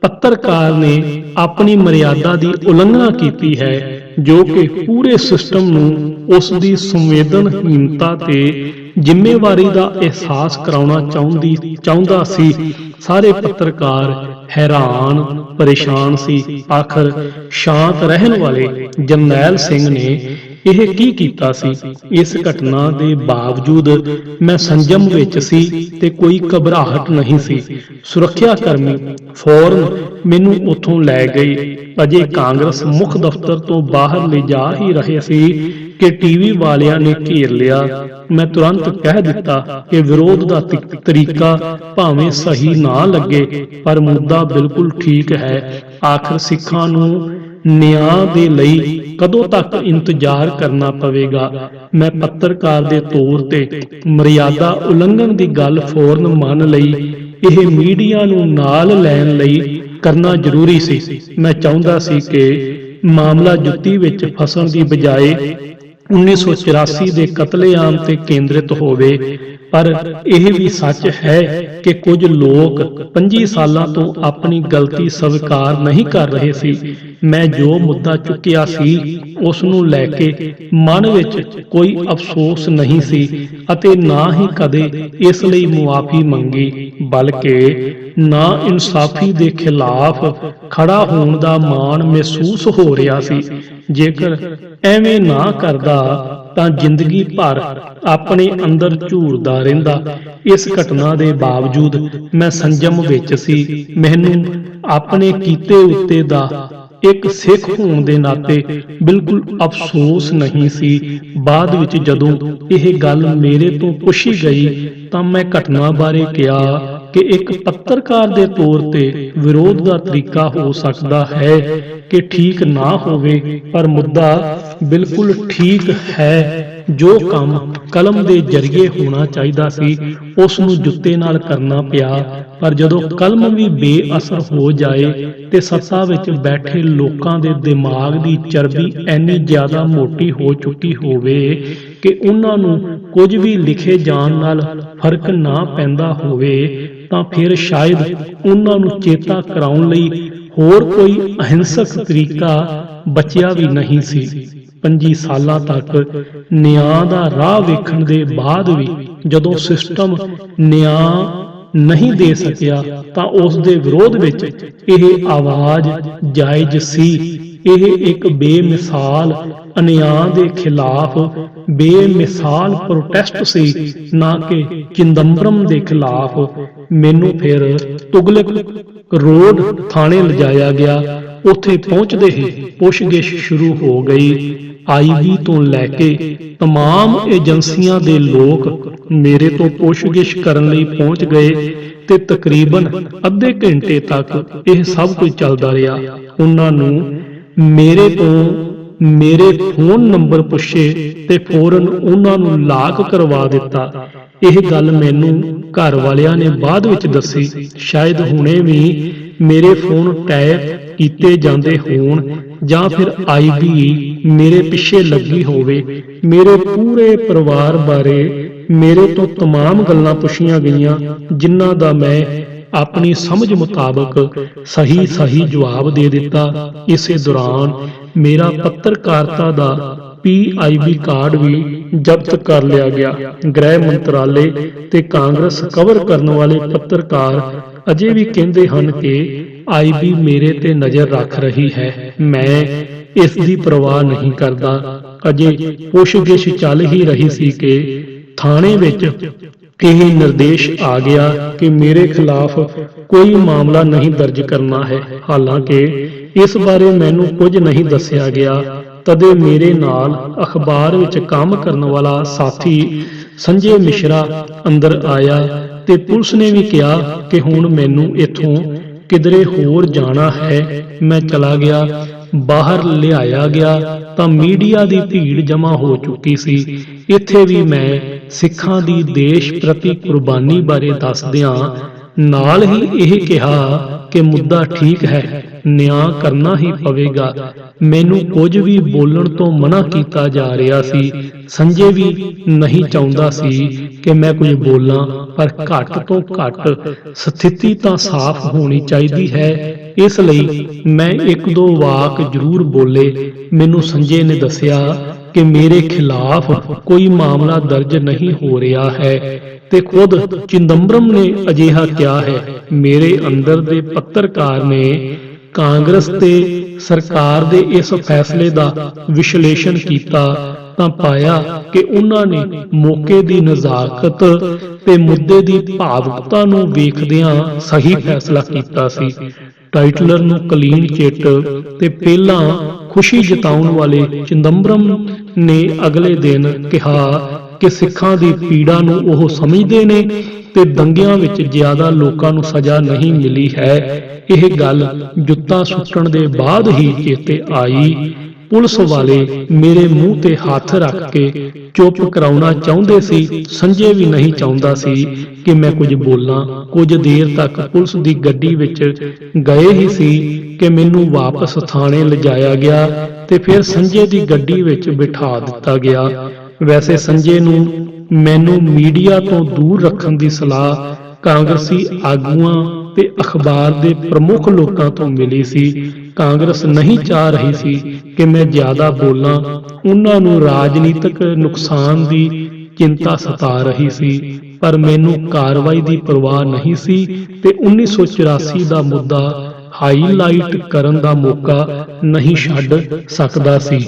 ਪੱਤਰਕਾਰ ਨੇ ਆਪਣੀ ਮਰਿਆਦਾ ਦੀ ਉਲੰਘਣਾ ਕੀਤੀ ਹੈ, ਜੋ ਕਿ ਪੂਰੇ ਸਿਸਟਮ ਨੂੰ ਉਸ ਦੀ ਸੰਵੇਦਨਹੀਨਤਾ ਤੇ ਜ਼ਿੰਮੇਵਾਰੀ ਦਾ ਅਹਿਸਾਸ ਕਰਾਉਣਾ ਚਾਹੁੰਦਾ ਸੀ। ਸਾਰੇ ਪੱਤਰਕਾਰ ਹੈਰਾਨ ਪਰੇਸ਼ਾਨ ਸੀ। ਆਖਰ ਸ਼ਾਂਤ ਰਹਿਣ ਵਾਲੇ ਜਰਨੈਲ ਸਿੰਘ ਨੇ ਇਹ ਕੀ ਕੀਤਾ ਸੀ? ਇਸ ਘਟਨਾ ਦੇ ਬਾਵਜੂਦ ਮੈਂ ਸੰਜਮ ਵਿੱਚ ਸੀ ਤੇ ਕੋਈ ਘਬਰਾਹਟ ਨਹੀਂ ਸੀ। ਸੁਰੱਖਿਆ ਕਰਮੀ ਫੌਰਨ ਮੈਨੂੰ ਉੱਥੋਂ ਲੈ ਗਏ। ਅਜੇ ਕਾਂਗਰਸ ਮੁੱਖ ਦਫ਼ਤਰ ਤੋਂ ਬਾਹਰ ਲਿਜਾ ਹੀ ਰਹੇ ਸੀ ਕਿ ਟੀਵੀ ਵਾਲਿਆਂ ਨੇ ਘੇਰ ਲਿਆ। ਮੈਂ ਤੁਰੰਤ ਕਹਿ ਦਿੱਤਾ ਕਿ ਵਿਰੋਧ ਦਾ ਤਰੀਕਾ ਭਾਵੇਂ ਸਹੀ ਨਾ ਲੱਗੇ, ਪਰ ਮੁੱਦਾ ਬਿਲਕੁਲ ਠੀਕ ਹੈ। ਆਖਰ ਸਿੱਖਾਂ ਨੂੰ ਨਿਆਂ ਦੇ ਲਈ ਕਦੋਂ ਤੱਕ ਇੰਤਜ਼ਾਰ ਕਰਨਾ ਪਵੇਗਾ? ਮੈਂ ਪੱਤਰਕਾਰ ਦੇ ਤੌਰ ਤੇ ਮਰਿਆਦਾ ਉਲੰਘਣ ਦੀ ਗੱਲ ਫੌਰਨ ਮੰਨ ਲਈ। ਇਹ ਮੀਡੀਆ ਨੂੰ ਨਾਲ ਲੈਣ ਲਈ ਕਰਨਾ ਜ਼ਰੂਰੀ ਸੀ। ਮੈਂ ਚਾਹੁੰਦਾ ਸੀ ਕਿ ਮਾਮਲਾ ਜੁੱਤੀ ਵਿੱਚ ਫਸਣ ਦੀ ਬਜਾਏ 1984 ਦੇ ਕਤਲੇਆਮ ਤੇ ਕੇਂਦਰਿਤ ਹੋਵੇ। ਪਰ ਇਹ ਵੀ ਸੱਚ ਹੈ ਕਿ ਕੁਝ ਲੋਕ 25 ਸਾਲਾਂ ਤੋਂ ਆਪਣੀ ਗਲਤੀ ਸਵੀਕਾਰ ਨਹੀਂ ਕਰ ਰਹੇ ਸੀ। ਮੈਂ ਜੋ ਮੁੱਦਾ ਚੁੱਕਿਆ ਸੀ ਉਸ ਨੂੰ ਲੈ ਕੇ ਮਨ ਵਿੱਚ ਕੋਈ ਅਫਸੋਸ ਨਹੀਂ ਸੀ ਅਤੇ ਨਾ ਹੀ ਕਦੇ ਇਸ ਲਈ ਮੁਆਫੀ ਮੰਗੀ, ਬਲਕਿ ਨਾ ਇਨਸਾਫੀ ਦੇ ਖਿਲਾਫ ਖੜਾ ਹੋਣ ਦਾ ਮਾਣ ਮਹਿਸੂਸ ਹੋ ਰਿਹਾ ਸੀ। ਜੇਕਰ ਐਵੇਂ ਨਾ ਕਰਦਾ ਤਾਂ ਜ਼ਿੰਦਗੀ ਭਰ ਆਪਣੇ ਅੰਦਰ ਝੂਰਦਾ ਰਹਿੰਦਾ। ਇਸ ਘਟਨਾ ਦੇ ਬਾਵਜੂਦ ਮੈਂ ਸੰਜਮ ਵਿੱਚ ਸੀ। ਮੈਨੂੰ ਆਪਣੇ ਕੀਤੇ ਉੱਤੇ ਦਾ ਇੱਕ ਸਿੱਖ ਹੋਣ ਦੇ ਨਾਤੇ ਬਿਲਕੁਲ ਅਫਸੋਸ ਨਹੀਂ ਸੀ। ਬਾਅਦ ਵਿੱਚ ਜਦੋਂ ਇਹ ਗੱਲ ਮੇਰੇ ਤੋਂ ਪੁੱਛੀ ਗਈ ਤਾਂ ਮੈਂ ਘਟਨਾ ਬਾਰੇ ਕਿਹਾ ਕਿ ਇੱਕ ਪੱਤਰਕਾਰ ਦੇ ਤੌਰ ਤੇ ਵਿਰੋਧ ਦਾ ਤਰੀਕਾ ਹੋ ਸਕਦਾ ਹੈ ਕਿ ਠੀਕ ਨਾ ਹੋਵੇ, ਪਰ ਮੁੱਦਾ ਬਿਲਕੁਲ ਠੀਕ ਹੈ। ਜੋ ਕੰਮ ਕਲਮ ਦੇ ਜ਼ਰੀਏ ਹੋਣਾ ਚਾਹੀਦਾ ਸੀ ਉਸ ਨੂੰ ਜੁੱਤੇ ਨਾਲ ਕਰਨਾ ਪਿਆ। ਪਰ ਜਦੋਂ ਕਲਮ ਵੀ ਬੇਅਸਰ ਹੋ ਜਾਏ ਤੇ ਸੱਤਾ ਵਿੱਚ ਬੈਠੇ ਲੋਕਾਂ ਦੇ ਦਿਮਾਗ ਦੀ ਚਰਬੀ ਇੰਨੀ ਜ਼ਿਆਦਾ ਮੋਟੀ ਹੋ ਚੁੱਕੀ ਹੋਵੇ ਕਿ ਉਹਨਾਂ ਨੂੰ ਕੁਝ ਵੀ ਲਿਖੇ ਜਾਣ ਨਾਲ ਫਰਕ ਨਾ ਪੈਂਦਾ ਹੋਵੇ, ਤਾਂ ਫਿਰ ਸ਼ਾਇਦ ਉਹਨਾਂ ਨੂੰ ਚੇਤਾ ਕਰਾਉਣ ਲਈ ਹੋਰ ਕੋਈ ਅਹਿੰਸਕ ਤਰੀਕਾ ਬਚਿਆ ਵੀ ਨਹੀਂ ਸੀ। 25 ਸਾਲਾਂ ਤੱਕ ਨਿਆਂ ਦਾ ਰਾਹ ਵੇਖਣ ਦੇ ਬਾਅਦ ਵੀ ਜਦੋਂ ਸਿਸਟਮ ਨਿਆਂ ਨਹੀਂ ਦੇ ਸਕਿਆ ਤਾਂ ਉਸ ਦੇ ਵਿਰੋਧ ਵਿੱਚ ਇਹ ਆਵਾਜ਼ ਜਾਇਜ਼ ਸੀ। ਇਹ ਇੱਕ ਬੇਮਿਸਾਲ ਅਨਿਆਂ ਦੇ ਖਿਲਾਫ ਬੇਮਿਸਾਲ ਪ੍ਰੋਟੈਸਟ ਸੀ, ਨਾ ਕਿ ਚਿਦੰਬਰਮ ਦੇ ਖਿਲਾਫ। ਮੈਨੂੰ ਫਿਰ ਤੁਗਲਕ ਰੋਡ ਥਾਣੇ ਲਿਜਾਇਆ ਗਿਆ। ਉੱਥੇ ਪਹੁੰਚਦੇ ਹੀ ਪੁੱਛਗਿੱਛ ਸ਼ੁਰੂ ਹੋ ਗਈ। ਆਈਬੀ ਤੋਂ ਲੈ ਕੇ तमाम ਏਜੰਸੀਆਂ ਦੇ ਲੋਕ ਮੇਰੇ ਤੋਂ ਪੁੱਛਗਿੱਛ ਕਰਨ ਲਈ ਪਹੁੰਚ ਗਏ ਤੇ ਤਕਰੀਬਨ ਅੱਧੇ ਘੰਟੇ ਤੱਕ ਇਹ ਸਭ ਕੁਝ ਚੱਲਦਾ ਰਿਹਾ। ਉਹਨਾਂ ਨੂੰ ਮੇਰੇ ਤੋਂ ਮੇਰੇ ਫੋਨ ਨੰਬਰ ਪੁੱਛੇ ਤੇ ਫੌਰਨ ਉਹਨਾਂ ਨੂੰ ਲਾਕ ਕਰਵਾ ਦਿੱਤਾ। ਇਹ ਗੱਲ ਮੈਨੂੰ ਘਰ ਵਾਲਿਆਂ ਨੇ ਬਾਅਦ ਵਿੱਚ ਦੱਸੀ। ਸ਼ਾਇਦ ਹੁਣੇ ਵੀ ਮੇਰੇ ਫੋਨ ਟੈਪ ਕੀਤੇ ਜਾਂਦੇ ਹੋਣ ਜਾਂ ਫਿਰ ਆਈਬੀ ਮੇਰੇ ਪਿੱਛੇ ਲੱਗੀ ਹੋਵੇ। ਮੇਰੇ ਪੂਰੇ ਪਰਿਵਾਰ ਬਾਰੇ ਮੇਰੇ ਤੋਂ ਤਮਾਮ ਗੱਲਾਂ ਪੁੱਛੀਆਂ ਗਈਆਂ, ਜਿਨ੍ਹਾਂ ਦਾ ਮੈਂ ਆਪਣੀ ਸਮਝ ਮੁਤਾਬਕ ਸਹੀ ਜਵਾਬ ਦੇ ਦਿੱਤਾ। ਇਸੇ ਦੌਰਾਨ ਮੇਰਾ ਪੱਤਰਕਾਰਤਾ ਦਾ PIB ਕਾਰਡ ਵੀ ਜ਼ਬਤ ਕਰ ਲਿਆ ਗਿਆ। ਗ੍ਰਹਿ ਮੰਤਰਾਲੇ ਤੇ ਕਾਂਗਰਸ ਕਵਰ ਕਰਨ ਵਾਲੇ ਪੱਤਰਕਾਰ ਅਜੇ ਵੀ ਕਹਿੰਦੇ ਹਨ ਕਿ IB ਮੇਰੇ ਤੇ ਨਜ਼ਰ ਰੱਖ ਰਹੀ ਹੈ। ਮੈਂ ਇਸ ਦੀ ਪਰਵਾਹ ਨਹੀਂ ਕਰਦਾ। ਅਜੇ ਪੁੱਛਗਿੱਛ ਚੱਲ ਹੀ ਰਹੀ ਸੀ ਕਿ ਥਾਣੇ ਵਿੱਚ ਇਹ ਨਿਰਦੇਸ਼ ਆ ਗਿਆ ਕਿ ਮੇਰੇ ਖਿਲਾਫ ਕੋਈ ਮਾਮਲਾ ਨਹੀਂ ਦਰਜ ਕਰਨਾ ਹੈ। ਹਾਲਾਂਕਿ ਇਸ ਬਾਰੇ ਮੈਨੂੰ ਕੁਝ ਨਹੀਂ ਦੱਸਿਆ ਗਿਆ। ਤਦੇ ਮੇਰੇ ਨਾਲ ਅਖਬਾਰ ਵਿੱਚ ਕੰਮ ਕਰਨ ਵਾਲਾ ਸਾਥੀ ਸੰਜੇ ਮਿਸ਼ਰਾ ਅੰਦਰ ਆਇਆ ਤੇ ਪੁਲਿਸ ਨੇ ਵੀ ਕਿਹਾ ਕਿ ਹੁਣ ਮੈਨੂੰ ਇੱਥੋਂ ਕਿਧਰੇ ਹੋਰ ਜਾਣਾ ਹੈ। ਮੈਂ ਚਲਾ ਗਿਆ। ਬਾਹਰ ਲਿਆਇਆ ਗਿਆ ਤਾਂ ਮੀਡੀਆ ਦੀ ਭੀੜ ਜਮ੍ਹਾਂ ਹੋ ਚੁੱਕੀ ਸੀ। ਇੱਥੇ ਵੀ ਮੈਂ ਸਿੱਖਾਂ ਦੀ ਦੇਸ਼ ਪ੍ਰਤੀ ਕੁਰਬਾਨੀ ਬਾਰੇ ਦੱਸਦਿਆਂ ਨਾਲ ਹੀ ਇਹ ਕਿਹਾ ਕਿ ਮੁੱਦਾ ਠੀਕ ਹੈ, ਨਿਆਂ ਕਰਨਾ ਹੀ ਪਵੇਗਾ। ਮੈਨੂੰ ਕੁਝ ਵੀ ਬੋਲਣ ਤੋਂ ਮਨ੍ਹਾ ਕੀਤਾ ਜਾ ਰਿਹਾ ਸੀ। ਸੰਜੇ ਵੀ ਨਹੀਂ ਚਾਹੁੰਦਾ ਸੀ ਕਿ ਮੈਂ ਕੁਝ ਬੋਲਾਂ, ਪਰ ਘੱਟ ਤੋਂ ਘੱਟ ਸਥਿਤੀ ਤਾਂ ਸਾਫ਼ ਹੋਣੀ ਚਾਹੀਦੀ ਹੈ। ਇਸ ਲਈ ਮੈਂ ਇੱਕ ਦੋ ਵਾਕ ਜ਼ਰੂਰ ਬੋਲੇ। ਮੈਨੂੰ ਸੰਜੇ ਨੇ ਦੱਸਿਆ ਕਿ ਮੇਰੇ ਖਿਲਾਫ ਕੋਈ ਮਾਮਲਾ ਦਰਜ ਨਹੀਂ ਹੋ ਰਿਹਾ ਹੈ ਤੇ ਖੁਦ ਚਿਦੰਬਰਮ ਨੇ ਅਜਿਹਾ ਕਿਹਾ ਹੈ। ਮੇਰੇ ਅੰਦਰ ਦੇ ਪੱਤਰਕਾਰ ਨੇ ਕਾਂਗਰਸ ਤੇ ਸਰਕਾਰ ਦੇ ਇਸ ਫੈਸਲੇ ਦਾ ਵਿਸ਼ਲੇਸ਼ਣ ਕੀਤਾ ਤਾਂ ਪਾਇਆ ਕਿ ਉਹਨਾਂ ਨੇ ਮੌਕੇ ਦੀ ਨਜ਼ਾਕਤ ਤੇ ਮੁੱਦੇ ਦੀ ਭਾਵੁਕਤਾ ਨੂੰ ਵੇਖਦਿਆਂ ਸਹੀ ਫੈਸਲਾ ਕੀਤਾ ਸੀ। ਟਾਈਟਲਰ ਨੂੰ ਕਲੀਨ ਚਿੱਟ ਤੇ ਪਹਿਲਾਂ ਖੁਸ਼ੀ ਜਤਾਉਣ ਵਾਲੇ ਚਿਦੰਬਰਮ ਨੇ ਅਗਲੇ ਦਿਨ ਕਿਹਾ ਕਿ ਸਿੱਖਾਂ ਦੀ ਪੀੜਾ ਨੂੰ ਉਹ ਸਮਝਦੇ ਨੇ ਤੇ ਦੰਗਿਆਂ ਵਿੱਚ ਜ਼ਿਆਦਾ ਲੋਕਾਂ ਨੂੰ ਸਜ਼ਾ ਨਹੀਂ ਮਿਲੀ ਹੈ। ਇਹ ਗੱਲ ਜੁੱਤਾ ਸੁੱਟਣ ਦੇ ਬਾਅਦ ਹੀ ਚੇਤੇ ਆਈ। ਪੁਲਿਸ ਵਾਲੇ ਮੇਰੇ ਮੂੰਹ ਤੇ ਹੱਥ ਰੱਖ ਕੇ ਚੁੱਪ ਕਰਾਉਣਾ ਚਾਹੁੰਦੇ ਸੀ। ਸੰਜੇ ਵੀ ਨਹੀਂ ਚਾਹੁੰਦਾ ਸੀ ਕਿ ਮੈਂ ਕੁਝ ਬੋਲਾਂ। ਕੁਝ ਦੇਰ ਤੱਕ ਪੁਲਿਸ ਦੀ ਗੱਡੀ ਵਿੱਚ ਗਏ ਹੀ ਸੀ ਕਿ ਮੈਨੂੰ ਵਾਪਸ ਥਾਣੇ ਲਿਜਾਇਆ ਗਿਆ ਤੇ ਫਿਰ ਸੰਜੇ ਦੀ ਗੱਡੀ ਵਿੱਚ ਬਿਠਾ ਦਿੱਤਾ ਗਿਆ। ਵੈਸੇ ਸੰਜੇ ਨੂੰ ਮੈਨੂੰ ਮੀਡੀਆ ਤੋਂ ਦੂਰ ਰੱਖਣ ਦੀ ਸਲਾਹ ਕਾਂਗਰਸੀ ਆਗੂਆਂ ਤੇ ਅਖਬਾਰ ਦੇ ਪ੍ਰਮੁੱਖ ਲੋਕਾਂ ਤੋਂ ਮਿਲੀ ਸੀ। ਕਾਂਗਰਸ ਨਹੀਂ ਚਾਹ ਰਹੀ ਸੀ ਕਿ ਮੈਂ ਜ਼ਿਆਦਾ ਬੋਲਾਂ। ਉਹਨਾਂ ਨੂੰ ਰਾਜਨੀਤਿਕ ਨੁਕਸਾਨ ਦੀ ਚਿੰਤਾ ਸਤਾ ਰਹੀ ਸੀ, ਪਰ ਮੈਨੂੰ ਕਾਰਵਾਈ ਦੀ ਪਰਵਾਹ ਨਹੀਂ ਸੀ ਤੇ 1984 ਦਾ ਮੁੱਦਾ ਹਾਈਲਾਈਟ ਕਰਨ ਦਾ ਮੌਕਾ ਨਹੀਂ ਛੱਡ ਸਕਦਾ ਸੀ।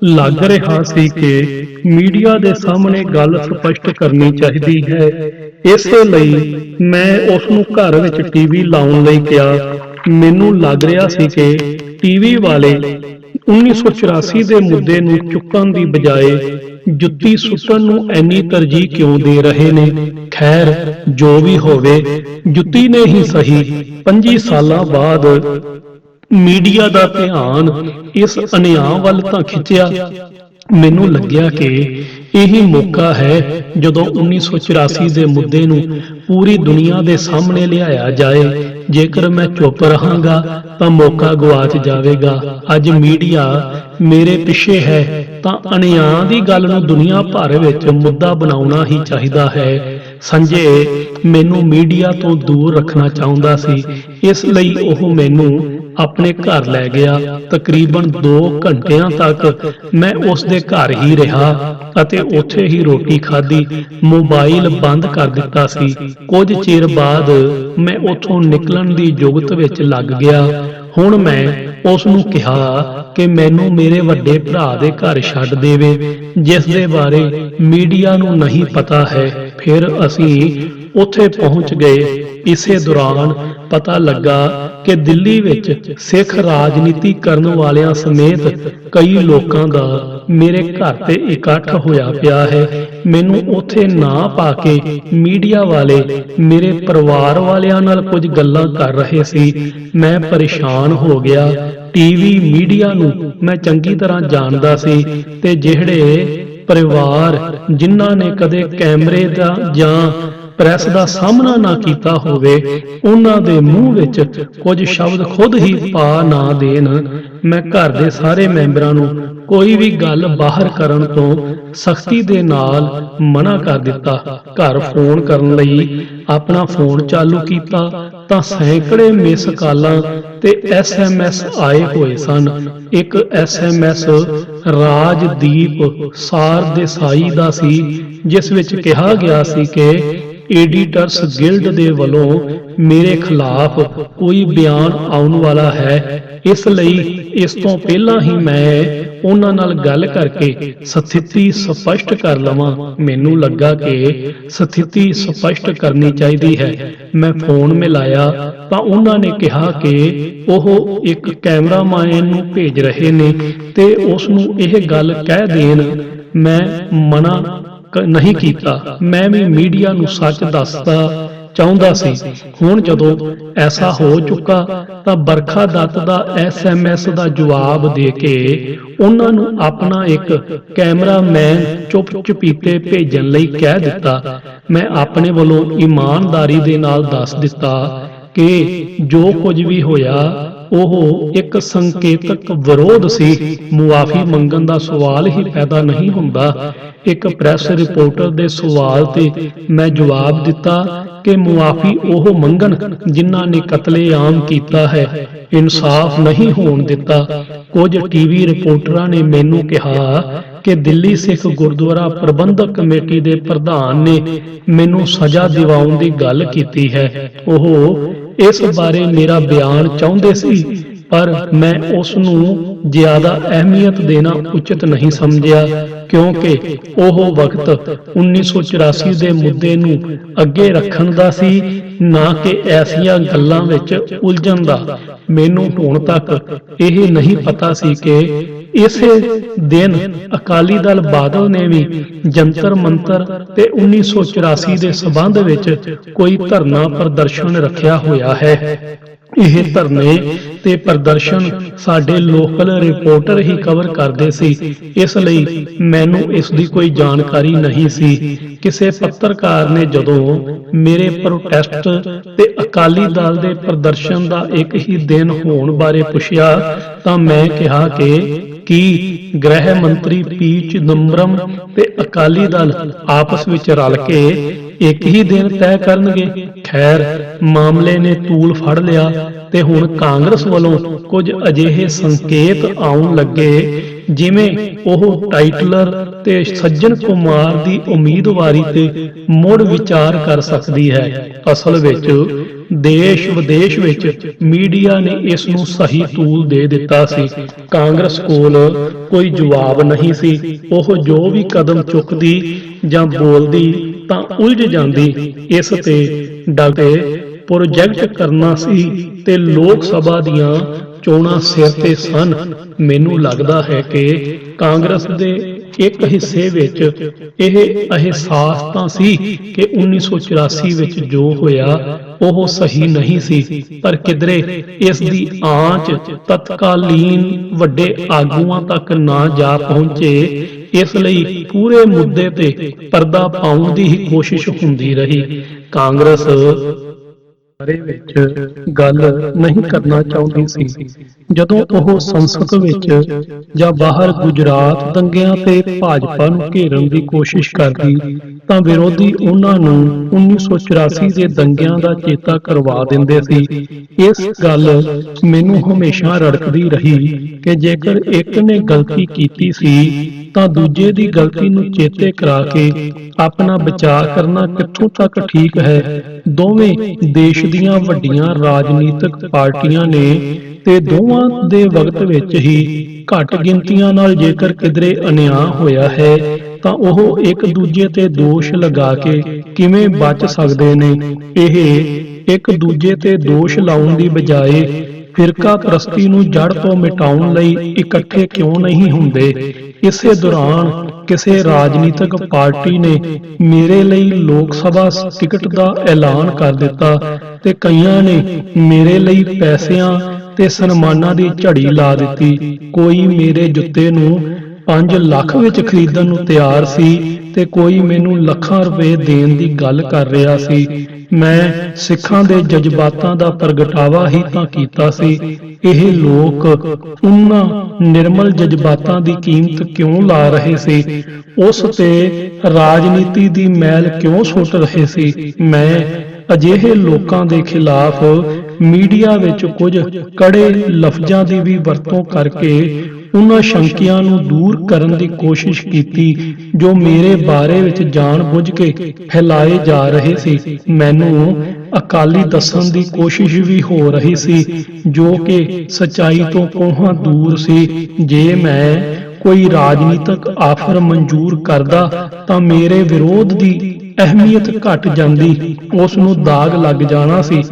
ਲੱਗ ਰਿਹਾ ਸੀ ਕਿ ਮੀਡੀਆ ਦੇ ਸਾਹਮਣੇ ਗੱਲ ਸਪਸ਼ਟ ਕਰਨੀ ਚਾਹੀਦੀ ਹੈ। ਇਸੇ ਲਈ ਮੈਂ ਉਸ ਨੂੰ ਘਰ ਵਿੱਚ ਟੀਵੀ ਲਾਉਣ ਲਈ ਕਿਹਾ। ਮੈਨੂੰ ਲੱਗ ਰਿਹਾ ਸੀ ਕਿ ਟੀਵੀ ਵਾਲੇ 1984 ਦੇ ਮੁੱਦੇ ਨੂੰ ਚੁੱਕਣ ਦੀ ਬਜਾਏ ਜੁੱਤੀ ਸੁੱਟਣ ਨੂੰ ਇੰਨੀ ਤਰਜੀਹ ਕਿਉਂ ਦੇ ਰਹੇ ਨੇ। ਖੈਰ ਜੋ ਵੀ ਹੋਵੇ, ਜੁੱਤੀ ਨੇ ਹੀ ਸਹੀ 25 ਸਾਲਾਂ ਬਾਅਦ ਮੀਡੀਆ ਦਾ ਧਿਆਨ ਇਸ ਅਨਿਆਂ ਵੱਲ ਤਾਂ ਖਿੱਚਿਆ। ਮੈਨੂੰ ਲੱਗਿਆ ਕਿ ਇਹੀ ਮੌਕਾ ਹੈ ਜਦੋਂ 1984 ਦੇ ਮੁੱਦੇ ਨੂੰ ਪੂਰੀ ਦੁਨੀਆ ਦੇ ਸਾਹਮਣੇ ਲਿਆਇਆ ਜਾਏ। ਜੇਕਰ ਮੈਂ ਚੁੱਪ ਰਹਾਂਗਾ ਤਾਂ ਮੌਕਾ ਗਵਾਚ ਜਾਵੇਗਾ। ਅੱਜ ਮੀਡੀਆ ਮੇਰੇ ਪਿੱਛੇ ਹੈ ਤਾਂ ਅਨਿਆਂ ਦੀ ਗੱਲ ਨੂੰ ਦੁਨੀਆ ਭਰ ਵਿੱਚ ਮੁੱਦਾ ਬਣਾਉਣਾ ਹੀ ਚਾਹੀਦਾ ਹੈ। ਸੰਜੇ ਮੈਨੂੰ ਮੀਡੀਆ ਤੋਂ ਦੂਰ ਰੱਖਣਾ ਚਾਹੁੰਦਾ ਸੀ, ਇਸ ਲਈ ਉਹ ਮੈਨੂੰ ਆਪਣੇ ਘਰ ਲੈ ਗਿਆ। ਤਕਰੀਬਨ 2 ਘੰਟਿਆਂ ਤੱਕ ਮੈਂ ਉਸ ਦੇ ਘਰ ਹੀ ਰਿਹਾ ਅਤੇ ਉੱਥੇ ਹੀ ਰੋਟੀ ਖਾਧੀ। ਮੋਬਾਈਲ ਬੰਦ ਕਰ ਦਿੱਤਾ ਸੀ। ਕੁਝ ਚਿਰ ਬਾਅਦ ਮੈਂ ਉੱਥੋਂ ਨਿਕਲਣ ਦੀ ਜੁਗਤ ਵਿੱਚ ਲੱਗ ਗਿਆ। ਹੁਣ ਮੈਂ ਉਸ ਨੂੰ ਕਿਹਾ ਕਿ ਮੈਨੂੰ ਮੇਰੇ ਵੱਡੇ ਭਰਾ ਦੇ ਘਰ ਛੱਡ ਦੇਵੇ, ਜਿਸ ਦੇ ਬਾਰੇ ਮੀਡੀਆ ਨੂੰ ਨਹੀਂ ਪਤਾ ਹੈ। ਫਿਰ ਅਸੀਂ ਉੱਥੇ ਪਹੁੰਚ ਗਏ। ਇਸੇ ਦੌਰਾਨ ਪਤਾ ਲੱਗਾ ਕਿ ਦਿੱਲੀ ਵਿੱਚ ਸਿੱਖ ਰਾਜਨੀਤੀ ਕਰਨ ਵਾਲਿਆਂ ਸਮੇਤ ਕਈ ਲੋਕਾਂ ਦਾ ਮੇਰੇ ਘਰ ਤੇ ਇਕੱਠ ਹੋਇਆ ਪਿਆ ਹੈ। ਮੈਨੂੰ ਉੱਥੇ ਨਾ ਪਾ ਕੇ ਮੀਡੀਆ ਵਾਲੇ ਮੇਰੇ ਪਰਿਵਾਰ ਵਾਲਿਆਂ ਨਾਲ ਕੁਝ ਗੱਲਾਂ ਕਰ ਰਹੇ ਸੀ। ਮੈਂ ਪਰੇਸ਼ਾਨ ਹੋ ਗਿਆ। ਟੀਵੀ ਮੀਡੀਆ ਨੂੰ ਮੈਂ ਚੰਗੀ ਤਰ੍ਹਾਂ ਜਾਣਦਾ ਸੀ ਤੇ ਜਿਹੜੇ ਪਰਿਵਾਰ ਜਿਨ੍ਹਾਂ ਨੇ ਕਦੇ ਕੈਮਰੇ ਦਾ ਜਾਂ ਪ੍ਰੈਸ ਦਾ ਸਾਹਮਣਾ ਨਾ ਕੀਤਾ ਹੋਵੇ, ਉਹਨਾਂ ਦੇ ਮੂੰਹ ਵਿੱਚ ਕੁਝ ਸ਼ਬਦ ਖੁਦ ਹੀ ਪਾ ਨਾ ਦੇਣ। ਮੈਂ ਘਰ ਦੇ ਸਾਰੇ ਮੈਂਬਰਾਂ ਨੂੰ ਕੋਈ ਵੀ ਗੱਲ ਬਾਹਰ ਕਰਨ ਤੋਂ ਸਖਤੀ ਦੇ ਨਾਲ ਮਨਾ ਕਰ ਦਿੱਤਾ। ਘਰ ਫੋਨ ਕਰਨ ਲਈ ਆਪਣਾ ਫੋਨ ਚਾਲੂ ਕੀਤਾ ਤਾਂ ਸੈਂਕੜੇ ਮਿਸ ਕਾਲਾਂ ਤੇ SMS ਆਏ ਹੋਏ ਸਨ। ਇੱਕ SMS ਰਾਜਦੀਪ ਸਾਰਦੇਸਾਈ ਦਾ ਸੀ, ਜਿਸ ਵਿੱਚ ਕਿਹਾ ਗਿਆ ਸੀ ਕਿ ਐਡੀਟਰਸ ਗਿਲਡ ਦੇ ਵੱਲੋਂ ਮੇਰੇ ਖਿਲਾਫ ਕੋਈ ਬਿਆਨ ਆਉਣ ਵਾਲਾ ਹੈ, ਇਸ ਲਈ ਇਸ ਤੋਂ ਪਹਿਲਾਂ ਹੀ ਮੈਂ ਉਹਨਾਂ ਨਾਲ ਗੱਲ ਕਰਕੇ ਸਥਿਤੀ ਸਪਸ਼ਟ ਕਰ ਲਵਾਂ। ਮੈਨੂੰ ਲੱਗਾ ਕਿ ਸਥਿਤੀ ਸਪਸ਼ਟ ਕਰਨੀ ਚਾਹੀਦੀ ਹੈ। ਮੈਂ ਫੋਨ ਮਿਲਾਇਆ ਤਾਂ ਉਹਨਾਂ ਨੇ ਕਿਹਾ ਕਿ ਉਹ ਇੱਕ ਕੈਮਰਾਮੈਨ ਨੂੰ ਭੇਜ ਰਹੇ ਨੇ ਤੇ ਉਸ ਨੂੰ ਇਹ ਗੱਲ ਕਹਿ ਦੇਣ। ਮੈਂ ਮਨਾ ਨਹੀਂ ਕੀਤਾ। ਮੈਂ ਵੀ ਮੀਡੀਆ ਨੂੰ ਸੱਚ ਦੱਸਦਾ ਚਾਹੁੰਦਾ ਸੀ। ਹੁਣ ਜਦੋਂ ਐਸਾ ਹੋ ਚੁੱਕਾ ਤਾਂ ਬਰਖਾ ਦੱਤ ਦਾ SMS ਦਾ ਜਵਾਬ ਦੇ ਕੇ ਉਹਨਾਂ ਨੂੰ ਆਪਣਾ ਇੱਕ ਕੈਮਰਾਮੈਨ ਚੁੱਪ ਚੁਪੀਤੇ ਭੇਜਣ ਲਈ ਕਹਿ ਦਿੱਤਾ। ਮੈਂ ਆਪਣੇ ਵੱਲੋਂ ਇਮਾਨਦਾਰੀ ਦੇ ਨਾਲ ਦੱਸ ਦਿੱਤਾ ਕਿ ਜੋ ਕੁਝ ਵੀ ਹੋਇਆ ਉਹ ਇੱਕ ਸੰਕੇਤਕ ਵਿਰੋਧ ਸੀ। ਮੁਆਫੀ ਮੰਗਣ ਦਾ ਸਵਾਲ ਹੀ ਪੈਦਾ ਨਹੀਂ ਹੁੰਦਾ। ਇੱਕ ਪ੍ਰੈਸ ਰਿਪੋਰਟਰ ਦੇ ਸਵਾਲ ਤੇ ਮੈਂ ਜਵਾਬ ਦਿੱਤਾ ਕਿ ਮੁਆਫੀ ਉਹ ਮੰਗਣ ਜਿਨ੍ਹਾਂ ਨੇ ਕਤਲੇਆਮ ਕੀਤਾ ਹੈ, ਇਨਸਾਫ ਨਹੀਂ ਹੋਣ ਦਿੱਤਾ। ਕੁਝ ਟੀਵੀ ਰਿਪੋਰਟਰਾਂ ਨੇ ਮੈਨੂੰ ਕਿਹਾ ਕਿ ਦਿੱਲੀ ਸਿੱਖ ਗੁਰਦੁਆਰਾ ਪ੍ਰਬੰਧਕ ਕਮੇਟੀ ਦੇ ਪ੍ਰਧਾਨ ਨੇ ਮੈਨੂੰ ਸਜ਼ਾ ਦਿਵਾਉਣ ਦੀ ਗੱਲ ਕੀਤੀ ਹੈ। ਉਹ ਇਸ ਬਾਰੇ ਮੇਰਾ ਬਿਆਨ ਚਾਹੁੰਦੇ ਸੀ, ਪਰ ਮੈਂ ਉਸ ਨੂੰ ਜ਼ਿਆਦਾ ਅਹਿਮੀਅਤ ਦੇਣਾ ਉਚਿਤ ਨਹੀਂ ਸਮਝਿਆ, ਕਿਉਂਕਿ ਉਹ ਵਕਤ 1984 ਦੇ ਮੁੱਦੇ ਨੂੰ ਅੱਗੇ ਰੱਖਣ ਦਾ ਸੀ, ਨਾ ਕਿ ਐਸੀਆਂ ਗੱਲਾਂ ਵਿੱਚ ਉਲਝਣ ਦਾ। ਮੈਨੂੰ ਹੁਣ ਤੱਕ ਇਹ ਨਹੀਂ ਪਤਾ ਸੀ ਕਿ ਇਸੇ ਦਿਨ ਅਕਾਲੀ ਦਲ ਬਾਦਲ ਨੇ ਵੀ ਜੰਤਰ ਮੰਤਰ ਤੇ 1984 ਦੇ ਸਬੰਧ ਵਿੱਚ ਕੋਈ ਧਰਨਾ ਪ੍ਰਦਰਸ਼ਨ ਰੱਖਿਆ ਹੋਇਆ ਹੈ। ਇਹ ਧਰਨੇ ਤੇ ਪ੍ਰਦਰਸ਼ਨ ਸਾਡੇ ਲੋਕਲ ਰਿਪੋਰਟਰ ਹੀ ਕਵਰ ਕਰਦੇ ਸੀ, ਇਸ ਲਈ ਮੈਨੂੰ ਇਸ ਦੀ ਕੋਈ ਜਾਣਕਾਰੀ ਨਹੀਂ ਸੀ। ਕਿਸੇ ਪੱਤਰਕਾਰ ਨੇ ਜਦੋਂ ਮੇਰੇ ਪ੍ਰੋਟੈਸਟ ਤੇ ਅਕਾਲੀ ਦਲ ਦੇ ਪ੍ਰਦਰਸ਼ਨ ਦਾ ਇੱਕ ਹੀ ਦਿਨ ਹੋਣ ਬਾਰੇ ਪੁੱਛਿਆ ਤਾਂ ਮੈਂ ਕਿਹਾ ਕਿ ਕੀ ਗ੍ਰਹਿ ਮੰਤਰੀ ਪੀ ਚਿਦੰਬਰਮ ਤੇ ਅਕਾਲੀ ਦਲ ਆਪਸ ਵਿੱਚ ਰਲ ਕੇ ਇੱਕ ਹੀ ਦਿਨ ਤੈਅ ਕਰਨਗੇ। ਖੈਰ, ਮਾਮਲੇ ਨੇ ਤੂਲ ਫੜ ਲਿਆ ਤੇ ਹੁਣ ਕਾਂਗਰਸ ਵੱਲੋਂ ਕੁਝ ਅਜਿਹੇ ਸੰਕੇਤ ਆਉਣ ਲੱਗੇ ਜਿਵੇਂ ਉਹ ਟਾਈਟਲਰ ਤੇ ਸੱਜਣ ਕੁਮਾਰ ਦੀ ਉਮੀਦਵਾਰੀ ਤੇ ਮੁੜ ਵਿਚਾਰ ਕਰ ਸਕਦੀ ਹੈ। ਅਸਲ ਵਿੱਚ ਦੇਸ਼ ਵਿਦੇਸ਼ ਵਿੱਚ ਮੀਡੀਆ ਨੇ ਇਸ ਨੂੰ ਸਹੀ ਤੂਲ ਦੇ ਦਿੱਤਾ ਸੀ। ਕਾਂਗਰਸ ਕੋਲ ਕੋਈ ਜਵਾਬ ਨਹੀਂ ਸੀ। ਉਹ ਜੋ ਵੀ ਕਦਮ ਚੁੱਕਦੀ ਜਾਂ ਬੋਲਦੀ ਤਾਂ ਉਲਝ ਜਾਂਦੀ। ਇਸ ਤੇ ਡਾਕੇ ਪ੍ਰੋਜੈਕਟ ਕਰਨਾ ਸੀ ਤੇ ਲੋਕ ਸਭਾ ਦੀਆਂ ਚੋਣਾਂ ਸਿਰ ਤੇ ਸਨ। ਮੈਨੂੰ ਲੱਗਦਾ ਹੈ ਕਿ ਕਾਂਗਰਸ ਦੇ ਇੱਕ ਹਿੱਸੇ ਵਿੱਚ ਇਹ ਅਹਿਸਾਸ ਤਾਂ ਸੀ ਕਿ 1984 ਵਿੱਚ ਜੋ ਹੋਇਆ ਉਹ ਸਹੀ ਨਹੀਂ ਸੀ, ਪਰ ਕਿਧਰੇ ਇਸ ਦੀ ਆਂਚ ਤਤਕਾਲੀਨ ਵੱਡੇ ਆਗੂਆਂ ਤੱਕ ਨਾ ਜਾ ਪਹੁੰਚੇ, ਇਸ ਲਈ ਪੂਰੇ ਮੁੱਦੇ ਤੇ ਪਰਦਾ ਪਾਉਣ ਦੀ ਹੀ ਕੋਸ਼ਿਸ਼ ਹੁੰਦੀ ਰਹੀ। ਕਾਂਗਰਸ ਬਾਰੇ ਵਿੱਚ ਗੱਲ ਨਹੀਂ ਕਰਨਾ ਚਾਹੁੰਦੀ ਸੀ। ਜਦੋਂ ਉਹ ਸੰਸਦ ਵਿੱਚ ਜਾਂ ਬਾਹਰ ਗੁਜਰਾਤ ਦੰਗਿਆਂ ਤੇ ਭਾਜਪਾ ਨੂੰ ਘੇਰਨ ਦੀ ਕੋਸ਼ਿਸ਼ ਕਰਦੀ ਤਾਂ ਵਿਰੋਧੀ ਉਹਨਾਂ ਨੂੰ 1984 ਦੇ ਦੰਗਿਆਂ ਦਾ ਚੇਤਾ ਕਰਵਾ ਦਿੰਦੇ ਸੀ। ਇਸ ਗੱਲ ਮੈਨੂੰ ਹਮੇਸ਼ਾ ਰੜਕਦੀ ਰਹੀ ਕਿ ਜੇਕਰ ਇੱਕ ਨੇ ਗਲਤੀ ਕੀਤੀ ਸੀ ਤਾਂ ਦੂਜੇ ਦੀ ਗਲਤੀ ਨੂੰ ਚੇਤੇ ਕਰਾ ਕੇ ਆਪਣਾ ਬਚਾਅ ਕਰਨਾ ਕਿੱਥੋਂ ਤੱਕ ਠੀਕ ਹੈ। ਦੋਵੇਂ ਦੇਸ਼ ਦੀਆਂ ਵੱਡੀਆਂ ਰਾਜਨੀਤਿਕ ਪਾਰਟੀਆਂ ਨੇ ਤੇ ਦੋਵਾਂ ਦੇ ਵਕਤ ਵਿੱਚ ਹੀ ਘੱਟ ਗਿਣਤੀਆਂ ਨਾਲ ਜੇਕਰ ਕਿਧਰੇ ਅਨਿਆਂ ਹੋਇਆ ਹੈ ਤਾਂ ਉਹ ਇੱਕ ਦੂਜੇ ਤੇ ਦੋਸ਼ ਲਗਾ ਕੇ ਕਿਵੇਂ ਬਚ ਸਕਦੇ ਨੇ। ਇਹ ਇੱਕ ਦੂਜੇ ਤੇ ਦੋਸ਼ ਲਾਉਣ ਦੀ ਬਜਾਏ ਫਿਰਕਾ ਪ੍ਰਸਤੀ ਨੂੰ ਜੜ ਤੋਂ ਮਿਟਾਉਣ ਲਈ ਇਕੱਠੇ ਕਿਉਂ ਨਹੀਂ ਹੁੰਦੇ। ਇਸੇ ਦੌਰਾਨ ਕਿਸੇ ਰਾਜਨੀਤਿਕ ਪਾਰਟੀ ਨੇ ਮੇਰੇ ਲਈ ਲੋਕ ਸਭਾ ਟਿਕਟ ਦਾ ਐਲਾਨ ਕਰ ਦਿੱਤਾ ਤੇ ਕਈਆਂ ਨੇ ਮੇਰੇ ਲਈ ਪੈਸਿਆਂ ਤੇ ਸਨਮਾਨਾਂ ਦੀ ਝੜੀ ਲਾ ਦਿੱਤੀ। ਕੋਈ ਮੇਰੇ ਜੁੱਤੇ ਨੂੰ 5 ਲੱਖ ਵਿੱਚ ਖਰੀਦਣ ਨੂੰ ਤਿਆਰ ਸੀ ਤੇ ਕੋਈ ਮੈਨੂੰ ਲੱਖਾਂ ਰੁਪਏ ਦੇਣ ਦੀ ਗੱਲ ਕਰ ਰਿਹਾ ਸੀ। ਮੈਂ ਸਿੱਖਾਂ ਦੇ ਜਜ਼ਬਾਤਾਂ ਦਾ ਪ੍ਰਗਟਾਵਾ ਹੀ ਤਾਂ ਕੀਤਾ ਸੀ। ਇਹ ਲੋਕ ਉਹਨਾਂ ਨਿਰਮਲ ਜਜ਼ਬਾਤਾਂ ਦੀ ਕੀਮਤ ਕਿਉਂ ਲਾ ਰਹੇ ਸੀ? ਉਸ ਤੇ ਰਾਜਨੀਤੀ ਦੀ ਮੈਲ ਕਿਉਂ ਸੁੱਟ ਰਹੇ ਸੀ? ਮੈਂ ਅਜਿਹੇ ਲੋਕਾਂ ਦੇ ਖਿਲਾਫ ਮੀਡੀਆ ਵਿੱਚ ਕੁਝ ਕੜੇ ਲਫ਼ਜ਼ਾਂ ਦੀ ਵੀ ਵਰਤੋਂ ਕਰਕੇ ਉਹਨਾਂ ਸ਼ੰਕਿਆਂ ਨੂੰ ਦੂਰ ਕਰਨ ਦੀ ਕੋਸ਼ਿਸ਼ ਕੀਤੀ ਜੋ ਮੇਰੇ ਬਾਰੇ ਵਿੱਚ ਜਾਣ-ਬੁੱਝ ਕੇ ਫੈਲਾਏ ਜਾ ਰਹੇ ਸੀ। ਮੈਨੂੰ ਅਕਾਲੀ ਦੱਸਣ ਦੀ ਕੋਸ਼ਿਸ਼ ਵੀ ਹੋ ਰਹੀ ਸੀ ਜੋ ਕਿ ਸੱਚਾਈ ਤੋਂ ਕੋਹਾਂ ਦੂਰ ਸੀ। ਜੇ ਮੈਂ ਕੋਈ ਰਾਜਨੀਤਿਕ ਆਫਰ ਮਨਜ਼ੂਰ ਕਰਦਾ ਤਾਂ ਮੇਰੇ ਵਿਰੋਧ ਦੀ ਅਹਿਮੀਅਤ ਘਟ ਜਾਂਦੀ, ਉਸ ਨੂੰ ਦਾਗ ਲੱਗ ਜਾਣਾ ਸੀ।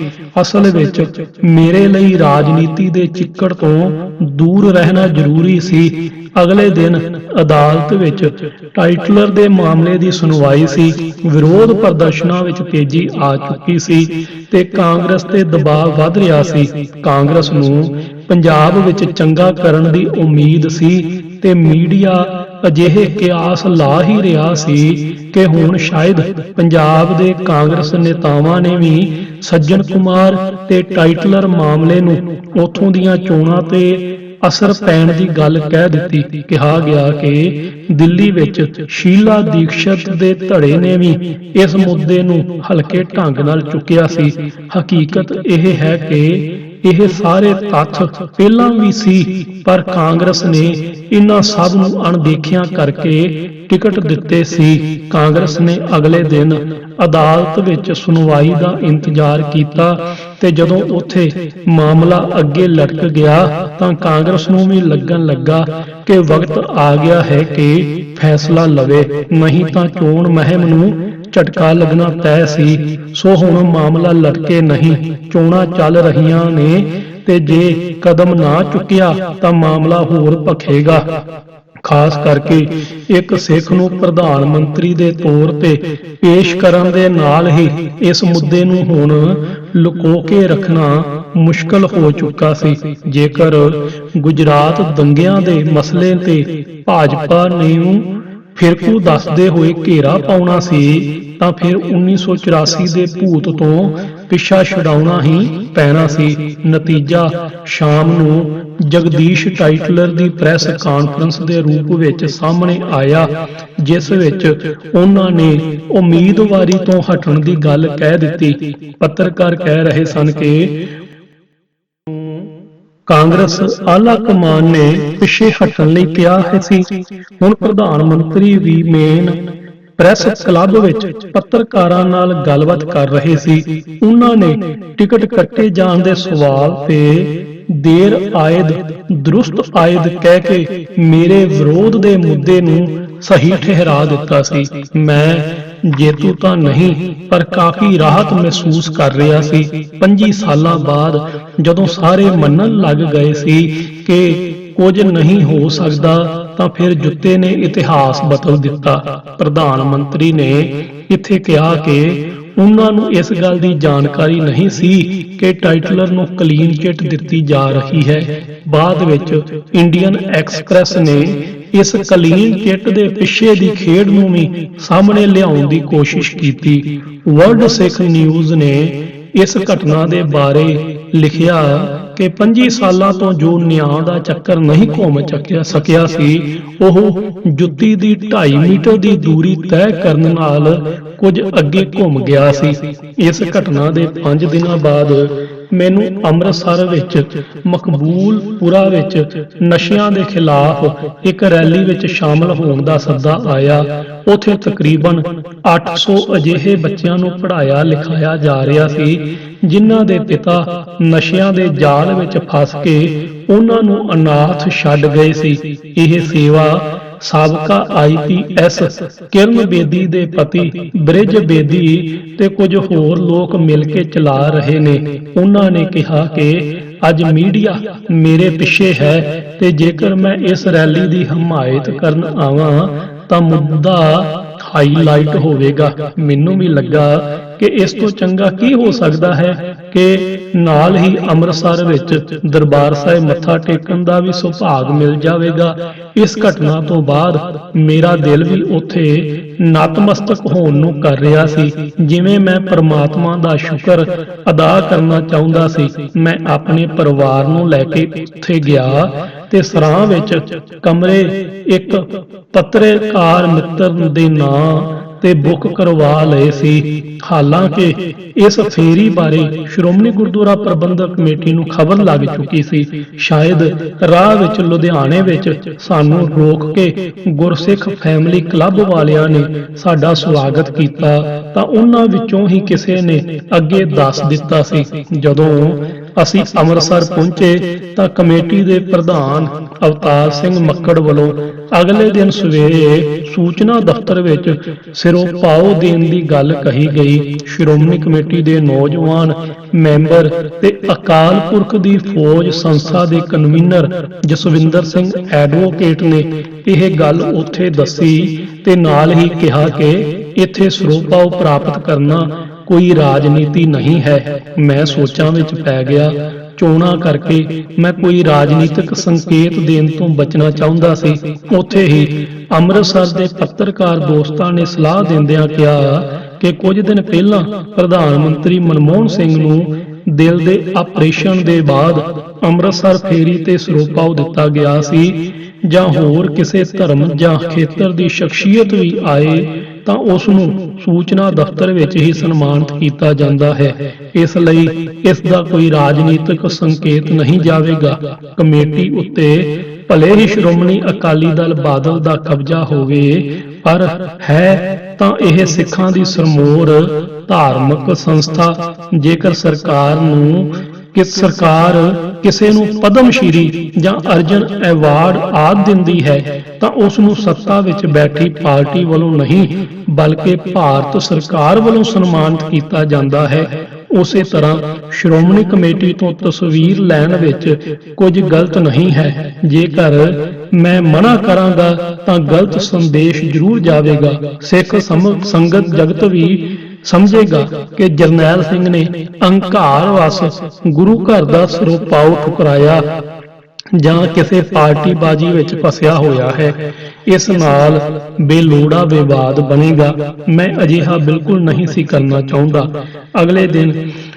ਅਸਲ ਵਿੱਚ ਮੇਰੇ ਲਈ ਰਾਜਨੀਤੀ ਦੇ ਚਿੱਕੜ ਤੋਂ ਦੂਰ ਰਹਿਣਾ ਜ਼ਰੂਰੀ ਸੀ। ਅਗਲੇ ਦਿਨ ਅਦਾਲਤ ਵਿੱਚ ਟਾਈਟਲਰ ਦੇ ਮਾਮਲੇ ਦੀ ਸੁਣਵਾਈ ਸੀ। ਵਿਰੋਧ ਪ੍ਰਦਰਸ਼ਨਾਂ ਵਿੱਚ ਤੇਜ਼ੀ ਆ ਚੁੱਕੀ ਸੀ ਤੇ ਕਾਂਗਰਸ ਤੇ ਦਬਾਅ ਵੱਧ ਰਿਹਾ ਸੀ। ਕਾਂਗਰਸ ਨੂੰ ਪੰਜਾਬ ਵਿੱਚ ਚੰਗਾ ਕਰਨ ਦੀ ਉਮੀਦ ਸੀ ਤੇ ਮੀਡੀਆ ਅਜਿਹੇ ਕਿਆਸ ਲਾ ਹੀ ਰਿਹਾ ਸੀ ਕਿ ਹੁਣ ਸ਼ਾਇਦ ਪੰਜਾਬ ਦੇ ਕਾਂਗਰਸ ਨੇਤਾਵਾਂ ਨੇ ਵੀ ਸੱਜਣ ਕੁਮਾਰ ਤੇ ਟਾਈਟਲਰ ਮਾਮਲੇ ਨੂੰ ਉੱਥੋਂ ਦੀਆਂ ਚੋਣਾਂ ਤੇ ਅਸਰ ਪੈਣ ਦੀ ਗੱਲ ਕਹਿ ਦਿੱਤੀ। ਕਿਹਾ ਗਿਆ ਕਿ ਦਿੱਲੀ ਵਿੱਚ ਸ਼ੀਲਾ ਦੀਕਸ਼ਤ ਦੇ ਧੜੇ ਨੇ ਵੀ ਇਸ ਮੁੱਦੇ ਨੂੰ ਹਲਕੇ ਢੰਗ ਨਾਲ ਚੁੱਕਿਆ ਸੀ। ਹਕੀਕਤ ਇਹ ਹੈ ਕਿ ਇਹ ਸਾਰੇ ਤੱਥ ਪਹਿਲਾਂ ਵੀ ਸੀ, ਪਰ ਕਾਂਗਰਸ ਨੇ ਇਹਨਾਂ ਸਭ ਨੂੰ ਅਣਦੇਖਿਆ ਕਰਕੇ ਟਿਕਟ ਦਿੱਤੇ ਸੀ। ਕਾਂਗਰਸ ਨੇ ਅਗਲੇ ਦਿਨ ਅਦਾਲਤ ਵਿੱਚ ਸੁਣਵਾਈ ਦਾ ਇੰਤਜ਼ਾਰ ਕੀਤਾ ਤੇ ਜਦੋਂ ਉੱਥੇ ਮਾਮਲਾ ਅੱਗੇ ਲਟਕ ਗਿਆ ਤਾਂ ਕਾਂਗਰਸ ਨੂੰ ਵੀ ਲੱਗਣ ਲੱਗਾ ਕਿ ਵਕਤ ਆ ਗਿਆ ਹੈ ਕਿ ਫੈਸਲਾ ਲਵੇ, ਨਹੀਂ ਤਾਂ ਚੋਣ ਮੁਹਿੰਮ ਨੂੰ ਝਟਕਾ ਲੱਗਣਾ ਤੈਅ ਸੀ। ਸੋ ਹੁਣ ਮਾਮਲਾ ਲਟਕੇ ਨਹੀਂ, ਚੋਣਾਂ ਚੱਲ ਰਹੀਆਂ ਨੇ ਤੇ ਜੇ ਕਦਮ ਨਾ ਚੁੱਕਿਆ ਤਾਂ ਮਾਮਲਾ ਹੋਰ ਭਖੇਗਾ। ਖਾਸ ਕਰਕੇ ਇੱਕ ਸਿੱਖ ਨੂੰ ਪ੍ਰਧਾਨ ਮੰਤਰੀ ਦੇ ਤੌਰ ਤੇ ਪੇਸ਼ ਕਰਨ ਦੇ ਨਾਲ ਹੀ ਇਸ ਮੁੱਦੇ ਨੂੰ ਹੁਣ ਲੁਕੋ ਕੇ ਰੱਖਣਾ ਮੁਸ਼ਕਲ ਹੋ ਚੁੱਕਾ ਸੀ। ਜੇਕਰ ਗੁਜਰਾਤ ਦੰਗਿਆਂ ਦੇ ਮਸਲੇ ਤੇ ਭਾਜਪਾ ਨੂੰ ਫਿਰਕੂ ਦੱਸਦੇ ਹੋਏ ਘੇਰਾ ਪਾਉਣਾ ਸੀ ਤਾਂ ਫਿਰ 1984 ਦੇ ਭੂਤ ਤੋਂ ਪਿੱਛਾ ਛੁਡਾਉਣਾ ਹੀ ਪੈਣਾ ਸੀ। ਨਤੀਜਾ ਸ਼ਾਮ ਨੂੰ ਜਗਦੀਸ਼ ਟਾਈਟਲਰ ਦੀ ਪ੍ਰੈਸ ਕਾਨਫਰੰਸ ਦੇ ਰੂਪ ਵਿੱਚ ਸਾਹਮਣੇ ਆਇਆ, ਜਿਸ ਵਿੱਚ ਉਹਨਾਂ ਨੇ ਉਮੀਦਵਾਰੀ ਤੋਂ ਹਟਣ ਦੀ ਗੱਲ ਕਹਿ ਦਿੱਤੀ। ਪੱਤਰਕਾਰ ਕਹਿ ਰਹੇ ਸਨ ਕਿ ਕਾਂਗਰਸ ਆਲਾ ਕਮਾਨ ਨੇ ਪਿੱਛੇ ਹਟਣ ਲਈ ਕਿਹਾ ਸੀ। ਹੁਣ ਪ੍ਰਧਾਨ ਮੰਤਰੀ ਵੀ ਮੇਨ ਪ੍ਰੈਸ ਕਲੱਬ ਵਿੱਚ ਪੱਤਰਕਾਰਾਂ ਨਾਲ ਗੱਲਬਾਤ ਕਰ ਰਹੇ ਸੀ। ਉਹਨਾਂ ਨੇ ਟਿਕਟ ਕੱਟੇ ਜਾਣ ਦੇ ਸਵਾਲ ਤੇ ਦੇਰ ਆਇਦ ਦਰੁਸਤ ਆਇਦ ਕਹਿ ਕੇ ਮੇਰੇ ਵਿਰੋਧ ਦੇ ਮੁੱਦੇ ਨੂੰ ਸਹੀ ਠਹਿਰਾ ਦਿੱਤਾ ਸੀ। ਮੈਂ ਜੇਤੂ ਤਾਂ ਨਹੀਂ, ਪਰ ਕਾਫੀ ਰਾਹਤ ਮਹਿਸੂਸ ਕਰ ਰਿਹਾ ਸੀ। 25 ਸਾਲਾਂ ਬਾਅਦ ਜਦੋਂ ਸਾਰੇ ਮੰਨਣ ਲੱਗ ਗਏ ਸੀ ਕਿ ਕੁਝ ਨਹੀਂ ਹੋ ਸਕਦਾ ਤਾਂ ਫਿਰ ਜੁੱਤੇ ਨੇ ਇਤਿਹਾਸ ਬਦਲ ਦਿੱਤਾ। ਪ੍ਰਧਾਨ ਮੰਤਰੀ ਨੇ ਇੱਥੇ ਕਿਹਾ ਕਿ ਉਹਨਾਂ ਨੂੰ ਇਸ ਗੱਲ ਦੀ ਜਾਣਕਾਰੀ ਨਹੀਂ ਸੀ ਕਿ ਟਾਈਟਲਰ ਨੂੰ ਕਲੀਨ ਚਿੱਟ ਦਿੱਤੀ ਜਾ ਰਹੀ ਹੈ। ਬਾਅਦ ਵਿੱਚ ਇੰਡੀਅਨ ਐਕਸਪ੍ਰੈਸ ਨੇ ਇਸ ਕਲੀਨ ਚਿੱਟ ਦੇ ਪਿੱਛੇ ਦੀ ਖੇਡ ਨੂੰ ਵੀ ਸਾਹਮਣੇ ਲਿਆਉਣ ਦੀ ਕੋਸ਼ਿਸ਼ ਕੀਤੀ। ਵਰਲਡ ਸਿੱਖ ਨਿਊਜ਼ ਨੇ ਇਸ ਘਟਨਾ ਦੇ ਬਾਰੇ ਲਿਖਿਆ ਕਿ 25 ਸਾਲਾਂ ਤੋਂ ਜੋ ਨਿਆਂ ਦਾ ਚੱਕਰ ਨਹੀਂ ਘੁੰਮ ਸਕਿਆ ਸੀ, ਉਹ ਜੁੱਤੀ ਦੀ 2.5 ਮੀਟਰ ਦੀ ਦੂਰੀ ਤੈਅ ਕਰਨ ਨਾਲ ਕੁਝ ਅੱਗੇ ਘੁੰਮ ਗਿਆ ਸੀ। ਇਸ ਘਟਨਾ ਦੇ 5 ਦਿਨਾਂ ਬਾਅਦ ਮੈਨੂੰ ਅੰਮ੍ਰਿਤਸਰ ਵਿੱਚ ਮਕਬੂਲਪੁਰਾ ਵਿੱਚ ਨਸ਼ਿਆਂ ਦੇ ਖਿਲਾਫ ਇੱਕ ਰੈਲੀ ਵਿੱਚ ਸ਼ਾਮਲ ਹੋਣ ਦਾ ਸੱਦਾ ਆਇਆ। ਉੱਥੇ ਤਕਰੀਬਨ 800 ਅਜਿਹੇ ਬੱਚਿਆਂ ਨੂੰ ਪੜ੍ਹਾਇਆ ਲਿਖਾਇਆ ਜਾ ਰਿਹਾ ਸੀ ਜਿਨ੍ਹਾਂ ਦੇ ਪਿਤਾ ਨਸ਼ਿਆਂ ਦੇ ਜਾਲ ਵਿੱਚ ਫਸ ਕੇ ਉਹਨਾਂ ਨੂੰ ਅਨਾਥ ਛੱਡ ਗਏ ਸੀ। ਇਹ ਸੇਵਾ ਸਾਬਕਾ IPS ਕਿਰਨ ਬੇਦੀ ਦੇ ਪਤੀ ਬ੍ਰਿਜ ਬੇਦੀ ਤੇ ਕੁਝ ਹੋਰ ਲੋਕ ਮਿਲ ਕੇ ਚਲਾ ਰਹੇ ਨੇ। ਉਹਨਾਂ ਨੇ ਕਿਹਾ ਕਿ ਅੱਜ ਮੀਡੀਆ ਮੇਰੇ ਪਿੱਛੇ ਹੈ ਤੇ ਜੇਕਰ ਮੈਂ ਇਸ ਰੈਲੀ ਦੀ ਹਮਾਇਤ ਕਰਨ ਆਵਾਂ ਤਾਂ ਮੁੱਦਾ ਹਾਈਲਾਈਟ ਹੋਵੇਗਾ। ਮੈਨੂੰ ਵੀ ਲੱਗਾ ਕਿ ਇਸ ਤੋਂ ਚੰਗਾ ਕੀ ਹੋ ਸਕਦਾ ਹੈ ਕਿ ਨਾਲ ਹੀ ਅੰਮ੍ਰਿਤਸਰ ਵਿੱਚ ਦਰਬਾਰ ਸਾਹਿਬ ਮੱਥਾ ਟੇਕਣ ਦਾ ਵੀ ਸੁਭਾਗ ਮਿਲ ਜਾਵੇਗਾ। ਇਸ ਘਟਨਾ ਤੋਂ ਬਾਅਦ ਮੇਰਾ ਦਿਲ ਵੀ ਉੱਥੇ ਨਤਮਸਤਕ ਹੋਣ ਨੂੰ ਕਰ ਰਿਹਾ ਸੀ। ਜਿਵੇਂ ਮੈਂ ਪ੍ਰਮਾਤਮਾ ਦਾ ਸ਼ੁਕਰ ਅਦਾ ਕਰਨਾ ਚਾਹੁੰਦਾ ਸੀ। ਮੈਂ ਆਪਣੇ ਪਰਿਵਾਰ ਨੂੰ ਲੈ ਕੇ ਉੱਥੇ ਗਿਆ ਤੇ ਸਰਾਂ ਵਿੱਚ ਕਮਰੇ ਇੱਕ ਪੱਤਰਕਾਰ ਮਿੱਤਰ ਦੇ ਨਾਂ ਤੇ ਬੁੱਕ ਕਰਵਾ ਲਏ ਸੀ। ਹਾਲਾਂਕਿ ਇਸ ਫੇਰੀ ਬਾਰੇ ਸ਼੍ਰੋਮਣੀ ਗੁਰਦੁਆਰਾ ਪ੍ਰਬੰਧਕ ਕਮੇਟੀ ਨੂੰ ਖਬਰ ਲੱਗ ਚੁੱਕੀ ਸੀ। ਸ਼ਾਇਦ ਰਾਹ ਵਿੱਚ ਲੁਧਿਆਣੇ ਵਿੱਚ ਸਾਨੂੰ ਰੋਕ ਕੇ ਗੁਰਸਿੱਖ ਫੈਮਿਲੀ ਕਲੱਬ ਵਾਲਿਆਂ ਨੇ ਸਾਡਾ ਸਵਾਗਤ ਕੀਤਾ ਤਾਂ ਉਹਨਾਂ ਵਿੱਚੋਂ ਹੀ ਕਿਸੇ ਨੇ ਅੱਗੇ ਦੱਸ ਦਿੱਤਾ ਸੀ। ਜਦੋਂ ਅਸੀਂ ਅੰਮ੍ਰਿਤਸਰ ਪਹੁੰਚੇ ਤਾਂ ਕਮੇਟੀ ਦੇ ਪ੍ਰਧਾਨ ਅਵਤਾਰ ਸਿੰਘ ਮੱਕੜ ਵੱਲੋਂ ਅਗਲੇ ਦਿਨ ਸਵੇਰੇ ਸੂਚਨਾ ਦਫ਼ਤਰ ਵਿੱਚ ਸਿਰੋਂ ਪਾਓ ਦੇਣ ਦੀ ਗੱਲ ਕਹੀ ਗਈ। ਸ਼੍ਰੋਮਣੀ ਕਮੇਟੀ ਦੇ ਨੌਜਵਾਨ ਮੈਂਬਰ ਤੇ ਅਕਾਲ ਪੁਰਖ ਦੀ ਫੌਜ ਸੰਸਥਾ ਦੇ ਕਨਵੀਨਰ ਜਸਵਿੰਦਰ ਸਿੰਘ ਐਡਵੋਕੇਟ ਨੇ ਇਹ ਗੱਲ ਉੱਥੇ ਦੱਸੀ ਤੇ ਨਾਲ ਹੀ ਕਿਹਾ ਕਿ ਇੱਥੇ ਸਰੋਪਾਓ ਪ੍ਰਾਪਤ ਕਰਨਾ ਕੋਈ ਰਾਜਨੀਤੀ ਨਹੀਂ ਹੈ। ਮੈਂ ਸੋਚਾਂ ਵਿੱਚ ਪੈ ਗਿਆ। ਚੋਣਾਂ ਕਰਕੇ ਮੈਂ ਕੋਈ ਰਾਜਨੀਤਿਕ ਸੰਕੇਤ ਦੇਣ ਤੋਂ ਬਚਣਾ ਚਾਹੁੰਦਾ ਸੀ। ਉੱਥੇ ਹੀ ਅੰਮ੍ਰਿਤਸਰ ਦੇ ਪੱਤਰਕਾਰ ਦੋਸਤਾਂ ਨੇ ਸਲਾਹ ਦਿੰਦਿਆਂ ਕਿਹਾ ਕਿ ਕੁਝ ਦਿਨ ਪਹਿਲਾਂ ਪ੍ਰਧਾਨ ਮੰਤਰੀ ਮਨਮੋਹਨ ਸਿੰਘ ਨੂੰ ਦਿਲ ਦੇ ਆਪਰੇਸ਼ਨ ਦੇ ਬਾਅਦ ਅੰਮ੍ਰਿਤਸਰ ਫੇਰੀ ਤੇ ਸਰੋਪਾਓ ਦਿੱਤਾ ਗਿਆ ਸੀ ਜਾਂ ਹੋਰ ਕਿਸੇ ਧਰਮ ਜਾਂ ਖੇਤਰ ਦੀ ਸ਼ਖਸੀਅਤ ਵੀ ਆਏ ਤਾਂ ਉਸ ਨੂੰ ਸੂਚਨਾ ਦਫ਼ਤਰ ਵਿੱਚ ਹੀ ਸਨਮਾਨਿਤ ਕੀਤਾ ਜਾਂਦਾ ਹੈ। ਇਸ ਲਈ ਇਸ ਦਾ ਕੋਈ ਰਾਜਨੀਤਿਕ ਸੰਕੇਤ ਨਹੀਂ ਜਾਵੇਗਾ। ਕਮੇਟੀ ਉੱਤੇ ਭਲੇ ਹੀ ਸ਼੍ਰੋਮਣੀ ਅਕਾਲੀ ਦਲ ਬਾਦਲ ਦਾ ਕਬਜ਼ਾ ਹੋਵੇ ਪਰ ਹੈ ਤਾਂ ਇਹ ਸਿੱਖਾਂ ਦੀ ਸਰਮੋਰ ਧਾਰਮਿਕ ਸੰਸਥਾ। ਜੇਕਰ ਸਰਕਾਰ ਕਿਸੇ ਨੂੰ ਪਦਮ ਸ਼੍ਰੀ ਜਾਂ ਅਰਜਨ ਐਵਾਰਡ ਆਦਿ ਦਿੰਦੀ ਹੈ ਤਾਂ ਉਸ ਨੂੰ ਸੱਤਾ ਵਿੱਚ ਬੈਠੀ ਪਾਰਟੀ ਵੱਲੋਂ ਨਹੀਂ ਬਲਕਿ ਭਾਰਤ ਸਰਕਾਰ ਵੱਲੋਂ ਸਨਮਾਨਿਤ ਕੀਤਾ ਜਾਂਦਾ ਹੈ। ਉਸੇ ਤਰ੍ਹਾਂ ਸ਼੍ਰੋਮਣੀ ਕਮੇਟੀ ਤੋਂ ਤਸਵੀਰ ਲੈਣ ਵਿੱਚ ਕੁਝ ਗਲਤ ਨਹੀਂ ਹੈ। ਜੇਕਰ ਮੈਂ ਮਨਾ ਕਰਾਂਗਾ ਤਾਂ ਗਲਤ ਸੰਦੇਸ਼ ਜ਼ਰੂਰ ਜਾਵੇਗਾ। ਸਿੱਖ ਸੰਗਤ ਜਗਤ ਵੀ ਸਮਝੇਗਾ ਕਿ ਜਰਨੈਲ ਸਿੰਘ ਨੇ ਅਹੰਕਾਰ ਵਸ ਗੁਰੂ ਘਰ ਦਾ ਸਰੋਪਾਓ ਠੁਕਰਾਇਆ ਜਾਂ ਕਿਸੇ ਪਾਰਟੀਬਾਜ਼ੀ ਵਿੱਚ ਫਸਿਆ ਹੋਇਆ ਹੈ। ਇਸ ਨਾਲ ਬੇਲੋੜਾ ਵਿਵਾਦ ਬਣੇਗਾ। ਮੈਂ ਅਜਿਹਾ ਬਿਲਕੁਲ ਨਹੀਂ ਸੀ ਕਰਨਾ ਚਾਹੁੰਦਾ। ਅਗਲੇ ਦਿਨ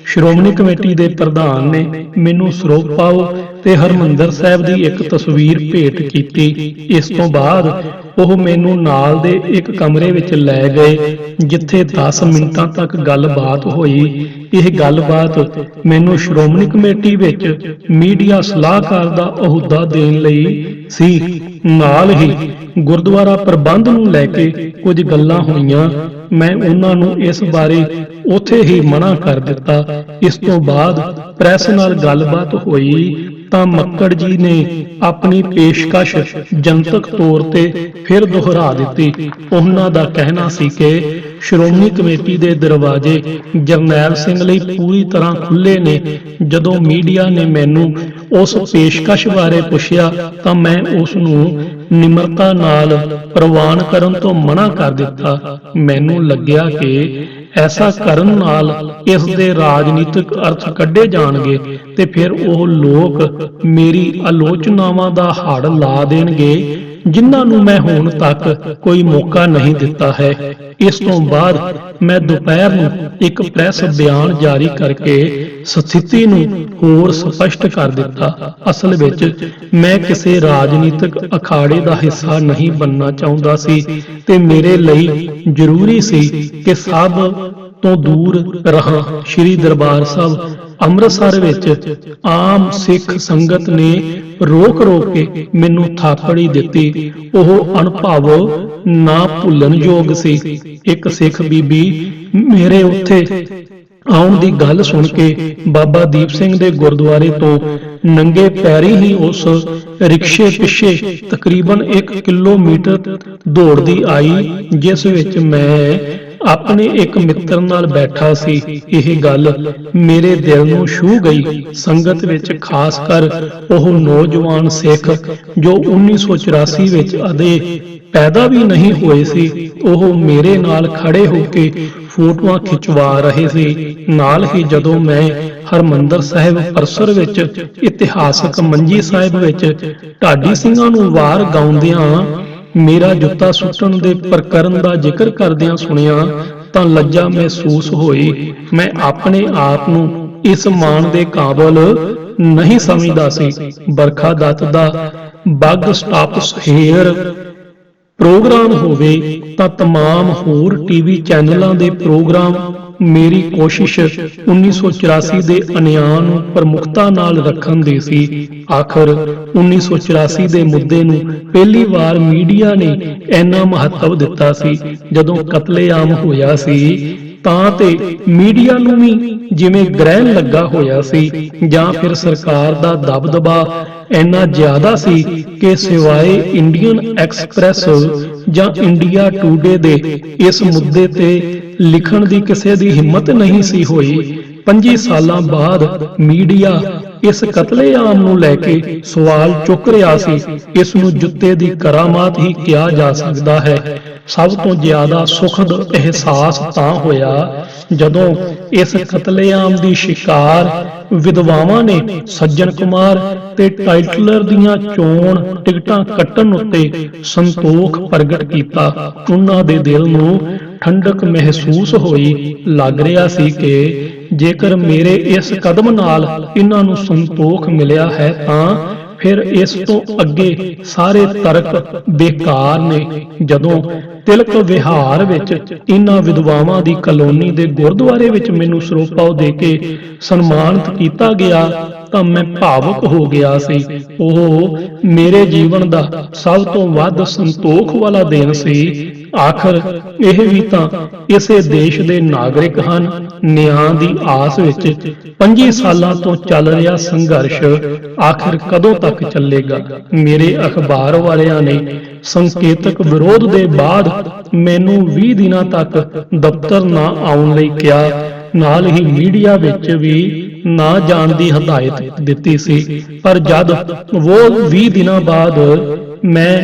ਸ਼੍ਰੋਮਣੀ ਕਮੇਟੀ ਦੇ ਪ੍ਰਧਾਨ ਨੇ ਮੈਨੂੰ ਸਰੋਪਾਓ ਤੇ ਹਰਿਮੰਦਰ ਸਾਹਿਬ ਦੀ ਇੱਕ ਤਸਵੀਰ ਭੇਟ ਕੀਤੀ। ਇਸ ਤੋਂ ਬਾਅਦ ਉਹ ਮੈਨੂੰ ਨਾਲ ਦੇ ਇੱਕ ਕਮਰੇ ਵਿੱਚ ਲੈ ਗਏ ਜਿੱਥੇ 10 ਮਿੰਟਾਂ ਤੱਕ ਗੱਲਬਾਤ ਹੋਈ। ਇਹ ਗੱਲਬਾਤ ਮੈਨੂੰ ਸ਼੍ਰੋਮਣੀ ਕਮੇਟੀ ਵਿੱਚ ਮੀਡੀਆ ਸਲਾਹਕਾਰ ਦਾ ਅਹੁਦਾ ਦੇਣ ਲਈ ਸੀ। ਨਾਲ ਹੀ ਗੁਰਦੁਆਰਾ ਪ੍ਰਬੰਧ ਨੂੰ ਲੈ ਕੇ ਕੁਝ ਗੱਲਾਂ ਹੋਈਆਂ। ਮੈਂ ਉਹਨਾਂ ਨੂੰ ਇਸ ਬਾਰੇ ਉੱਥੇ ਹੀ ਮਨਾ ਕਰ ਦਿੱਤਾ। ਇਸ ਤੋਂ ਬਾਅਦ ਪ੍ਰੈਸ ਨਾਲ ਗੱਲਬਾਤ ਹੋਈ ਤਾਂ ਮੱਕੜ ਜੀ ਨੇ ਆਪਣੀ ਪੇਸ਼ਕਸ਼ ਜਨਤਕ ਤੌਰ ਤੇ ਫਿਰ ਦੁਹਰਾ ਦਿੱਤੀ। ਉਹਨਾਂ ਦਾ ਕਹਿਣਾ ਸੀ ਕਿ ਸ਼੍ਰੋਮਣੀ ਕਮੇਟੀ ਦੇ ਦਰਵਾਜ਼ੇ ਜਰਨੈਲ ਸਿੰਘ ਲਈ ਪੂਰੀ ਤਰ੍ਹਾਂ ਖੁੱਲ੍ਹੇ ਨੇ। ਜਦੋਂ ਮੀਡੀਆ ਨੇ ਮੈਨੂੰ ਉਸ ਪੇਸ਼ਕਸ਼ ਬਾਰੇ ਪੁੱਛਿਆ ਤਾਂ ਮੈਂ ਉਸ ਨੂੰ ਨਿਮਰਤਾ ਨਾਲ ਪ੍ਰਵਾਨ ਕਰਨ ਤੋਂ ਮਨਾ ਕਰ ਦਿੱਤਾ। ਮੈਨੂੰ ਲੱਗਿਆ ਕਿ ਐਸਾ ਕਰਨ ਨਾਲ ਇਸ ਦੇ ਰਾਜਨੀਤਿਕ ਅਰਥ ਕੱਢੇ ਜਾਣਗੇ ਤੇ ਫਿਰ ਉਹ ਲੋਕ ਮੇਰੀ ਆਲੋਚਨਾਵਾਂ ਦਾ ਹੜ ਲਾ ਦੇਣਗੇ ਜਿਨ੍ਹਾਂ ਨੂੰ ਮੈਂ ਹੁਣ ਤੱਕ ਕੋਈ ਮੌਕਾ ਨਹੀਂ ਦਿੱਤਾ ਹੈ। ਇਸ ਤੋਂ ਬਾਅਦ ਮੈਂ ਦੁਪਹਿਰ ਨੂੰ ਇੱਕ ਪ੍ਰੈਸ ਬਿਆਨ ਜਾਰੀ ਕਰਕੇ ਸਥਿਤੀ ਨੂੰ ਹੋਰ ਸਪਸ਼ਟ ਕਰ ਦਿੱਤਾ। ਅਸਲ ਵਿੱਚ ਮੈਂ ਕਿਸੇ ਰਾਜਨੀਤਿਕ ਅਖਾੜੇ ਦਾ ਹਿੱਸਾ ਨਹੀਂ ਬਣਨਾ ਚਾਹੁੰਦਾ ਸੀ ਤੇ ਮੇਰੇ ਲਈ ਜ਼ਰੂਰੀ ਸੀ ਕਿ ਸਭ ਤੋਂ ਦੂਰ ਰਹਾਂ। ਸ਼੍ਰੀ ਦਰਬਾਰ ਸਾਹਿਬ ਅੰਮ੍ਰਿਤਸਰ ਵਿੱਚ ਆਮ ਸਿੱਖ ਸੰਗਤ ਨੇ ਰੋਕ ਕੇ ਮੈਨੂੰ ਥਾਪੜੀ ਦਿੱਤੀ। ਉਹ ਅਨੁਭਵ ਨਾ ਭੁੱਲਣਯੋਗ ਸੀ। ਇੱਕ ਸਿੱਖ ਬੀਬੀ ਮੇਰੇ ਉੱਥੇ ਆਉਣ ਦੀ ਗੱਲ ਸੁਣ ਕੇ ਬਾਬਾ ਦੀਪ ਸਿੰਘ ਦੇ ਗੁਰਦੁਆਰੇ ਤੋਂ ਨੰਗੇ ਪੈਰੀ ਹੀ ਉਸ ਰਿਕਸ਼ੇ ਪਿੱਛੇ ਤਕਰੀਬਨ 1 ਕਿਲੋਮੀਟਰ ਦੌੜਦੀ ਆਈ, ਜਿਸ ਵਿੱਚ ਮੈਂ ਆਪਣੇ ਇੱਕ ਮਿੱਤਰ ਨਾਲ ਬੈਠਾ ਸੀ। ਇਹ ਗੱਲ ਮੇਰੇ ਦਿਲ ਨੂੰ ਛੂਹ ਗਈ। ਸੰਗਤ ਵਿੱਚ ਖਾਸ ਕਰ ਉਹ ਨੌਜਵਾਨ ਸਿੱਖ ਜੋ 1984 ਵਿੱਚ ਅਜੇ ਪੈਦਾ ਵੀ ਨਹੀਂ ਹੋਏ ਸੀ, ਉਹ ਮੇਰੇ ਨਾਲ ਖੜੇ ਹੋ ਕੇ ਫੋਟੋਆਂ ਖਿਚਵਾ ਰਹੇ ਸੀ। ਨਾਲ ਹੀ ਜਦੋਂ ਮੈਂ ਹਰਿਮੰਦਰ ਸਾਹਿਬ ਅੰਮ੍ਰਿਤਸਰ ਵਿੱਚ ਇਤਿਹਾਸਕ ਮੰਜੀ ਸਾਹਿਬ ਵਿੱਚ ਢਾਡੀ ਸਿੰਘਾਂ ਨੂੰ ਵਾਰ ਗਾਉਂਦਿਆਂ ਮੇਰਾ ਜੁੱਤਾ ਸੁੱਟਣ ਦੇ ਪ੍ਰਕਰਨ ਦਾ ਜ਼ਿਕਰ ਕਰਦਿਆਂ ਸੁਣਿਆ ਤਾਂ ਲੱਜਾ ਮਹਿਸੂਸ ਹੋਈ। ਮੈਂ ਆਪਣੇ ਆਪ ਨੂੰ ਇਸ ਮਾਣ ਦੇ ਕਾਬਲ ਨਹੀਂ ਸਮਝਦਾ ਸੀ। ਬਰਖਾ ਦੱਤ ਦਾ ਬੱਗ ਸਟਾਪਸ ਹੇਅਰ ਪ੍ਰੋਗਰਾਮ ਹੋਵੇ ਤਾਂ ਤਮਾਮ ਹੋਰ ਟੀਵੀ ਚੈਨਲਾਂ ਦੇ ਪ੍ਰੋਗਰਾਮ ਮੇਰੀ ਕੋਸ਼ਿਸ਼ 1984 ਦੇ ਅਨਿਆਂ ਨੂੰ ਪ੍ਰਮੁੱਖਤਾ ਨਾਲ ਰੱਖਣ ਦੀ ਸੀ। ਆਖਰ 1984 ਦੇ ਮੁੱਦੇ ਨੂੰ ਪਹਿਲੀ ਵਾਰ ਮੀਡੀਆ ਨੇ ਇੰਨਾ ਮਹੱਤਵ ਦਿੱਤਾ ਸੀ। ਜਦੋਂ ਕਤਲੇਆਮ ਹੋਇਆ ਸੀ ਤਾਂ ਤੇ ਮੀਡੀਆ ਨੂੰ ਵੀ ਜਿਵੇਂ ਗ੍ਰਹਿਣ ਲੱਗਾ ਹੋਇਆ ਸੀ, ਜਾਂ ਫਿਰ ਸਰਕਾਰ ਦਾ ਦਬਦਬਾ ਇੰਨਾ ਜ਼ਿਆਦਾ ਸੀ ਕਿ ਸਿਵਾਏ ਇੰਡੀਅਨ ਐਕਸਪ੍ਰੈਸ ਜਾਂ ਇੰਡੀਆ ਟੂਡੇ ਦੇ ਇਸ ਮੁੱਦੇ ਤੇ ਲਿਖਣ ਦੀ ਕਿਸੇ ਦੀ ਹਿੰਮਤ ਨਹੀਂ ਸੀ ਹੋਈ। 25 ਸਾਲਾਂ ਬਾਅਦ ਮੀਡੀਆ ਇਸ ਕਤਲੇਆਮ ਨੂੰ ਲੈ ਕੇ ਸਵਾਲ ਚੁੱਕ ਰਿਹਾ ਸੀ। ਇਸ ਨੂੰ ਜੁੱਤੇ ਦੀ ਕਰਾਮਾਤ ਹੀ ਕਿਹਾ ਜਾ ਸਕਦਾ ਹੈ। ਸਭ ਤੋਂ ਜ਼ਿਆਦਾ ਸੁਖਦ ਅਹਿਸਾਸ ਤਾਂ ਹੋਇਆ ਜਦੋਂ ਇਸ ਕਤਲੇਆਮ ਦੀ ਸ਼ਿਕਾਰ ਵਿਧਵਾਵਾਂ ਨੇ ਸੱਜਣ ਕੁਮਾਰ ਤੇ ਟਾਈਟਲਰ ਦੀਆਂ ਚੋਣ ਟਿਕਟਾਂ ਕੱਟਣ ਉੱਤੇ ਸੰਤੋਖ ਪ੍ਰਗਟ ਕੀਤਾ। ਉਹਨਾਂ ਦੇ ਦਿਲ ਨੂੰ ਠੰਡਕ ਮਹਿਸੂਸ ਹੋਈ। ਲੱਗ ਰਿਹਾ ਸੀ ਕਿ ਜੇਕਰ ਮੇਰੇ ਇਸ ਕਦਮ ਨਾਲ ਇਹਨਾਂ ਨੂੰ ਸੰਤੋਖ ਮਿਲਿਆ ਹੈ ਤਾਂ ਫਿਰ ਇਸ ਤੋਂ ਅੱਗੇ ਸਾਰੇ ਤਰਕ ਬੇਕਾਰ ਨੇ। ਜਦੋਂ ਤਿਲਕ ਵਿਹਾਰ ਵਿੱਚ ਇਹਨਾਂ ਵਿਧਵਾਵਾਂ ਦੀ ਕਲੋਨੀ ਦੇ ਗੁਰਦੁਆਰੇ ਵਿੱਚ ਮੈਨੂੰ ਸਰੋਪਾਓ ਦੇ ਕੇ ਸਨਮਾਨਿਤ ਕੀਤਾ ਗਿਆ ਤਾਂ ਮੈਂ ਭਾਵੁਕ ਹੋ ਗਿਆ ਸੀ। ਉਹ ਮੇਰੇ ਜੀਵਨ ਦਾ ਸਭ ਤੋਂ ਵੱਧ ਸੰਤੋਖ ਵਾਲਾ ਦਿਨ ਸੀ। ਆਖਰ ਇਹ ਵੀ ਤਾਂ ਇਸੇ ਦੇਸ਼ ਦੇ ਨਾਗਰਿਕ ਹਨ। ਨਿਆਂ ਦੀ ਆਸ ਵਿੱਚ 25 ਸਾਲਾਂ ਤੋਂ ਚੱਲ ਰਿਹਾ ਸੰਘਰਸ਼ ਆਖਿਰ ਕਦੋਂ ਤੱਕ ਚੱਲੇਗਾ? ਮੇਰੇ ਅਖਬਾਰ ਵਾਲਿਆਂ ਨੇ ਸੰਕੇਤਕ ਵਿਰੋਧ ਦੇ ਬਾਅਦ ਮੈਨੂੰ 20 ਦਿਨਾਂ ਤੱਕ ਦਫ਼ਤਰ ਨਾ ਆਉਣ ਲਈ ਕਿਹਾ। ਨਾਲ ਹੀ ਮੀਡੀਆ ਵਿੱਚ ਵੀ ਨਾ ਜਾਣ ਦੀ ਹਦਾਇਤ ਦਿੱਤੀ ਸੀ। ਪਰ ਜਦ ਉਹ 20 ਦਿਨਾਂ ਬਾਅਦ ਮੈਂ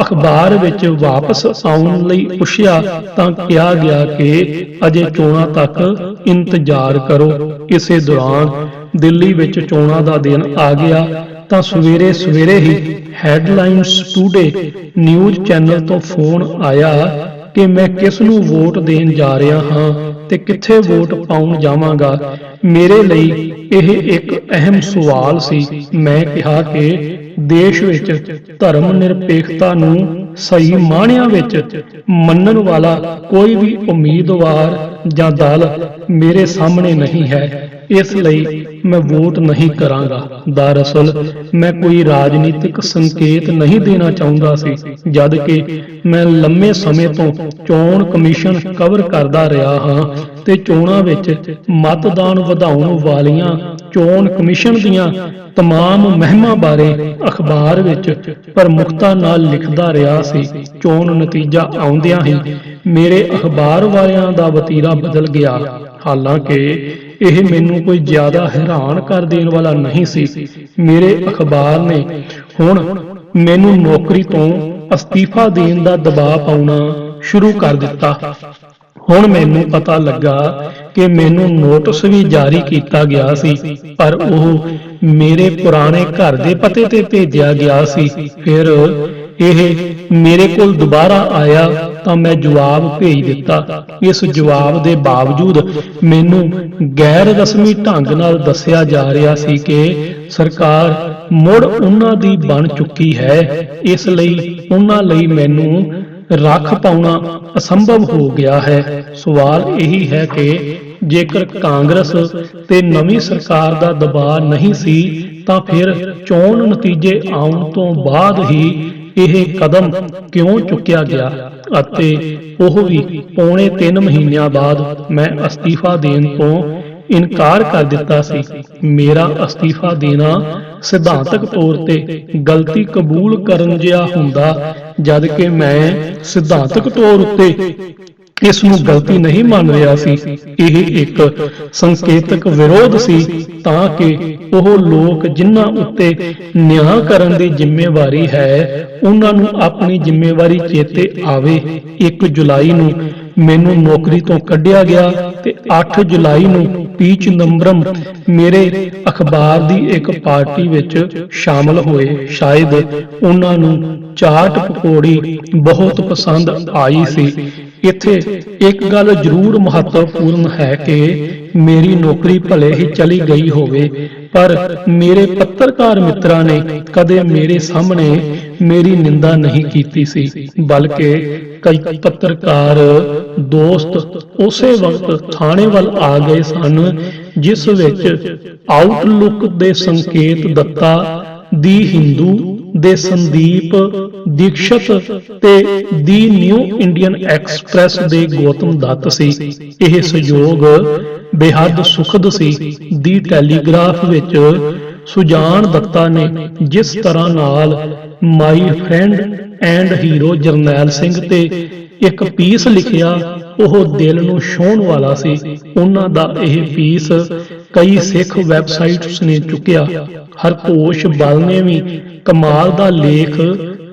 ਅਖਬਾਰ ਵਿੱਚ ਵਾਪਸ ਆਉਣ ਲਈ ਪੁੱਛਿਆ ਤਾਂ ਕਿਹਾ ਗਿਆ ਕਿ ਅਜੇ ਚੋਣਾਂ ਤੱਕ ਇੰਤਜ਼ਾਰ ਕਰੋ। ਇਸੇ ਦੌਰਾਨ ਦਿੱਲੀ ਵਿੱਚ ਚੋਣਾਂ ਦਾ ਦਿਨ ਆ ਗਿਆ ਤਾਂ ਸਵੇਰੇ ਸਵੇਰੇ ਹੀ ਹੈਡਲਾਈਨਸ ਟੂਡੇ ਨਿਊਜ਼ ਚੈਨਲ ਤੋਂ ਫੋਨ ਆਇਆ ਕਿ ਮੈਂ ਕਿਸ ਨੂੰ ਵੋਟ ਦੇਣ ਜਾ ਰਿਹਾ ਹਾਂ ਤੇ ਕਿੱਥੇ ਵੋਟ ਪਾਉਣ ਜਾਵਾਂਗਾ। ਮੇਰੇ ਲਈ ਇਹ ਇੱਕ ਅਹਿਮ ਸਵਾਲ ਸੀ। ਮੈਂ ਕਿਹਾ ਕਿ ਦੇਸ਼ ਵਿੱਚ ਧਰਮ ਨਿਰਪੇਖਤਾ ਨੂੰ ਸਹੀ ਮਾਅਨਿਆਂ ਵਿੱਚ ਮੰਨਣ ਵਾਲਾ ਕੋਈ ਵੀ ਉਮੀਦਵਾਰ ਜਾਂ ਦਲ ਮੇਰੇ ਸਾਹਮਣੇ ਨਹੀਂ ਹੈ, ਇਸ ਲਈ ਮੈਂ ਵੋਟ ਨਹੀਂ ਕਰਾਂਗਾ। ਦਰਅਸਲ ਮੈਂ ਕੋਈ ਰਾਜਨੀਤਿਕ ਸੰਕੇਤ ਨਹੀਂ ਦੇਣਾ ਚਾਹੁੰਦਾ ਸੀ, ਜਦ ਕਿ ਮੈਂ ਲੰਮੇ ਸਮੇਂ ਤੋਂ ਚੋਣ ਕਮਿਸ਼ਨ ਕਵਰ ਕਰਦਾ ਰਿਹਾ ਹਾਂ ਤੇ ਚੋਣਾਂ ਵਿੱਚ ਮਤਦਾਨ ਵਧਾਉਣ ਵਾਲੀਆਂ ਚੋਣ ਕਮਿਸ਼ਨ ਦੀਆਂ तमाम ਮੁਹਿੰਮਾਂ ਬਾਰੇ ਅਖਬਾਰ ਵਿੱਚ ਪ੍ਰਮੁੱਖਤਾ ਨਾਲ ਲਿਖਦਾ ਰਿਹਾ ਸੀ। ਚੋਣ ਨਤੀਜਾ ਆਉਂਦਿਆਂ ਹੀ ਮੇਰੇ ਅਖਬਾਰ ਵਾਲਿਆਂ ਦਾ ਵਤੀਰਾ ਬਦਲ ਗਿਆ। ਹਾਲਾਂਕਿ ਇਹ ਮੈਨੂੰ ਕੋਈ ਜ਼ਿਆਦਾ ਹੈਰਾਨ ਕਰ ਦੇਣ ਵਾਲਾ ਨਹੀਂ ਸੀ। ਮੇਰੇ ਅਖਬਾਰ ਨੇ ਹੁਣ ਮੈਨੂੰ ਨੌਕਰੀ ਤੋਂ ਅਸਤੀਫਾ ਦੇਣ ਦਾ ਦਬਾਅ ਪਾਉਣਾ ਸ਼ੁਰੂ ਕਰ ਦਿੱਤਾ। ਹੁਣ ਮੈਨੂੰ ਪਤਾ ਲੱਗਾ ਕਿ ਮੈਨੂੰ ਨੋਟਿਸ ਵੀ ਜਾਰੀ ਕੀਤਾ ਗਿਆ ਸੀ, ਪਰ ਉਹ ਮੇਰੇ ਪੁਰਾਣੇ ਘਰ ਦੇ ਪਤੇ ਤੇ ਭੇਜਿਆ ਗਿਆ ਸੀ। ਫਿਰ ਇਹ ਮੇਰੇ ਕੋਲ ਦੁਬਾਰਾ ਆਇਆ ਤਾਂ ਮੈਂ ਜਵਾਬ ਭੇਜ ਦਿੱਤਾ। ਇਸ ਜਵਾਬ ਦੇ ਬਾਵਜੂਦ ਮੈਨੂੰ ਗੈਰ ਰਸਮੀ ਢੰਗ ਨਾਲ ਦੱਸਿਆ ਜਾ ਰਿਹਾ ਸੀ ਕਿ ਸਰਕਾਰ ਮੁੜ ਉਹਨਾਂ ਦੀ ਬਣ ਚੁੱਕੀ ਹੈ, ਇਸ ਲਈ ਉਹਨਾਂ ਲਈ ਮੈਨੂੰ ਰੱਖ ਪਾਉਣਾ ਅਸੰਭਵ ਹੋ ਗਿਆ ਹੈ। ਸਵਾਲ ਇਹੀ ਹੈ ਕਿ ਜੇਕਰ ਕਾਂਗਰਸ ਤੇ ਨਵੀਂ ਸਰਕਾਰ ਦਾ ਦਬਾਅ ਨਹੀਂ ਸੀ ਤਾਂ ਫਿਰ ਚੋਣ ਨਤੀਜੇ ਆਉਣ ਤੋਂ ਬਾਅਦ ਹੀ ਇਹ ਕਦਮ ਕਿਉਂ ਚੁੱਕਿਆ ਗਿਆ, ਅਤੇ ਉਹ ਵੀ ਪੌਣੇ 3 ਮਹੀਨਿਆਂ ਬਾਅਦ। ਮੈਂ ਅਸਤੀਫਾ ਦੇਣ ਤੋਂ ਇਨਕਾਰ ਕਰ ਦਿੱਤਾ ਸੀ। ਮੇਰਾ ਅਸਤੀਫਾ ਦੇਣਾ ਸਿਧਾਂਤਕ ਤੌਰ ਤੇ ਗਲਤੀ ਕਬੂਲ ਕਰਨ ਜਿਹਾ ਹੁੰਦਾ, ਜਦ ਕਿ ਮੈਂ ਸਿਧਾਂਤਕ ਤੌਰ ਉੱਤੇ ਇਸ ਨੂੰ ਗਲਤੀ ਨਹੀਂ ਮੰਨ ਰਿਹਾ ਸੀ। ਇਹ ਇੱਕ ਸੰਕੇਤਕ ਵਿਰੋਧ ਸੀ ਤਾਂ ਕਿ ਉਹ ਲੋਕ ਜਿਨ੍ਹਾਂ ਉੱਤੇ ਨਿਆਂ ਕਰਨ ਦੀ ਜ਼ਿੰਮੇਵਾਰੀ ਹੈ, ਉਹਨਾਂ ਨੂੰ ਆਪਣੀ ਜ਼ਿੰਮੇਵਾਰੀ ਚੇਤੇ ਆਵੇ। 1 ਜੁਲਾਈ ਨੂੰ ਮੈਨੂੰ ਨੌਕਰੀ ਤੋਂ ਕੱਢਿਆ ਗਿਆ ਤੇ 8 ਜੁਲਾਈ ਨੂੰ ਪੀ ਚਿਦੰਬਰਮ ਮੇਰੇ ਅਖਬਾਰ ਦੀ ਇੱਕ ਪਾਰਟੀ ਵਿੱਚ ਸ਼ਾਮਲ ਹੋਏ। ਸ਼ਾਇਦ ਉਹਨਾਂ ਨੂੰ ਚਾਟ ਪਕੌੜੀ ਬਹੁਤ ਪਸੰਦ ਆਈ ਸੀ। ਇੱਥੇ ਇੱਕ ਗੱਲ ਜ਼ਰੂਰ ਮਹੱਤਵਪੂਰਨ ਹੈ ਕਿ ਮੇਰੀ ਨੌਕਰੀ ਭਲੇ ਹੀ ਚਲੀ ਗਈ ਹੋਵੇ, ਪਰ ਮੇਰੇ ਪੱਤਰਕਾਰ ਮਿੱਤਰਾਂ ਨੇ ਕਦੇ ਮੇਰੇ ਸਾਹਮਣੇ ਮੇਰੀ ਨਿੰਦਾ ਨਹੀਂ ਕੀਤੀ ਸੀ, ਬਲਕਿ ਕਈ ਪੱਤਰਕਾਰ ਦੋਸਤ ਉਸੇ ਵਕਤ ਥਾਣੇ ਵੱਲ ਆ ਗਏ ਸਨ, ਜਿਸ ਵਿੱਚ ਆਊਟਲੁੱਕ ਦੇ ਸੰਕੇਤ ਦੱਤਾ, ਦੀ ਹਿੰਦੂ ਦੇ ਸੰਦੀਪ ਦੀਕਸ਼ਤ ਤੇ ਦੀ ਨਿਊ ਇੰਡੀਅਨ ਐਕਸਪ੍ਰੈਸ ਦੇ ਗੌਤਮ ਦੱਤ ਸੀ। ਇਹ ਸਹਿਯੋਗ ਬੇਹੱਦ ਸੁਖਦ ਸੀ। ਦੀ ਟੈਲੀਗ੍ਰਾਫ ਵਿੱਚ ਸੁਜਾਨ ਦੱਤਾ ਨੇ ਜਿਸ ਤਰ੍ਹਾਂ ਨਾਲ my friend and hero Jarnail Singh ਤੇ ਇੱਕ ਪੀਸ ਲਿਖਿਆ, ਉਹ ਦਿਲ ਨੂੰ ਛੂਹਣ ਵਾਲਾ ਸੀ। ਉਹਨਾਂ ਦਾ ਇਹ ਪੀਸ ਕਈ ਸਿੱਖ ਵੈਬਸਾਈਟਸ ਨੇ ਚੁੱਕਿਆ। ਹਰਘੋਸ਼ ਬਲ ਨੇ ਵੀ ਕਮਾਲ ਦਾ ਲੇਖ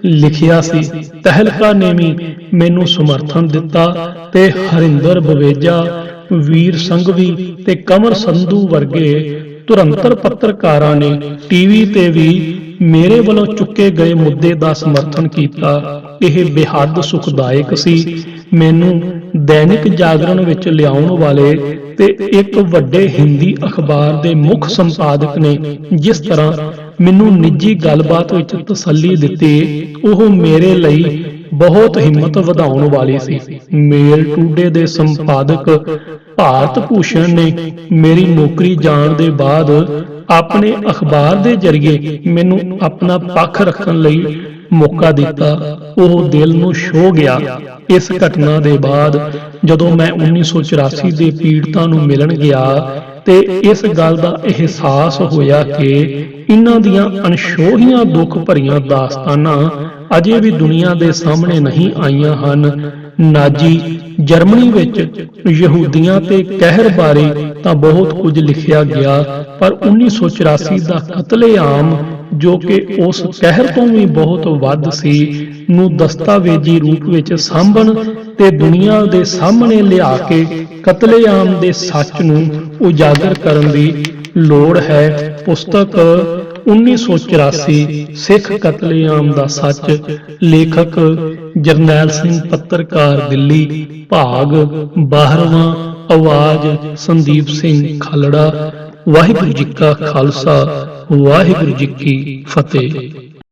ਲਿਖਿਆ ਸੀ। ਤਹਿਲਕਾ ਨੇ ਵੀ ਮੈਨੂੰ ਸਮਰਥਨ ਦਿੱਤਾ ਤੇ ਹਰਿੰਦਰ ਬਵੇਜਾ, ਵੀਰ ਸੰਘਵੀ ਤੇ ਕੰਵਰ ਸੰਧੂ ਵਰਗੇ ਧੁਰੰਤਰ ਪੱਤਰਕਾਰਾਂ ਨੇ ਟੀਵੀ ਤੇ ਵੀ ਮੇਰੇ ਵੱਲੋਂ ਚੁੱਕੇ ਗਏ ਮੁੱਦੇ ਦਾ ਸਮਰਥਨ ਕੀਤਾ। ਇਹ ਬੇਹੱਦ ਸੁਖਦਾਇਕ ਸੀ। ਮੈਨੂੰ ਦੈਨਿਕ ਜਾਗਰਣ ਵਿੱਚ ਲਿਆਉਣ ਵਾਲੇ ਤੇ ਇੱਕ ਵੱਡੇ ਹਿੰਦੀ ਅਖਬਾਰ ਦੇ ਮੁੱਖ ਸੰਪਾਦਕ ਨੇ ਜਿਸ ਤਰ੍ਹਾਂ ਮੈਨੂੰ ਨਿੱਜੀ ਗੱਲਬਾਤ ਵਿੱਚ ਤਸੱਲੀ ਦਿੱਤੀ, ਉਹ ਮੇਰੇ ਲਈ ਬਹੁਤ ਹਿੰਮਤ ਵਧਾਉਣ ਵਾਲੀ ਸੀ। ਮੇਲ ਟੂਡੇ ਦੇ ਸੰਪਾਦਕ ਭਾਰਤ ਭੂਸ਼ਣ ਨੇ ਮੇਰੀ ਨੌਕਰੀ ਜਾਣ ਦੇ ਬਾਅਦ ਆਪਣੇ ਅਖਬਾਰ ਦੇ ਜ਼ਰੀਏ ਮੈਨੂੰ ਆਪਣਾ ਪੱਖ ਰੱਖਣ ਲਈ ਮੌਕਾ ਦਿੱਤਾ। ਉਹ ਦਿਲ ਨੂੰ ਛੂਹ ਗਿਆ। ਇਸ ਘਟਨਾ ਦੇ ਬਾਅਦ ਜਦੋਂ ਮੈਂ 1984 ਦੇ ਪੀੜਤਾਂ ਨੂੰ ਮਿਲਣ ਗਿਆ ਤੇ ਇਸ ਗੱਲ ਦਾ ਅਹਿਸਾਸ ਹੋਇਆ ਕਿ ਇਹਨਾਂ ਦੀਆਂ ਅਣਛੋਹੀਆਂ ਦੁੱਖ ਭਰੀਆਂ ਦਾਸਤਾਨਾਂ ਅਜੇ ਵੀ ਦੁਨੀਆ ਦੇ ਸਾਹਮਣੇ ਨਹੀਂ ਆਈਆਂ ਹਨ। ਨਾਜ਼ੀ ਜਰਮਨੀ ਵਿੱਚ ਯਹੂਦੀਆਂ ਤੇ ਕਹਿਰ ਬਾਰੇ ਤਾਂ ਬਹੁਤ ਕੁਝ ਲਿਖਿਆ ਗਿਆ, ਪਰ 1984 ਦਾ ਕਤਲੇਆਮ, ਜੋ ਕਿ ਉਸ ਕਹਿਰ ਤੋਂ ਵੀ ਬਹੁਤ ਵੱਧ ਸੀ, ਨੂੰ ਦਸਤਾਵੇਜ਼ੀ ਰੂਪ ਵਿੱਚ ਸਾਂਭਣ ਤੇ ਦੁਨੀਆ ਦੇ ਸਾਹਮਣੇ ਲਿਆ ਕੇ ਕਤਲੇਆਮ ਦੇ ਸੱਚ ਨੂੰ ਉਜਾਗਰ ਕਰਨ ਦੀ ਲੋੜ ਹੈ। ਪੁਸਤਕ 1984 ਸਿੱਖ ਕਤਲੇਆਮ ਦਾ ਸੱਚ, ਲੇਖਕ ਜਰਨੈਲ ਸਿੰਘ, ਪੱਤਰਕਾਰ, ਦਿੱਲੀ। ਭਾਗ 12ਵਾਂ। ਆਵਾਜ਼ ਸੰਦੀਪ ਸਿੰਘ ਖਾਲੜਾ। ਵਾਹਿਗੁਰੂ ਜੀ ਕਾ ਖਾਲਸਾ, ਵਾਹਿਗੁਰੂ ਜੀ ਕੀ ਫਤਿਹ।